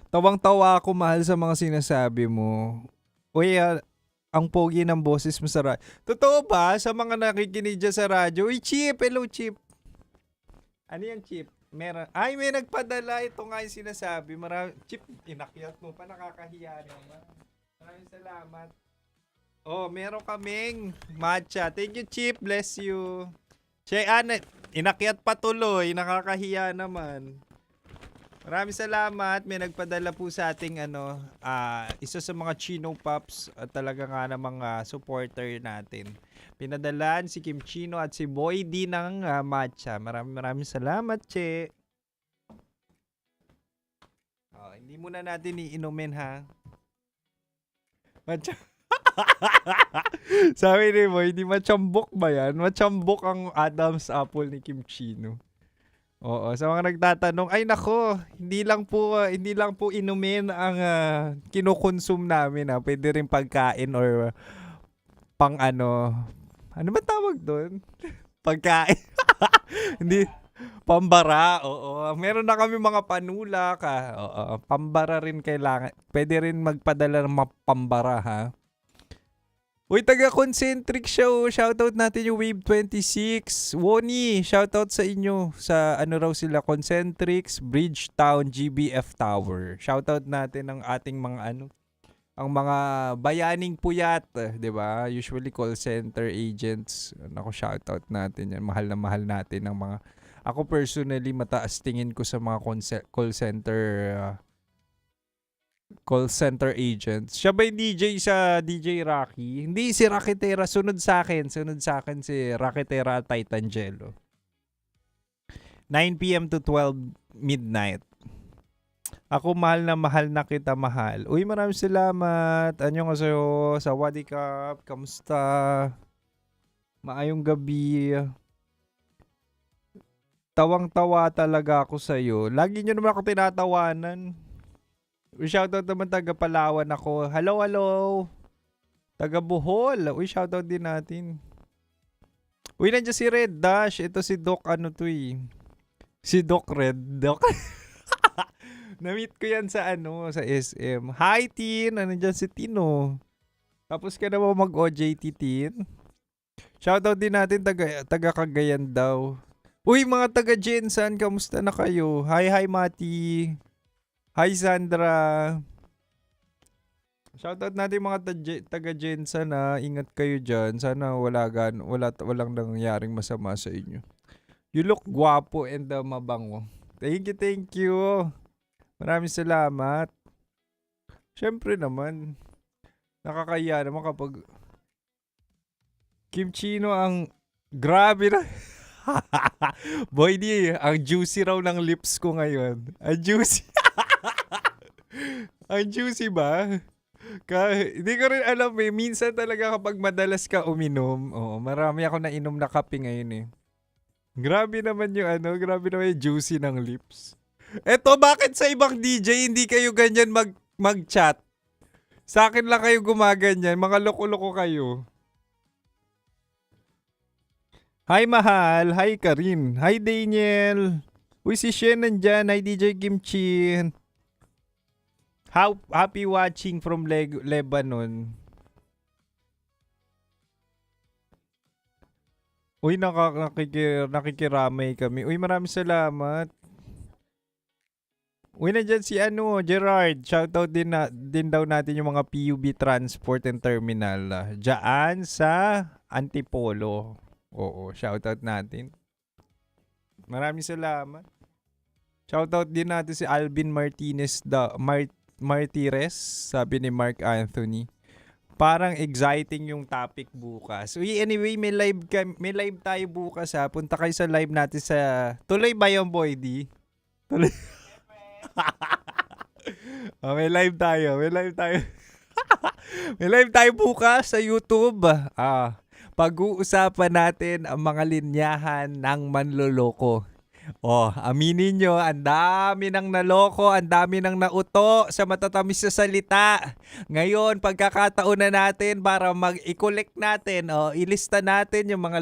Tawang-tawa ako, mahal, sa mga sinasabi mo. Uy, ang pogi ng boses mo sa radyo. Totoo ba? Sa mga nakikinig dyan sa radyo. Uy, Chip! Hello, Chip! Ano yan, Chip? May nagpadala. Ito nga yung sinasabi. Chip, inakyat mo pa. Nakakahiya naman. Maraming salamat. Oh, meron kaming matcha. Thank you, Chip. Bless you. Inakyat pa tuloy. Nakakahiya naman. Maraming salamat. May nagpadala po sa ating isa sa mga Chino Pops at talaga nga namang supporter natin. Pinadalan si Kim Chino at si Boy D ng matcha. Maraming salamat, Che. Hindi muna natin iinumin, ha? Matcha. Sabi ni Boy, hindi machambok ba yan? Machambok ang Adam's apple ni Kim Chino. Oo, sa mga nagtatanong, ay nako, hindi lang po inumin ang kinukonsume namin, ha. Pwede rin pagkain or pang ano ba tawag doon? Pagkain. Hindi, pambara. Oo, meron na kami mga panulak, ha. Oo, pambara rin kailangan. Pwede rin magpadala ng pambara, ha. Uy, taga-concentric show. Shoutout natin yung Wave 26. Woni, shoutout sa inyo. Sa raw sila, Concentrics, Bridgetown, GBF Tower. Shoutout natin ang ating mga ang mga bayaning puyat, 'di ba? Usually call center agents. Nako, shoutout natin yan. Mahal na mahal natin ang mga. Ako personally, mataas tingin ko sa mga call center agents. Siya ba yung DJ sa DJ Rocky? Hindi, si Rakitera. Sunod sa akin si Rakitera at Titangelo. 9 p.m. to 12 midnight. Ako, mahal na kita, mahal. Uy, maraming salamat. Anyo nga sa'yo. Sa Wadikap. Kamusta? Maayong gabi. Tawang-tawa talaga ako sa'yo. Lagi nyo naman ako tinatawanan. Shoutout naman taga Palawan ako. Hello. Taga Bohol. Uy, shoutout din natin. Uy, nandiyan si Red Dash. Ito si Doc Si Doc Red. Doc. Na-meet ko yan sa SM. Hi, Tin. Nandiyan si Tino. Tapos ka na ba mag-OJT, Tin? Shoutout din natin taga Cagayan daw. Uy, mga taga Jensan, kamusta na kayo? Hi, Mati. Hi, Sandra. Shoutout natin mga taga Jensan, na ingat kayo dyan. Sana walang nangyaring masama sa inyo. You look guwapo and mabango. Thank you. Maraming salamat. Siyempre naman. Nakakaya naman kapag Kim Chino ang grabe na. Boy, ang juicy raw ng lips ko ngayon. Ang juicy. Ang juicy ba? Hindi ko rin alam eh. Minsan talaga kapag madalas ka uminom, marami ako nainom na kape ngayon eh. Grabe naman yung juicy ng lips. Eto, bakit sa ibang DJ hindi kayo ganyan mag-chat? Sa akin lang kayo gumaganyan. Mga loko-loko kayo. Hi, Mahal. Hi, Karin. Hi, Daniel. Uy, si Shen nandyan. Hi, DJ Kimchi. Happy watching from Lebanon. Uy, nakikiramay kami. Uy, maraming salamat. Uy, nandyan si Gerard. Shoutout din daw natin yung mga PUB Transport and Terminal. Diyan sa Antipolo. Oo, shoutout natin. Maraming salamat. Shoutout din natin si Alvin Martinez Martires, sabi ni Mark Anthony. Parang exciting yung topic bukas. Anyway, may live tayo bukas ha. Punta kayo sa live natin sa... Tuloy ba yung Boy D? Tuloy. May live tayo. May live tayo bukas sa YouTube. Pag-uusapan natin ang mga linyahan ng manloloko. Aminin nyo, ang dami nang naloko, ang dami nang nauto sa matatamis na salita. Ngayon, pagkakataon na natin para i-collect natin, ilista natin yung mga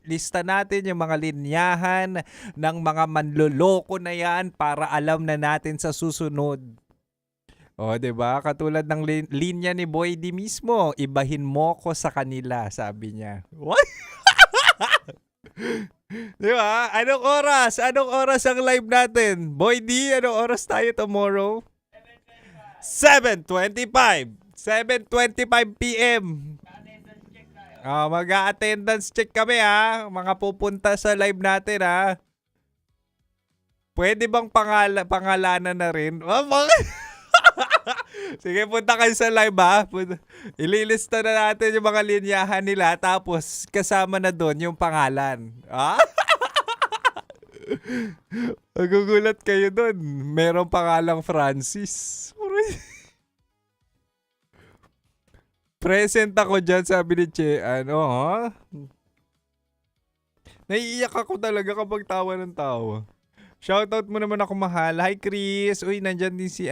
lista natin yung mga linyahan ng mga manloloko na yan para alam na natin sa susunod. Diba? Katulad ng linya ni Boy D mismo, ibahin mo ko sa kanila, sabi niya. What? Diba? Anong oras? Anong oras ang live natin? Boy D, anong oras tayo tomorrow? 7:25. 7:25 p.m. Mag-attendance check kami ha. Mga pupunta sa live natin ha. Pwede bang pangalanan na rin? Sige, punta kayo sa live ha. Ililista na natin yung mga linyahan nila tapos kasama na doon yung pangalan. Magugulat kayo doon. Merong pangalang Francis. Present ako dyan, sabi ni Che. Naiiyak ako talaga kapag tawa ng tawa. Shoutout mo naman ako, mahal. Hi, Chris. Uy, nandyan din si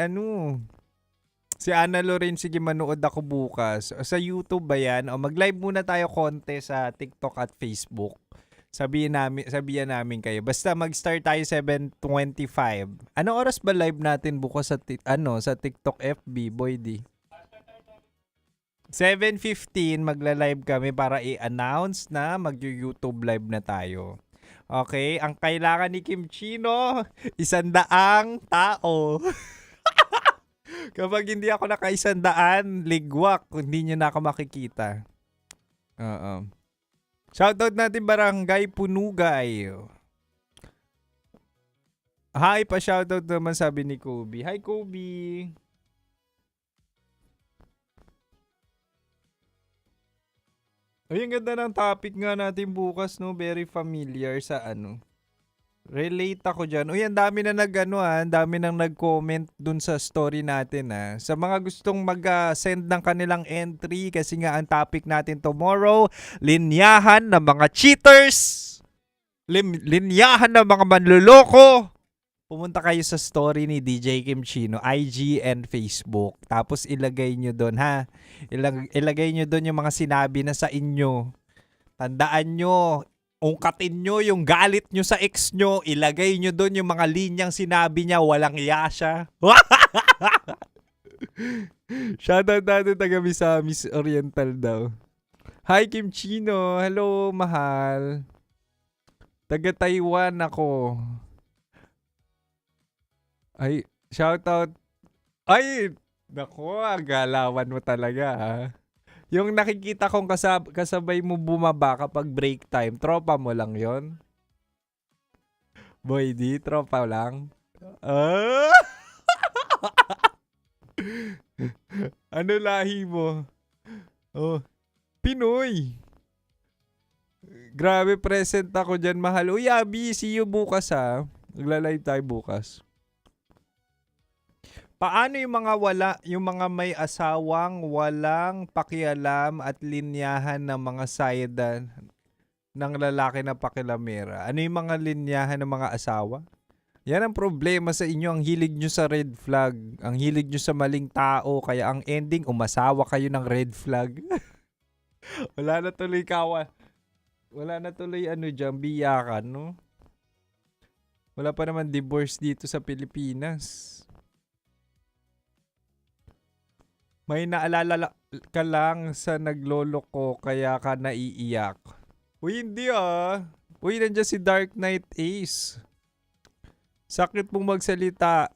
si Ana Loren. Sige, manood ako bukas. Sa YouTube ba yan? Mag-live muna tayo konti sa TikTok at Facebook. Sabihan namin kayo. Basta mag-start tayo 7:25. Anong oras ba live natin bukas sa TikTok FB, Boy D? 7:15 magla-live kami para i-announce na mag-YouTube live na tayo. Okay, ang kailangan ni Kim Chino, 100 tao. Kapag hindi ako naka-100, ligwak, hindi nyo na ako makikita. Shoutout natin Barangay Punugay. Hi, pa-shoutout naman sabi ni Kobe. Hi, Kobe. Ay, ang ganda ng topic nga natin bukas, no? Very familiar sa Relate ako dyan. Uy, ang dami na ang dami nang nag-comment dun sa story natin, Sa mga gustong mag-send ng kanilang entry, kasi nga ang topic natin tomorrow, linyahan ng mga cheaters, linyahan ng mga manloloko. Pumunta kayo sa story ni DJ Kim Chino, IG and Facebook. Tapos ilagay nyo doon, ha? Ilagay nyo doon yung mga sinabi na sa inyo. Tandaan nyo, ungkatin nyo yung galit nyo sa ex nyo. Ilagay nyo doon yung mga linyang sinabi niya, walang iya siya. Shoutout natin taga Miss Oriental daw. Hi Kim Chino, hello mahal. Taga Taiwan ako. Ay, shoutout. Ay, nako, galawan mo talaga ha. Yung nakikita kong kasabay mo bumaba kapag break time, tropa mo lang yon. Boy D, tropa lang. Ano lahi mo? Pinoy. Grabe, present ako dyan, mahal. Uy, Abby, see you bukas ha. Magla-live tayo bukas. Paano yung mga may asawang walang pakialam at linyahan ng mga sayad ng lalaki na pakilamera? Ano yung mga linyahan ng mga asawa? Yan ang problema sa inyo, ang hilig nyo sa red flag, ang hilig nyo sa maling tao, kaya ang ending, umasawa kayo ng red flag. Wala na tuloy dyan, biyakan, no? Wala pa naman divorce dito sa Pilipinas. May naalala ka lang sa nagloloko kaya ka naiiyak. Uy, hindi Uy, nandiyan si Dark Knight Ace. Sakit mong magsalita.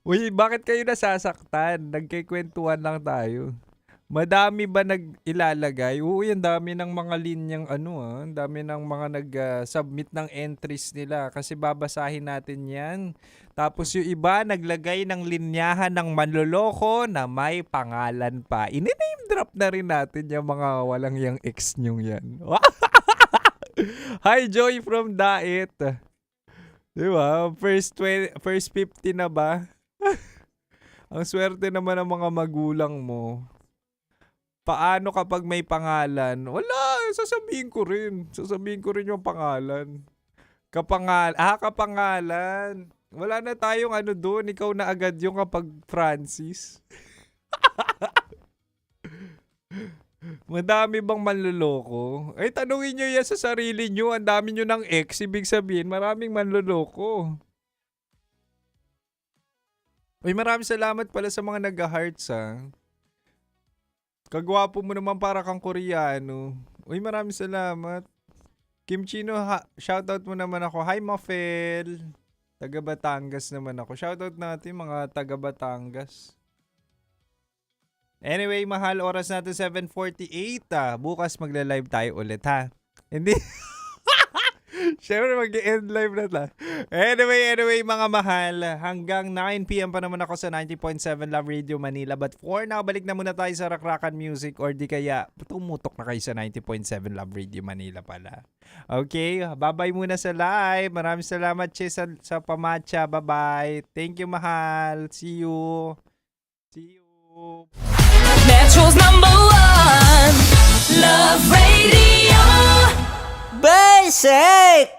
Uy, bakit kayo nasasaktan? Nagkikwentuhan lang tayo. Madami ba nag-ilalagay? Oo, ang dami ng mga linyang ang dami ng mga nag-submit ng entries nila kasi babasahin natin yan. Tapos yung iba naglagay ng linyahan ng manloloko na may pangalan pa. Ini-name drop na rin natin yung mga walang yung ex nyong yan. Hi Joy from Daet. Diba? First 50 na ba? Ang swerte naman ng mga magulang mo. Paano kapag may pangalan? Wala, sasabihin ko rin. Sasabihin ko rin yung pangalan. Kapangalan. Wala na tayong doon. Ikaw na agad yung kapag Francis. Madami bang manloloko? Ay, tanungin nyo yan sa sarili nyo. Ang dami nyo ng ex. Ibig sabihin, maraming manloloko. Uy, maraming salamat pala sa mga nag-hearts, ha. Kagwapo mo naman para kang Koreano. Uy, maraming salamat. Kim Chino, shoutout mo naman ako. Hi, Mafel. Taga Batangas naman ako. Shoutout natin mga taga Batangas. Anyway, mahal, oras natin 7:48. Bukas magla-live tayo ulit, ha? Hindi. Siyempre, mag-end live na ta. Anyway, mga mahal, hanggang 9 p.m. pa naman ako sa 90.7 Love Radio Manila. But for now, balik na muna tayo sa Rakrakan Music or di kaya tumutok na kayo sa 90.7 Love Radio Manila pala. Okay, bye-bye muna sa live. Maraming salamat, Che, sa pamatcha. Bye-bye. Thank you, mahal. See you. Metro's #1 Love Radio. Basic!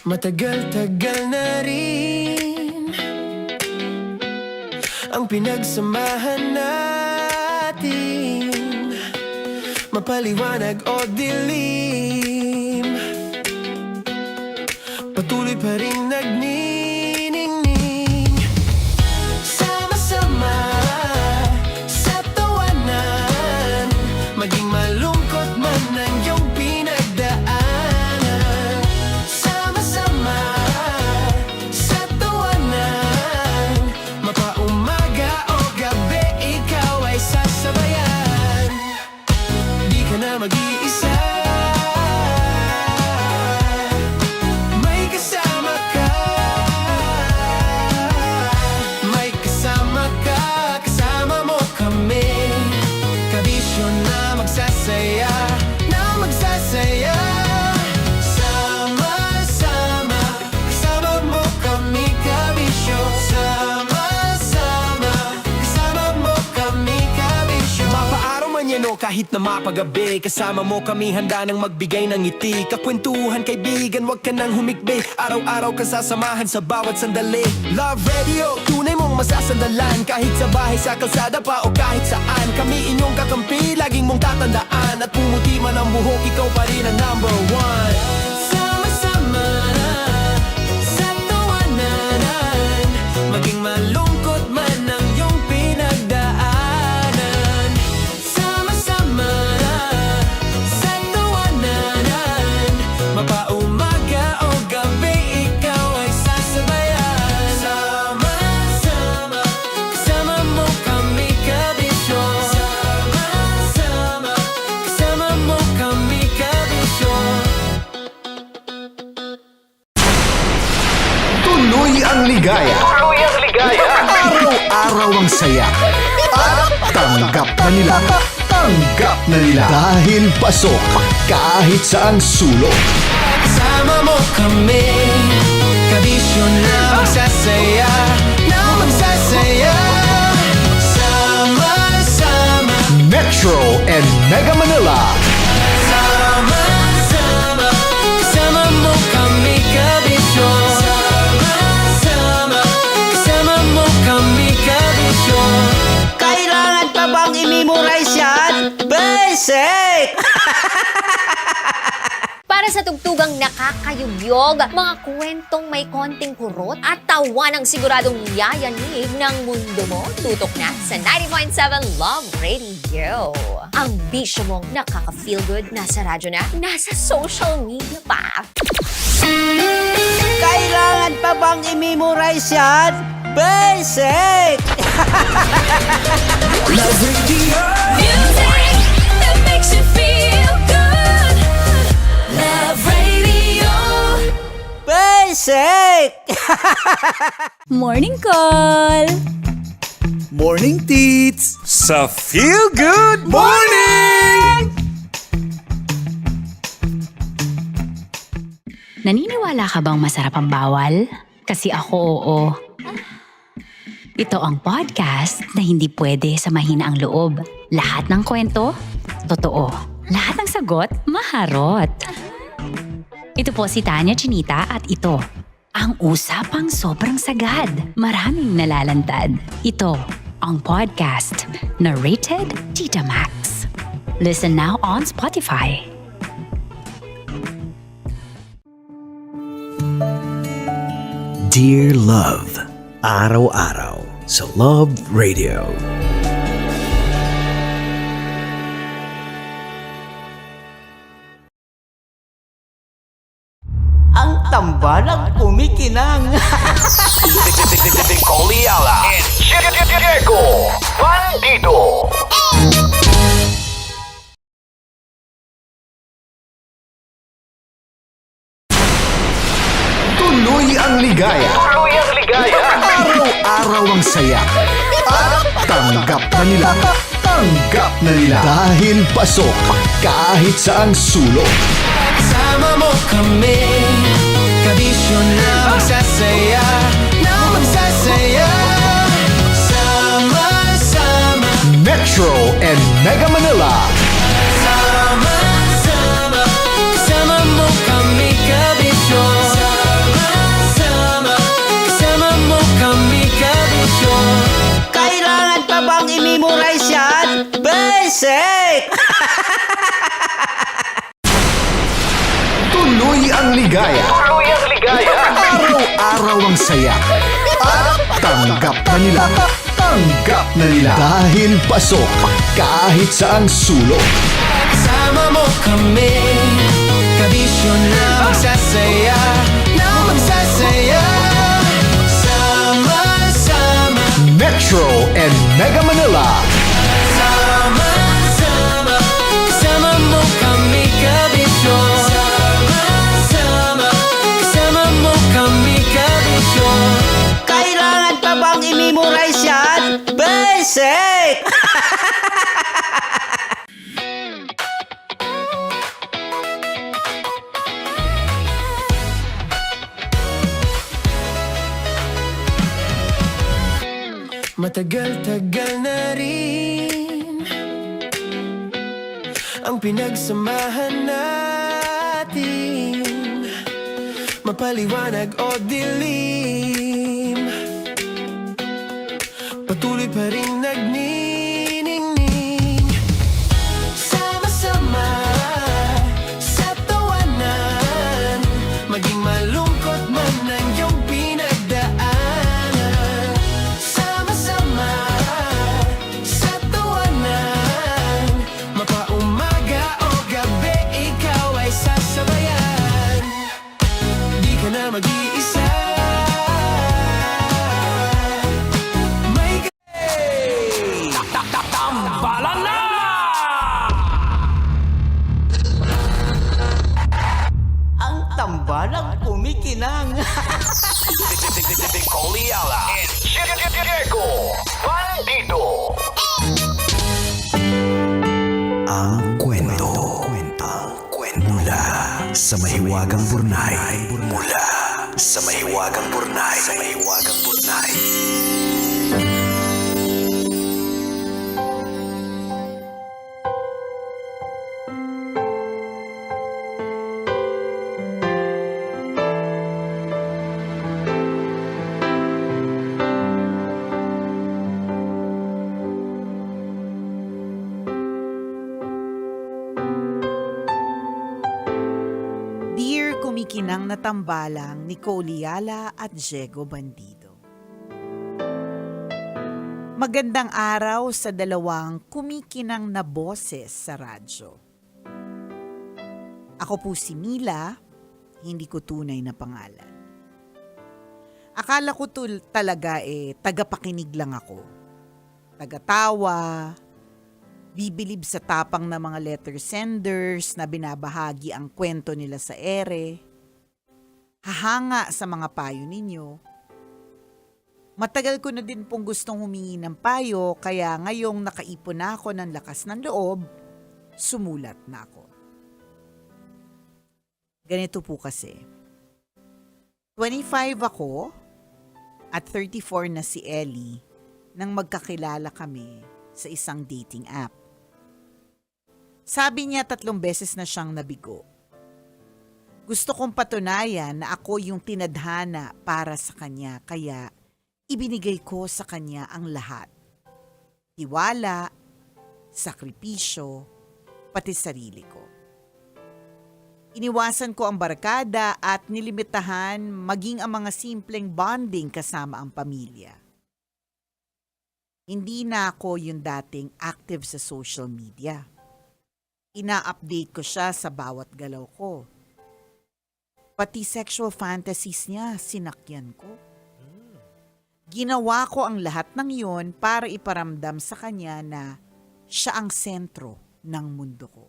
Matagal-tagal na rin ang pinagsamahan natin, mapaliwanag o dilim, patuloy pa rin nagniningning. Sama-sama sa tawanan, maging malungkot man man ang iyong pinagdaanan. Sama-sama sa tawanan, mapaumaga o gabi, ikaw ay sasabayan. Di ka na mag-iisa, may kasama ka. May kasama ka, kasama mo kami. Kabisyo na magsasaya, na magsasaya. Sama-sama, kasama mo kami, kabisyo. Sama-sama, kasama mo kami, kabisyo. Mapaaraw man yan o kahit na mapagabi, kasama mo kami, handa nang magbigay ng ngiti. Kakwentuhan, kaibigan, wag ka nang humikbi. Araw-araw ka sasamahan sa bawat sandali. Love Radio, tunay mong masasandalan. Kahit sa bahay, sa kalsada pa o kahit saan, kami inyong kakampi, laging mong tatandaan. At pumuti man ang buhok, ikaw pa rin ang number one. Sama-sama sa tawanan, maging malungkot man ang iyong pinagdaanan. Sama-sama sa tawanan, mapaumaga o gabi, ikaw ay sasabayan. Sama-sama, kasama mo kami, kabisyo. Sama-sama, kasama mo kami, kabisyo. Tuloy ang ligaya. Tuloy ang ligaya. Araw-araw ang saya. At tanggap na nila. Tanggap na nila. Dahil pasok kahit saang sulok. Kasama mo kami, kabisyo na magsasaya, na magsasaya. Sama-sama, Metro and Mega Manila. sama-sama, kasama mo kami, kabisyo. Sama-sama, kasama mo kami, kabisyo. Kailangan pa bang i-memorize yan? Basic! Para sa tugtugang nakakayugyog, mga kwentong may konting kurot at tawa ng siguradong yayanig ng mundo mo, tutok na sa 90.7 Love Radio. Ang bisyo mong nakaka-feel good, nasa radyo na, nasa social media pa. Kailangan pa bang i-memorize yan? Basic! Love Radio. Music that makes you feel good. Love Radio. Basic! Morning call! Morning Teats! Sa Feel Good Morning! Naniniwala ka bang masarap ang bawal? Kasi ako oo. Ito ang podcast na hindi pwede sa mahina ang loob. Lahat ng kwento, totoo. Lahat ng sagot, maharot. Ito po si Tanya Chinita at ito, ang usapang sobrang sagad. Maraming nalalantad. Ito, ang podcast na rated Tita Max. Listen now on Spotify. Dear Love, araw-araw sa Love Radio. Ang tambalang kumikinang. Nicole Ayala and Diego Bandido. Tuloy ang ligaya. Tuloy ang ligaya. Araw-araw ang saya. At tanggap na nila. Tanggap na nila. Dahil pasok kahit saang sulok. Kasama mo kami, kabisyo na magsasaya, na magsasaya. Sama-sama, Metro and Mega Manila. sama-sama, kasama mo kami, kabisyo. Sama-sama, kasama mo kami, kabisyo. Kailangan pa bang i-memorize yan? Basic! Tuloy ang ligaya. Tuloy ang ligaya. Araw-araw ang saya. At tanggap na nila. Tanggap na nila. Dahil pasok kahit saang sulok. Kasama mo kami, Matagal-tagal na rin ang pinagsamahan natin, mapaliwanag o dilim, patuloy pa rin nagniningning. Sama-sama sa tawanan, maging malungkot man ang iyong pinagdaanan. Sama-sama sa tawanan, mapaumaga o gabi, ikaw ay sasabayan. Di ka na mag-iisa. May tambalan na! Ang tambalang kumikinang. Coliala and Diego Bandido. Ang kwento. Mula sa mahiwagang burnay. Mula sa mahiwagang burnay. Dear kumikinang na tambalang ni Coliala at Diego Bandido. Magandang araw sa dalawang kumikinang na boses sa radyo. Ako po si Mila, hindi ko tunay na pangalan. Akala ko talaga tagapakinig lang ako. Tagatawa, bibilib sa tapang ng mga letter senders na binabahagi ang kwento nila sa ere, hahanga sa mga payo ninyo. Matagal ko na din pong gustong humingi ng payo, kaya ngayong nakaipon na ako ng lakas ng loob, sumulat na ako. Ganito po kasi. 25 ako at 34 na si Ellie nang magkakilala kami sa isang dating app. Sabi niya 3 beses na siyang nabigo. Gusto kong patunayan na ako yung tinadhana para sa kanya, kaya ibinigay ko sa kanya ang lahat. Tiwala, sakripisyo, pati sarili ko. Iniwasan ko ang barkada at nilimitahan maging ang mga simpleng bonding kasama ang pamilya. Hindi na ako yung dating active sa social media. Ina-update ko siya sa bawat galaw ko. Pati sexual fantasies niya, sinakyan ko. Ginawa ko ang lahat ng yun para iparamdam sa kanya na siya ang sentro ng mundo ko.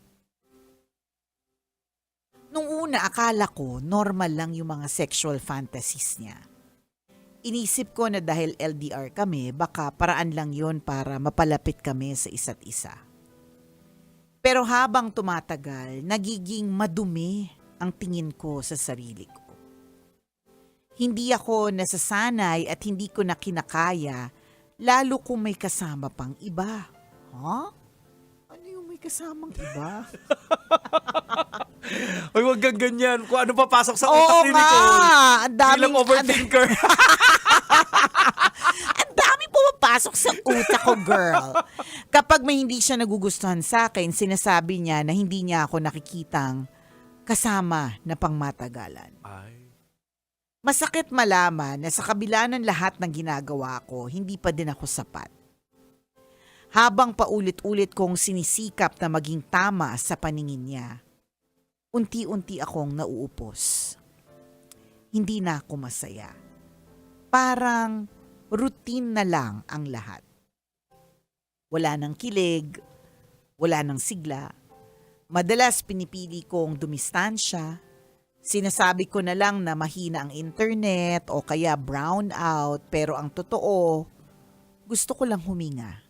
Nung una, akala ko normal lang yung mga sexual fantasies niya. Inisip ko na dahil LDR kami, baka paraan lang yun para mapalapit kami sa isa't isa. Pero habang tumatagal, nagiging madumi ang tingin ko sa sarili ko. Hindi ako nasasanay at hindi ko na kinakaya, lalo kung may kasama pang iba. Huh? Ano yung may kasamang iba? Uy, wag kang ganyan. Kung ano papasok sa utak ni Nicole. Ang daming Bilang overthinker. Ang dami pumapasok sa utak ko, girl. Kapag may hindi siya nagugustuhan sa akin, sinasabi niya na hindi niya ako nakikitang kasama na pangmatagalan. Masakit malaman na sa kabila ng lahat ng ginagawa ko, hindi pa din ako sapat. Habang paulit-ulit kong sinisikap na maging tama sa paningin niya, unti-unti akong nauupos. Hindi na ako masaya. Parang routine na lang ang lahat. Wala nang kilig, wala nang sigla. Madalas pinipili kong dumistansya. Sinasabi ko na lang na mahina ang internet o kaya brown out, pero ang totoo, gusto ko lang huminga.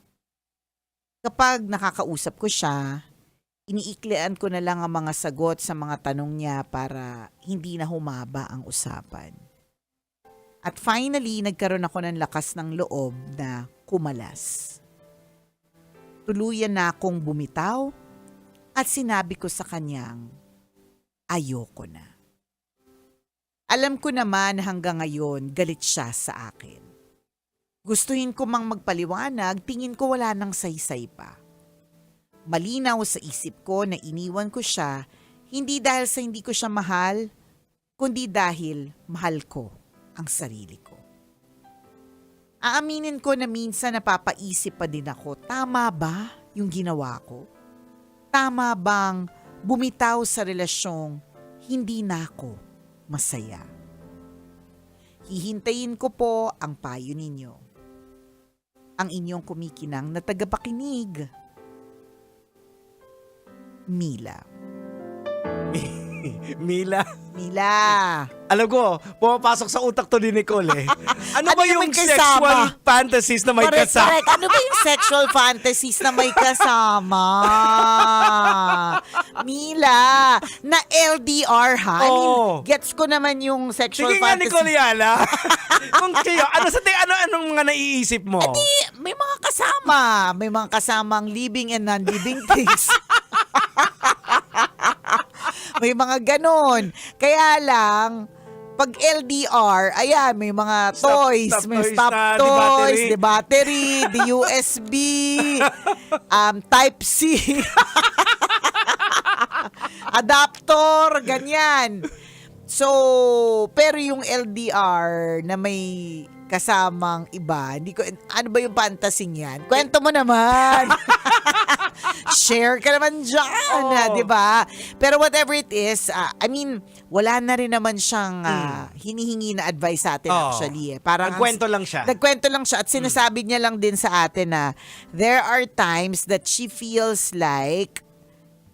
Kapag nakakausap ko siya, iniiklian ko na lang ang mga sagot sa mga tanong niya para hindi na humaba ang usapan. At finally, nagkaroon ako ng lakas ng loob na kumalas. Tuluyan na akong bumitaw at sinabi ko sa kanyang, ayoko na. Alam ko naman hanggang ngayon galit siya sa akin. Gustuhin ko mang magpaliwanag, tingin ko wala nang saysay pa. Malinaw sa isip ko na iniwan ko siya, hindi dahil sa hindi ko siya mahal, kundi dahil mahal ko ang sarili ko. Aaminin ko na minsan napapaisip pa din ako, tama ba yung ginawa ko? Tama bang bumitaw sa relasyong hindi na ako masaya? Hihintayin ko po ang payo ninyo. Ang inyong kumikinang na tagapakinig. Mila. Mila. Mila. Alam ko, pumapasok sa utak to ni Nicole eh. Ano ba yung yung may kasama? sexual fantasies na may Correct, kasama? correct. Ano ba yung sexual fantasies na may kasama? Mila, na LDR ha? I mean, Oo. gets ko naman yung sexual Sige nga, fantasy. Nicole Yala. Kung kayo, anong mga naiisip mo? May mga kasama. May mga kasamang living and non-living things. May mga ganon. Kaya lang, pag LDR, ayan, may mga toys. May stop toys, the battery, the USB, Type-C, adapter, ganyan. So, pero yung LDR na may kasamang iba, hindi ko, ano ba yung fantasy yan? Kwento mo naman. Share ka naman dyan, di ba? Pero whatever it is, I mean, wala na rin naman siyang hinihingi na advice sa atin actually. Parang Nagkwento lang siya. Nagkwento lang siya at sinasabi niya lang din sa atin na there are times that she feels like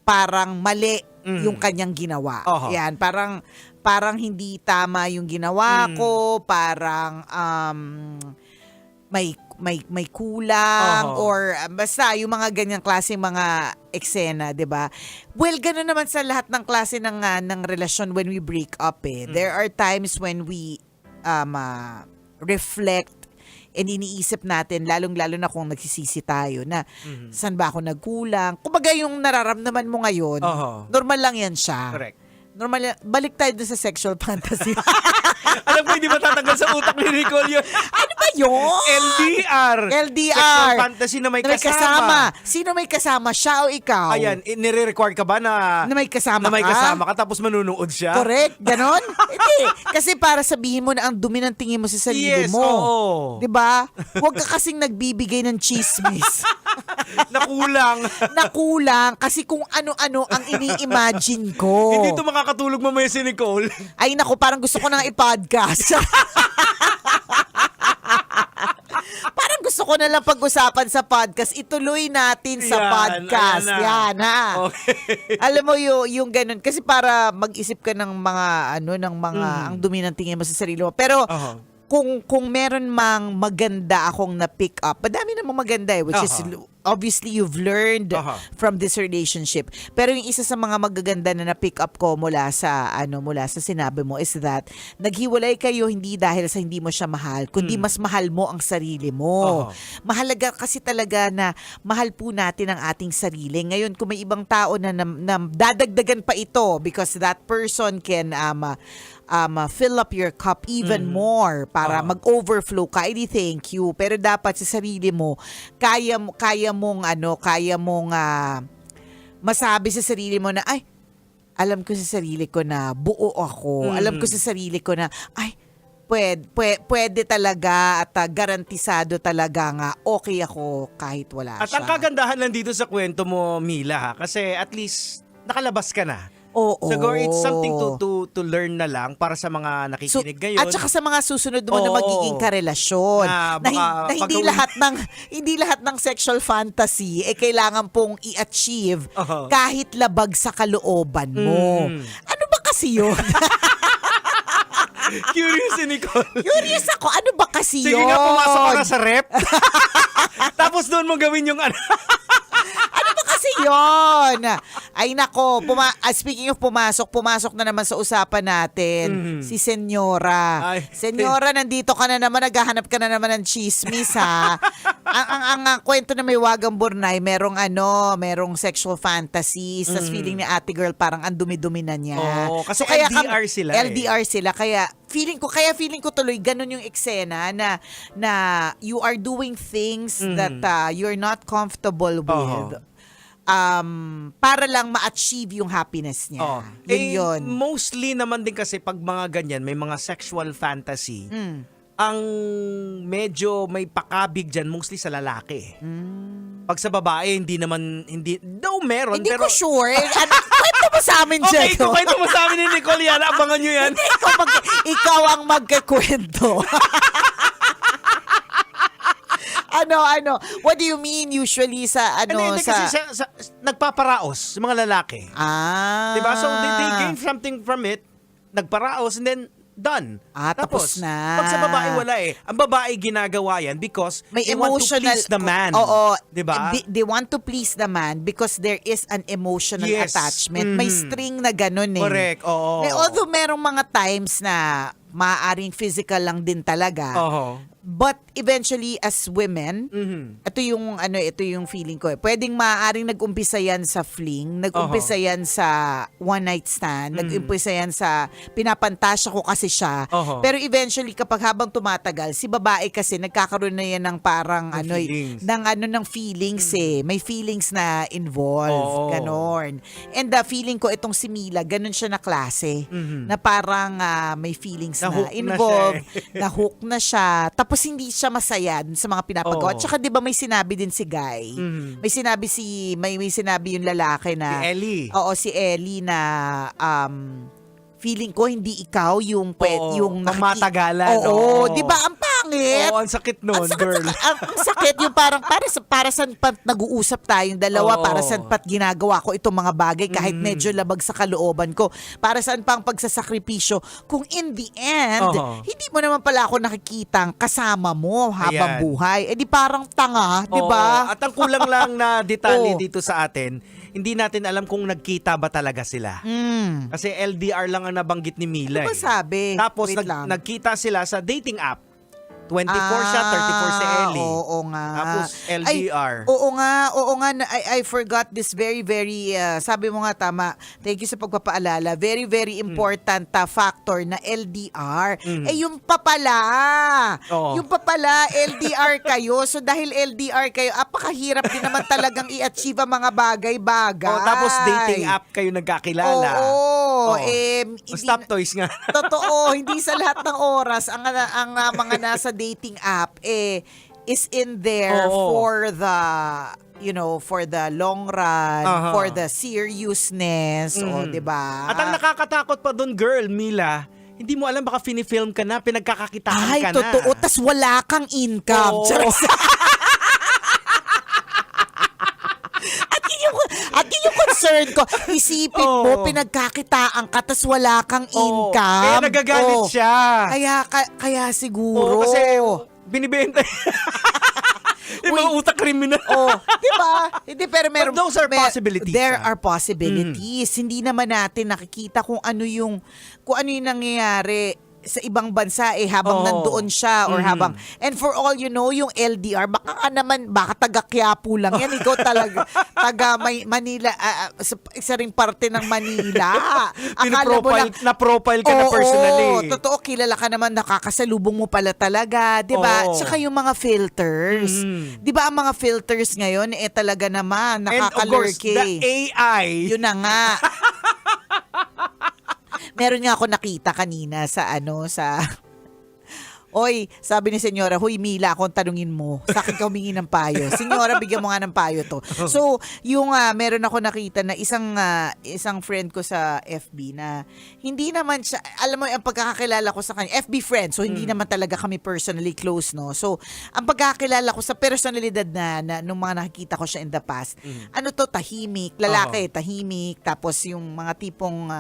parang mali yung kanyang ginawa. Yan, parang hindi tama yung ginawa ko, parang may kulang or basta yung mga ganyang klase mga eksena, 'di ba? Well, ganoon naman sa lahat ng klase ng relasyon when we break up eh. There are times when we reflect and iniisip natin, lalong-lalo na kung nagsisisi tayo na saan ba ako nagkulang. Kumbaga yung nararamdaman mo ngayon, normal lang yan siya. Correct. Normal, balik tayo dun sa sexual fantasy. Alam ko, hindi matatanggal sa utak ni Nicole yun. Ano ba yun? LDR. Sexual fantasy na may kasama. Sino may kasama? Siya o ikaw? Ayan, nire-record ka ba na may kasama na may ka? kasama ka tapos manunood siya? Correct? Ganon? Hindi. Kasi para sabihin mo na ang dumi ng tingin mo sa sarili Yes, mo. oo. Diba? Huwag ka kasing nagbibigay ng chismis. Nakulang. Nakulang kasi kung ano-ano ang ini-imagine ko. Hindi ito makakatulog mamaya si Nicole. Ay naku, parang gusto ko nang i-podcast. Parang gusto ko na lang pag-usapan sa podcast. Ituloy natin sa podcast. ayan na. Yan, ha? Okay. Alam mo yung ganun. Kasi para mag-isip ka ng mga, ang dumi ng tingin mo sa sarili mo. Pero, kung meron mang maganda akong na-pick up, madami namang maganda eh, which is obviously you've learned from this relationship. Pero yung isa sa mga magaganda na na-pick up ko mula sa sinabi mo is that naghiwalay kayo hindi dahil sa hindi mo siya mahal, kundi mas mahal mo ang sarili mo. Mahalaga kasi talaga na mahal po natin ang ating sarili. Ngayon, kung may ibang tao na dadagdagan pa ito because that person can fill up your cup even more para mag-overflow ka, edi thank you. Pero dapat sa sarili mo, kaya mong masabi sa sarili mo na, ay, alam ko sa sarili ko na buo ako. Alam ko sa sarili ko na, ay, pwede talaga at garantisado talaga nga okay ako kahit wala At siya. ang kagandahan lang dito sa kwento mo, Mila, ha? Kasi at least nakalabas ka na. Oo. Siguro it's something to learn na lang para sa mga nakikinig ngayon. At saka sa mga susunod mo na magiging karelasyon. Na hindi lahat ng sexual fantasy kailangan pong i-achieve kahit labag sa kalooban mo. Ano ba kasi yun? Curious si Nicole. Curious ako. Ano ba kasi yun? Sige nga, pumasok ka na sa rep. Tapos doon mo gawin yung ano. Ano ba kasi kasi yon. Ay nako, speaking of pumasok na naman sa usapan natin. Si Senyora. Senyora, nandito ka na naman, naghahanap ka na naman ng chismis ha. ang kwento na may Wagang Burnay, merong sexual fantasies. Tas feeling ni ate girl parang ang dumi-dumi na niya. Oo, kasi kaya LDR sila LDR sila, kaya feeling ko tuloy ganun yung eksena na you are doing things that you're not comfortable with. Para lang ma-achieve yung happiness niya. Yun. Mostly naman din kasi pag mga ganyan, may mga sexual fantasy, ang medyo may pakabig dyan, mostly sa lalaki. Pag sa babae, daw meron. Hindi pero, ko sure. Kwento mo sa amin, okay, Jeko. kwento mo sa amin ni Nicole yan. Abangan nyo yan. Hindi, ikaw ang magkakwento. What do you mean usually sa Hindi, kasi nagpaparaos sa mga lalaki. Diba? So they gain something from it, nagparaos, and then done. Tapos na. Pag sa babae, wala eh. Ang babae ginagawa yan because may they want to emotional please the man. Oo. Diba? They want to please the man because there is an emotional Yes. attachment. May string na ganun eh. Correct, oo. Although merong mga times na maaaring physical lang din talaga. But eventually as women, ito yung feeling ko eh. Pwedeng maaaring nag-umpisa yan sa fling, nag-umpisa yan sa one night stand, nag-umpisa yan sa pinapantasya ko kasi siya. Pero eventually kapag habang tumatagal, si babae kasi nagkakaroon na yan ng parang ng feelings eh. May feelings na involved, ganon. And feeling ko itong si Mila, ganon siya na klase. Na parang may feelings na involved, na-hook na siya. Tapos hindi siya masaya dun sa mga pinapagawa. Tsaka 'di ba may sinabi din si Guy. May sinabi yung lalaki na si Ellie. Oo, si Ellie na feeling ko hindi ikaw yung yung pamatagalan. Oo, 'di ba? Ang pangit. Oo, ang sakit nun, girl. Ang sakit yung parang para saan pa nag-uusap tayong dalawa, para saan pa ginagawa ko itong mga bagay kahit medyo labag sa kalooban ko. Para saan pa ang pagsasakripisyo kung in the end, hindi mo naman pala ako nakikitang kasama mo habang buhay. Eh di parang tanga, 'di ba? At ang kulang lang na detalye dito sa atin, hindi natin alam kung nagkita ba talaga sila. Kasi LDR lang ang nabanggit ni Mila. Ano ba sabi? Tapos nagkita sila sa dating app. 24 siya, 34 si Ellie. Oo nga. Tapos LDR. Oo nga. I forgot this very, very, sabi mo nga tama. Thank you sa pagpapaalala. Very, very important factor na LDR. Yung pa pala. Yung pa pala, LDR kayo. So dahil LDR kayo, apakahirap din naman talagang i-achieve ang mga bagay-bagay. Tapos dating app kayo nagkakilala. Stop toys nga. Totoo, hindi sa lahat ng oras ang mga nasa dating app is in there for the long run, for the seriousness, 'di ba? At ang nakakatakot pa doon, girl, Mila, hindi mo alam baka fini-film ka na, pinagkakakitaan ka na. Ay, totoo, tas wala kang income. At yun yung concern ko. Isipin mo, pinagkakitaan ka, tas wala kang income. Kaya nagagalit siya. Kaya siguro. Kasi binibenta. Yung mga utak kriminal. Di ba? Hindi, pero But those are possibilities. There are possibilities. Hindi naman natin nakikita kung ano yung nangyayari sa ibang bansa habang nandoon siya or habang, and for all you know, yung LDR baka taga Quiapo lang yan, ikaw talaga taga Manila, isa ring parte ng Manila. Akala mo lang na-profile ka na personally. Totoo, kilala ka naman, nakakasalubong mo pala talaga, 'di ba? Tsaka yung mga filters. 'Di ba ang mga filters ngayon talaga naman nakakalurky. And of course, the AI. Yun na nga. Meron nga ako nakita kanina sa Oy, sabi ni Senyora, huy Mila, akong tanungin mo. Sa akin ka humingi ng payo. Senyora, bigyan mo nga ng payo to. So, yung meron ako nakita na isang friend ko sa FB na hindi naman siya, alam mo, ang pagkakakilala ko sa kanya, FB friend, so hindi naman talaga kami personally close, no? So, ang pagkakakilala ko sa personalidad na nung mga nakikita ko siya in the past, tahimik, lalaki, tahimik, tapos yung mga tipong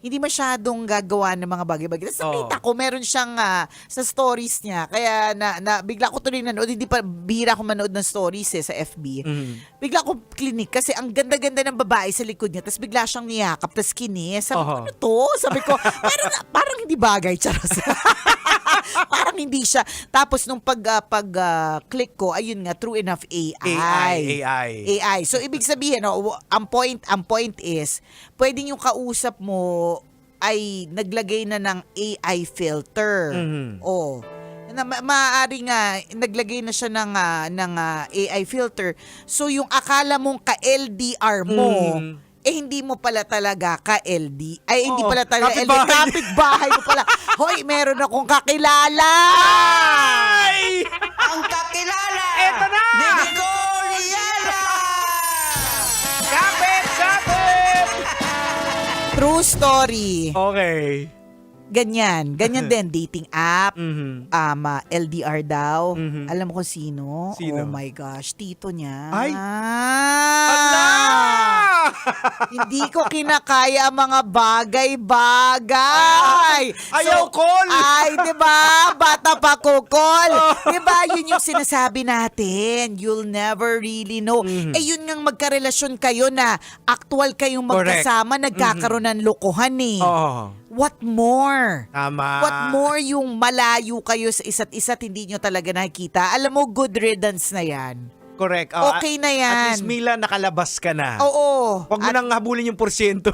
hindi masyadong gagawa ng mga bagay-bagay. Tapos nakita ko, meron siyang sa story stories niya. Kaya bigla ko tuloy nanood. Hindi pa bihira ako manood ng stories sa FB. Bigla ko klinik kasi ang ganda-ganda ng babae sa likod niya. Tapos bigla siyang niyakap. Tapos kinis. Sabi ko, ano to? Sabi ko, parang hindi bagay. Charos. Parang hindi siya. Tapos nung pag-click ko, ayun nga, true enough, AI. So, ibig sabihin, ang point is, pwedeng yung kausap mo ay naglagay na ng AI filter. Maaari nga, naglagay na siya ng AI filter. So, yung akala mong ka-LDR mo, hindi mo pala talaga ka-LD. Ay, hindi pala talaga LD. Kapitbahay mo pala. Hoy, meron akong kakilala! Ang kakilala! Eto na! Nicoliana! Kapit! True story. Okay. Ganyan din, dating app, LDR daw. Alam mo kung sino? Oh my gosh, tito niya. Ay! Hindi ko kinakaya ang mga bagay-bagay. Ayaw call! Ay, diba? Bata pa ko call. Diba? Yun yung sinasabi natin. You'll never really know. Yun ngang magkarelasyon kayo na actual kayong magkasama, nagkakaroon ng lokohan eh. What more? Tama. What more yung malayo kayo sa isa't isa't, hindi nyo talaga nakikita. Alam mo, good riddance na yan. Correct. Okay na yan. At least, Mila, nakalabas ka na. Oo. Huwag mo nang habulin yung porsyento.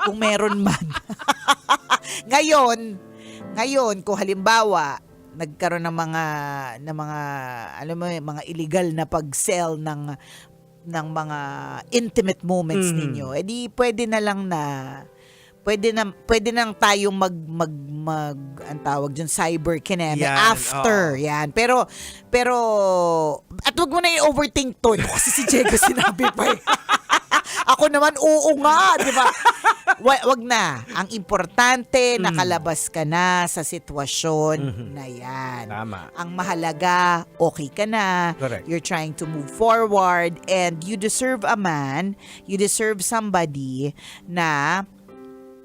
Kung meron man. Ngayon, kung halimbawa, nagkaroon ng mga alam mo, mga illegal na pag-sell ng mga intimate moments ninyo, edi pwede na lang na pwede nang tayong ang tawag dyan, cyber kineme after. Yan. Pero, at wag mo na i-overthink to. Kasi si Diego sinabi pa eh. Ako naman, oo nga, di ba? Wag na. Ang importante, nakalabas ka na sa sitwasyon na yan. Tama. Ang mahalaga, okay ka na. Correct. You're trying to move forward and you deserve a man, you deserve somebody na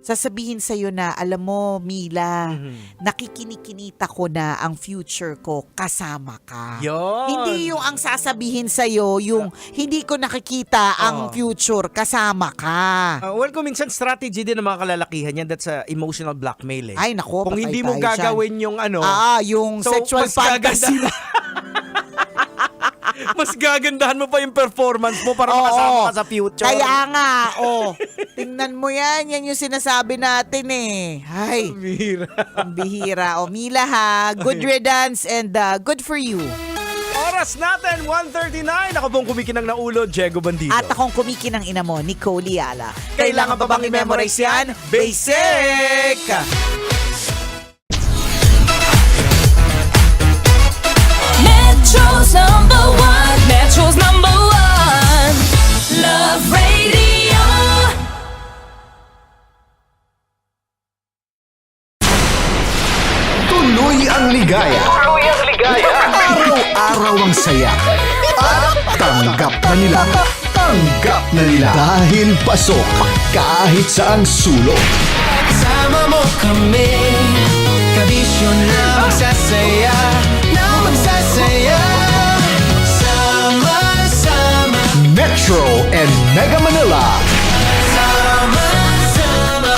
sasabihin sa'yo na, alam mo, Mila, nakikinikinita ko na ang future ko kasama ka. Yun. Hindi yung ang sasabihin sa'yo, yung hindi ko nakikita ang future kasama ka. Well, kung minsan strategy din ng mga kalalakihan yan, that's emotional blackmail eh. Ay, nako, kung patay hindi mo tayo gagawin yung yung sexual mas fantasy. Mas gagandahan mo pa yung performance mo para makasama ka sa future. Kaya nga, tingnan mo yan yung sinasabi natin eh. Ay, ang bihira. Mila ha, good riddance and good for you. Oras natin, 1:39. Ako pong kumikinang na ulo, Diego Bandido. At akong kumikinang ina mo, Nicole Yala. Kailangan pa bang i-memorize yan? Basic! Metro's #1, Metro's #1, Love Radio. Tuloy ang ligaya. Araw-araw ang saya. At tanggap na nila. Tanggap na nila. Dahil pasok kahit saang sulok. Sama mo kami, kabisyo na magsasaya, sama-sama. Metro and Mega Manila. Sama-sama,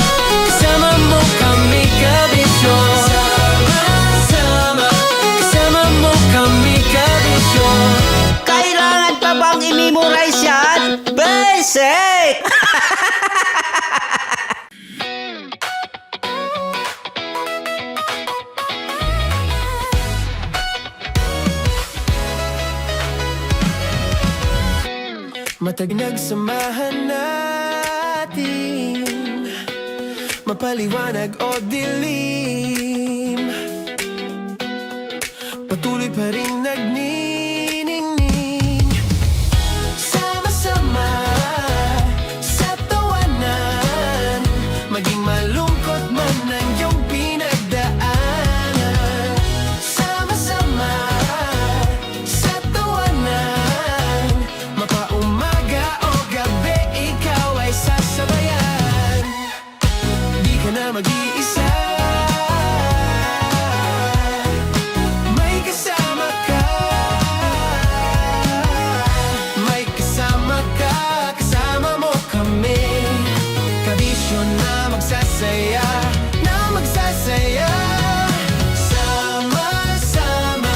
kasama mo kami, kabisyo. Sama-sama, kasama mo kami, kabisyo. Kailangan pa bang i-memorize yan? Basic! Matag nagsamahan natin, mapaliwanag o dilim, patuloy pa rin nagniningning. Sama-sama sa tawanan, maging malungkot man ang iyong pinagdaanan. Sama-sama sa tawanan, mapaumaga o gabi, ikaw ay sasabayan. Di ka na mag-iisa. magsasaya, na magsasaya. Sama-sama,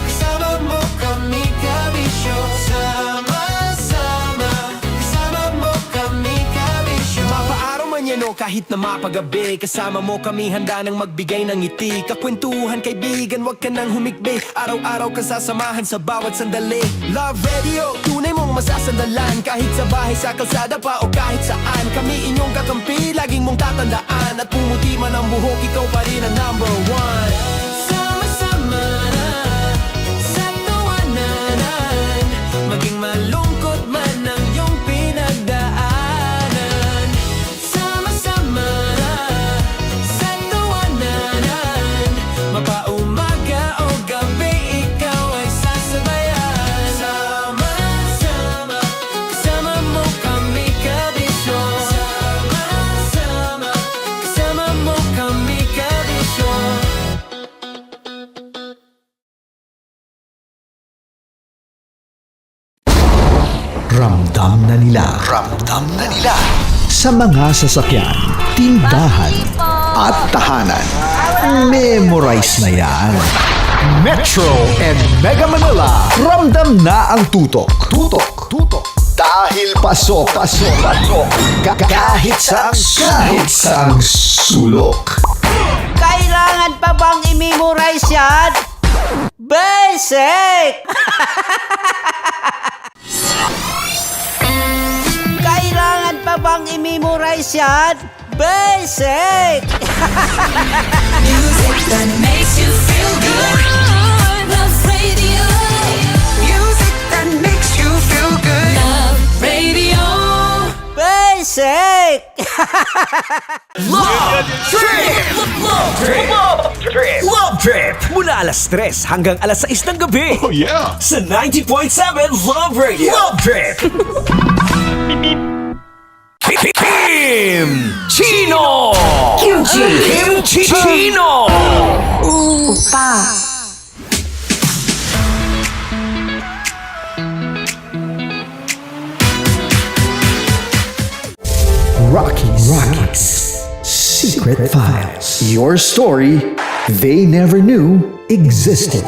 kasama mo kami kabisyo. Sama-sama, kasama mo kami kabisyo. Mapaaraw man yan o kahit na mapagabi, kasama mo kami handa nang magbigay ng ngiti. Kakwentuhan kaibigan, wag ka nang humikbi. Araw-araw ka sasamahan sa bawat sandali. Love Radio, tunay mong masasandalan. Kahit sa bahay, sa kalsada pa o kahit saan, kami inyong kakampi, laging mong tatandaan. At pumuti man ang buhok, ikaw pa rin ang number one. Sama-sama na sa tawanan, maging malungkot man ang iyong pinagdaanan. Sama-sama na sa tawanan, mapaumaga o gabi, ikaw ay sasabayan. Sama-sama, kasama mo kami kabisyo. Sama-sama, kasama mo kami kabisyo. Ramdam na nila. Ramdam na nila. Sa mga sasakyan, tindahan, at tahanan. Memorize na yan. Metro and Mega Manila. Ramdam na ang tutok. Tutok. Tutok. Dahil pasok. Pasok. Pasok. Kahit saang sulok. Kailangan pa bang i-memorize yan? Basic! Kailangan pa bang i-memorize yan? Basic! Music that makes you feel good. Love Radio. Music that makes you feel good. Love Radio. Basic! Love Trip! Love Trip! Love Trip! Love Trip! Mula alas 3 hanggang alas 6 ng gabi. Oh yeah! Sa 90.7 Love Radio. Love Trip! Kim Chino! Kim Chino! Upa. Rockies. Secret Files. Your story they never knew existed.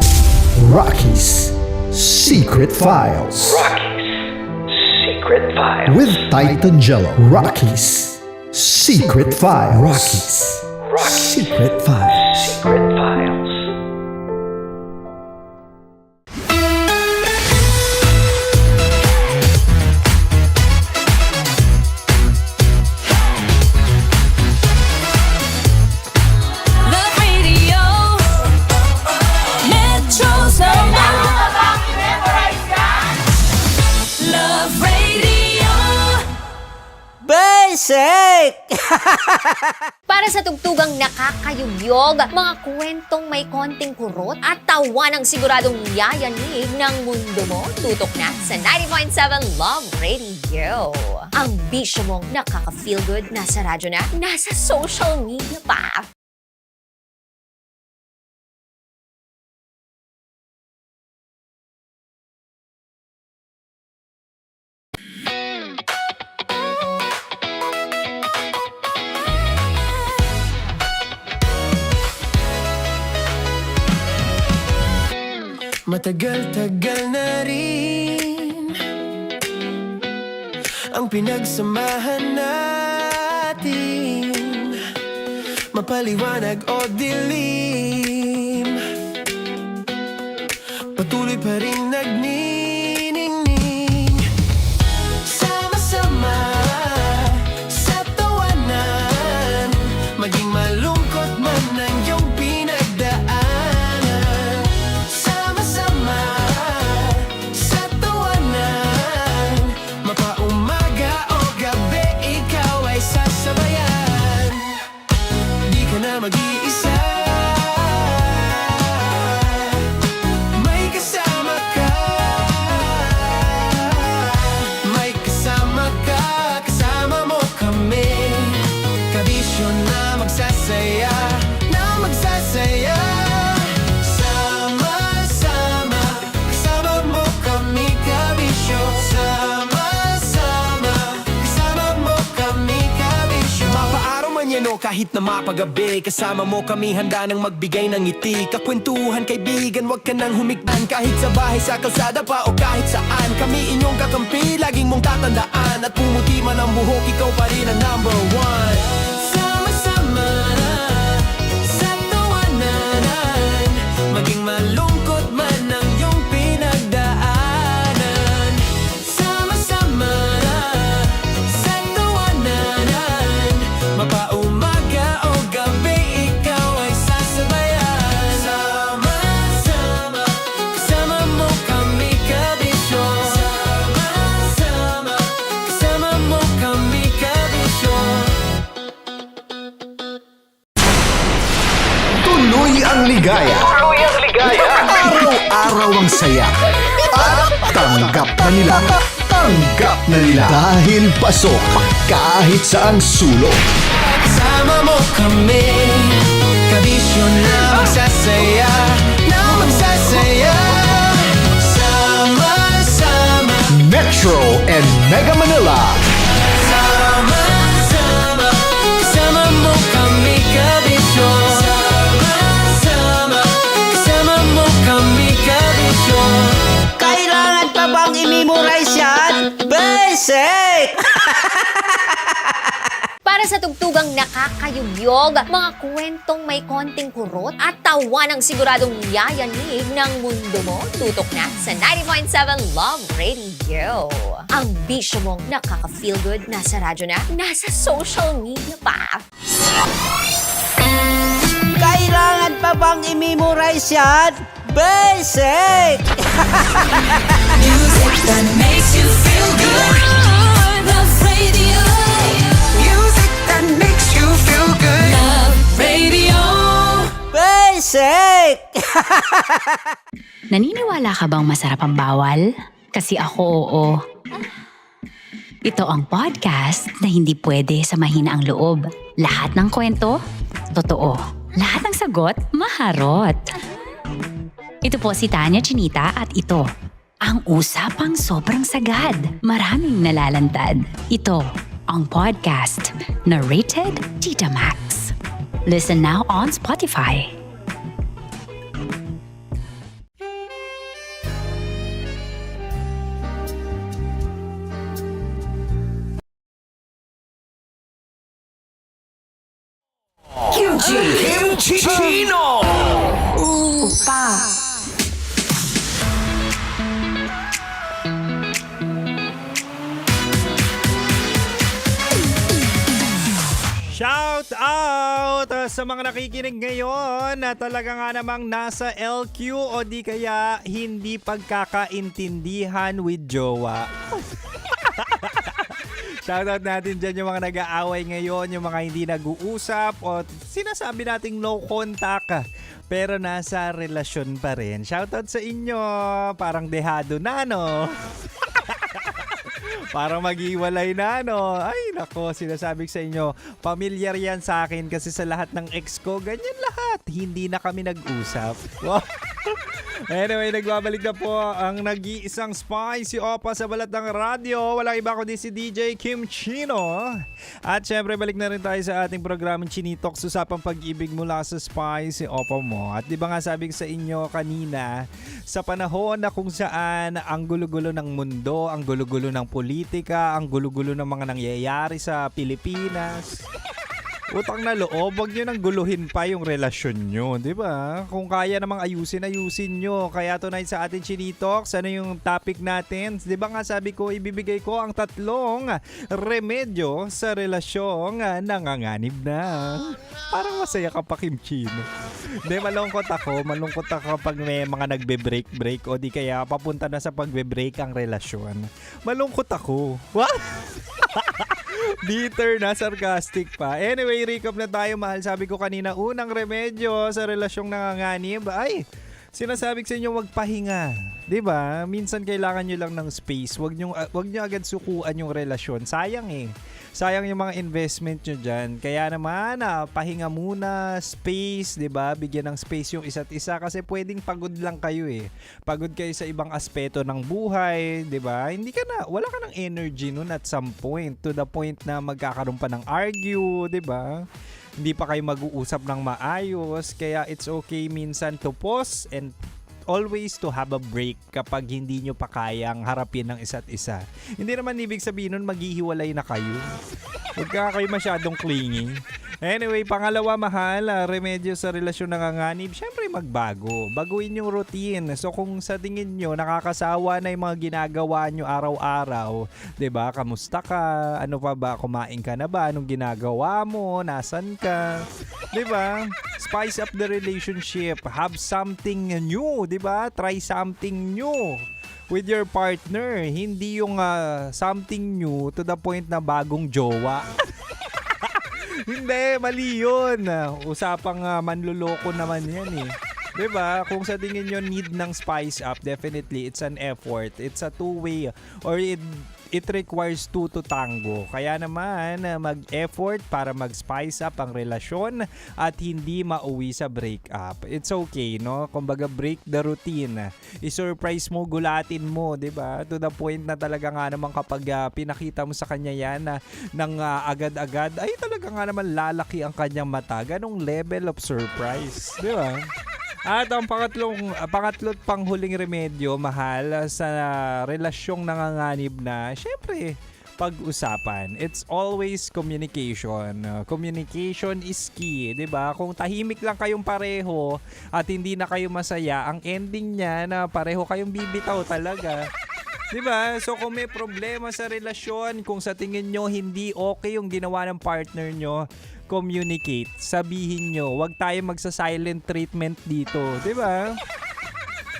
Rockies. Secret Files. Secret Files. With Titan Jello. Rockies. Secret Files. Rockies. Secret Files. Secret Files. Love Radio. Metro's number. Love Radio. Basic! Para sa tugtugang nakakayugyog, mga kwentong may konting kurot at tawa ng siguradong yayanig ng mundo mo, tutok na sa 90.7 Love Radio. Ang bisyo mong nakaka-feel good, nasa radyo na, nasa social media pa. Matagal-tagal na rin ang pinagsamahan natin, mapaliwanag o dilim, patuloy pa rin nagniningning. Sama-sama sa tawanan, maging malungkot man ang iyong pinagdaanan. Sama-sama sa tawanan, mapaumaga o gabi, ikaw ay sasabayan. Di ka na mag-iisa, may kasama ka. May kasama ka, kasama mo kami. Kabisyo na magsasaya, na magsasaya. Sama-sama, kasama mo kami kabisyo. Sama-sama, kasama mo kami kabisyo. Mapaaraw man manyano kahit na mapagabi. Kasama mo kami handa nang magbigay ng ngiti. Kakwentuhan kaibigan, wag ka nang humigtan. Kahit sa bahay, sa kalsada pa o kahit saan, kami inyong kakampi, laging mong tatandaan. At pumuti man ang buhok, ikaw pa rin ang number one. Sama-sama na sa tawanan, maging malungkot man ang iyong pinagdaanan. Sama-sama na sa tawanan, mapaumaga o gabi, ikaw ay sasabayan. Sama-sama, kasama mo kami kabisyo. Sama-sama, kasama mo kami kabisyo. Tuloy ang ligaya. Tuloy ang ligaya. Araw-araw ang saya. At tanggap na nila. Tanggap na nila. Dahil pasok kahit saang sulok. Kasama mo kami, kabisyo na magsasaya, na magsasaya. Sama-sama, Metro and Mega Manila. sama-sama, kasama mo kami kabisyo. Sama-sama, kasama mo kami kabisyo. Kailangan pa bang i-memorize yan? Basic! Para sa tugtugang nakakayugyog, mga kwentong may konting kurot at tawa ng siguradong yayanig ng mundo mo, tutok na sa 90.7 Love Radio. Ang bisyo mong nakaka-feel good, nasa radyo na, nasa social media pa. Kailangan pa bang i-memorize yan? Basic! Music that makes you feel good. Love Radio. Music that makes you feel good. Love Radio. Basic! Naniniwala ka bang masarap ang bawal? Kasi ako oo. Ito ang podcast na hindi pwede sa mahina ang loob. Lahat ng kwento, totoo. Lahat ng sagot, maharot. Ito po si Tanya Chinita at ito, ang usapang sobrang sagad. Maraming nalalantad. Ito, ang podcast na rated Tita Max. Listen now on Spotify. Kimchi Chino! Shout out sa mga nakikinig ngayon na talaga nga namang nasa LQ o di kaya hindi pagkakaintindihan with jowa. Shoutout natin dyan yung mga nag-aaway ngayon, yung mga hindi nag-uusap o sinasabi nating no contact pero nasa relasyon pa rin. Shoutout sa inyo, parang dehado na no? Parang mag-iwalay na, no? Ay, nako, sinasabi ko sa inyo, pamilyar yan sa akin kasi sa lahat ng ex ko, ganyan lahat. Hindi na kami nag-usap. Wow. Anyway, nagbabalik na po ang nag-iisang spy, si Opa sa balat ng radyo. Walang iba kundi si DJ Kim Chino. At syempre, balik na rin tayo sa ating programang Chinitok, usapang pag-ibig mula sa spy, si Opa mo. At di ba nga sabi ko sa inyo kanina, sa panahon na kung saan ang gulo-gulo ng mundo, ang gulo-gulo ng politika, ang gulo-gulo ng mga nangyayari sa Pilipinas, utang na loob, wag nyo nang guluhin pa yung relasyon nyo, di ba? Kung kaya namang ayusin nyo. Kaya tonight sa ating Chinitox, ano yung topic natin? Di ba nga sabi ko, ibibigay ko ang 3 remedyo sa relasyong nanganganib na. Parang masaya ka pa, Kim Chino. Di, malungkot ako kapag may mga nagbe-break o di kaya papunta na sa pagbe-break ang relasyon. Malungkot ako. What? Bitter na, sarcastic pa. Anyway, recap na tayo, mahal. Sabi ko kanina, unang remedyo sa relasyong nanganganib ay sinasabi ko sa inyo, wag pahinga. 'Di ba? Minsan kailangan nyo lang ng space. Wag nyo agad sukuan yung relasyon. Sayang eh. Sayang yung mga investment nyo dyan. Kaya naman, pahinga muna, space, 'di ba? Bigyan ng space yung isa't isa kasi pwedeng pagod lang kayo eh. Pagod kayo sa ibang aspeto ng buhay, 'di ba? Wala ka ng energy nun at some point, to the point na magkakaroon pa ng argue, 'di ba? hindi pa kayo mag-uusap ng maayos. Kaya it's okay minsan to pause and always to have a break kapag hindi nyo pa kayang harapin ng isa't isa. Hindi naman ibig sabihin nun maghihiwalay na kayo. Huwag ka kayo masyadong clingy. Anyway, pangalawa, mahal, remedyo sa relasyon nanganganib, syempre magbago. Baguhin yung routine. So kung sa tingin nyo nakakasawa na yung mga ginagawa nyo araw-araw, 'di ba? Kamusta ka? Ano pa ba? Kumain ka na ba? Anong ginagawa mo? Nasaan ka? 'Di ba? Spice up the relationship. Have something new, 'di ba? Try something new with your partner. Hindi yung something new to the point na bagong jowa. Hindi, mali yun. Usapang manluloko naman yan eh. 'Di ba? Kung sa tingin nyo need ng spice up, definitely it's an effort. It's a two-way or it requires two to tango. Kaya naman, mag-effort para mag-spice up ang relasyon at hindi mauwi sa breakup. It's okay, no? Kumbaga, break the routine. I-surprise mo, gulatin mo, 'di ba? To the point na talaga nga naman kapag pinakita mo sa kanya yan ng agad-agad, ay talaga nga naman lalaki ang kanyang mata. Ganong level of surprise, 'di ba? At ang pangatlot panghuling remedyo, mahal, sa relasyong nanganganib na, syempre, pag-usapan. It's always communication. Communication is key, 'di ba? Kung tahimik lang kayong pareho at hindi na kayo masaya, ang ending niya na pareho kayong bibitaw talaga. 'Di ba? So kung may problema sa relasyon, kung sa tingin nyo hindi okay yung ginawa ng partner nyo, communicate. Sabihin nyo, huwag tayo magsa-silent treatment dito. 'Di ba?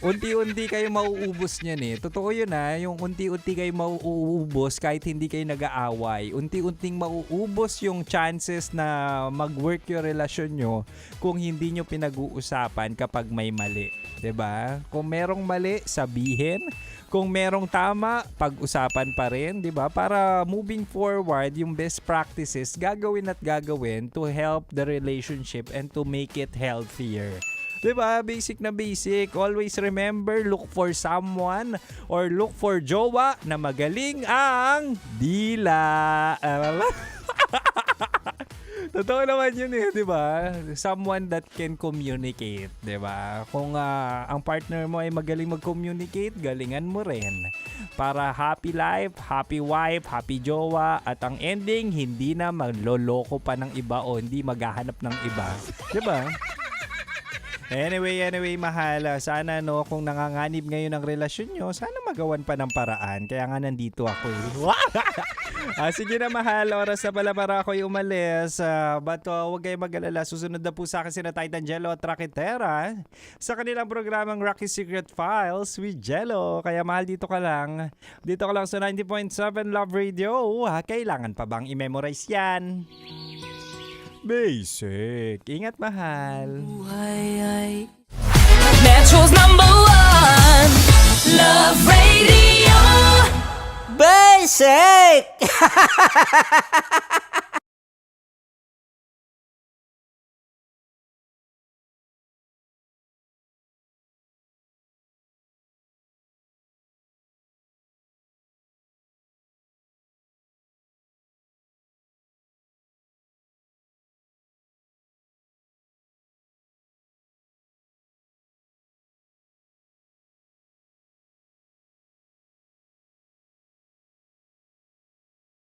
Unti-unti kayo mauubos niyan eh. Totoo yun yung unti-unti kayo mauubos kahit hindi kayo nag-aaway. Unti-unting mauubos yung chances na mag-work yung relasyon nyo kung hindi nyo pinag-uusapan kapag may mali. 'Di ba? Kung merong mali, sabihin. Kung merong tama, pag-usapan pa rin, 'di ba? Para moving forward, yung best practices gagawin to help the relationship and to make it healthier. 'Di ba? Basic na basic. Always remember, look for someone or look for jowa na magaling ang dila. Totoo naman yun eh, 'di ba? Someone that can communicate, 'di ba? Kung ang partner mo ay magaling mag-communicate, galingan mo rin. Para happy life, happy wife, happy jowa, at ang ending hindi na magloloko pa ng iba o hindi maghahanap ng iba, 'di ba? Anyway, mahal, sana kung nanganganib ngayon ang relasyon nyo, sana magawan pa ng paraan. Kaya nga nandito ako eh. Sige na, mahal, oras na pala para ako'y umalis. But huwag kayong mag-alala, susunod na po sa akin sina Titan Jello at Rakitera sa kanilang programang Rocky Secret Files with Jello. Kaya mahal, dito ka lang sa 90.7 Love Radio. Kailangan pa bang i-memorize yan? Basic. Ingat, mahal. Metro's #1 Love Radio. Basic!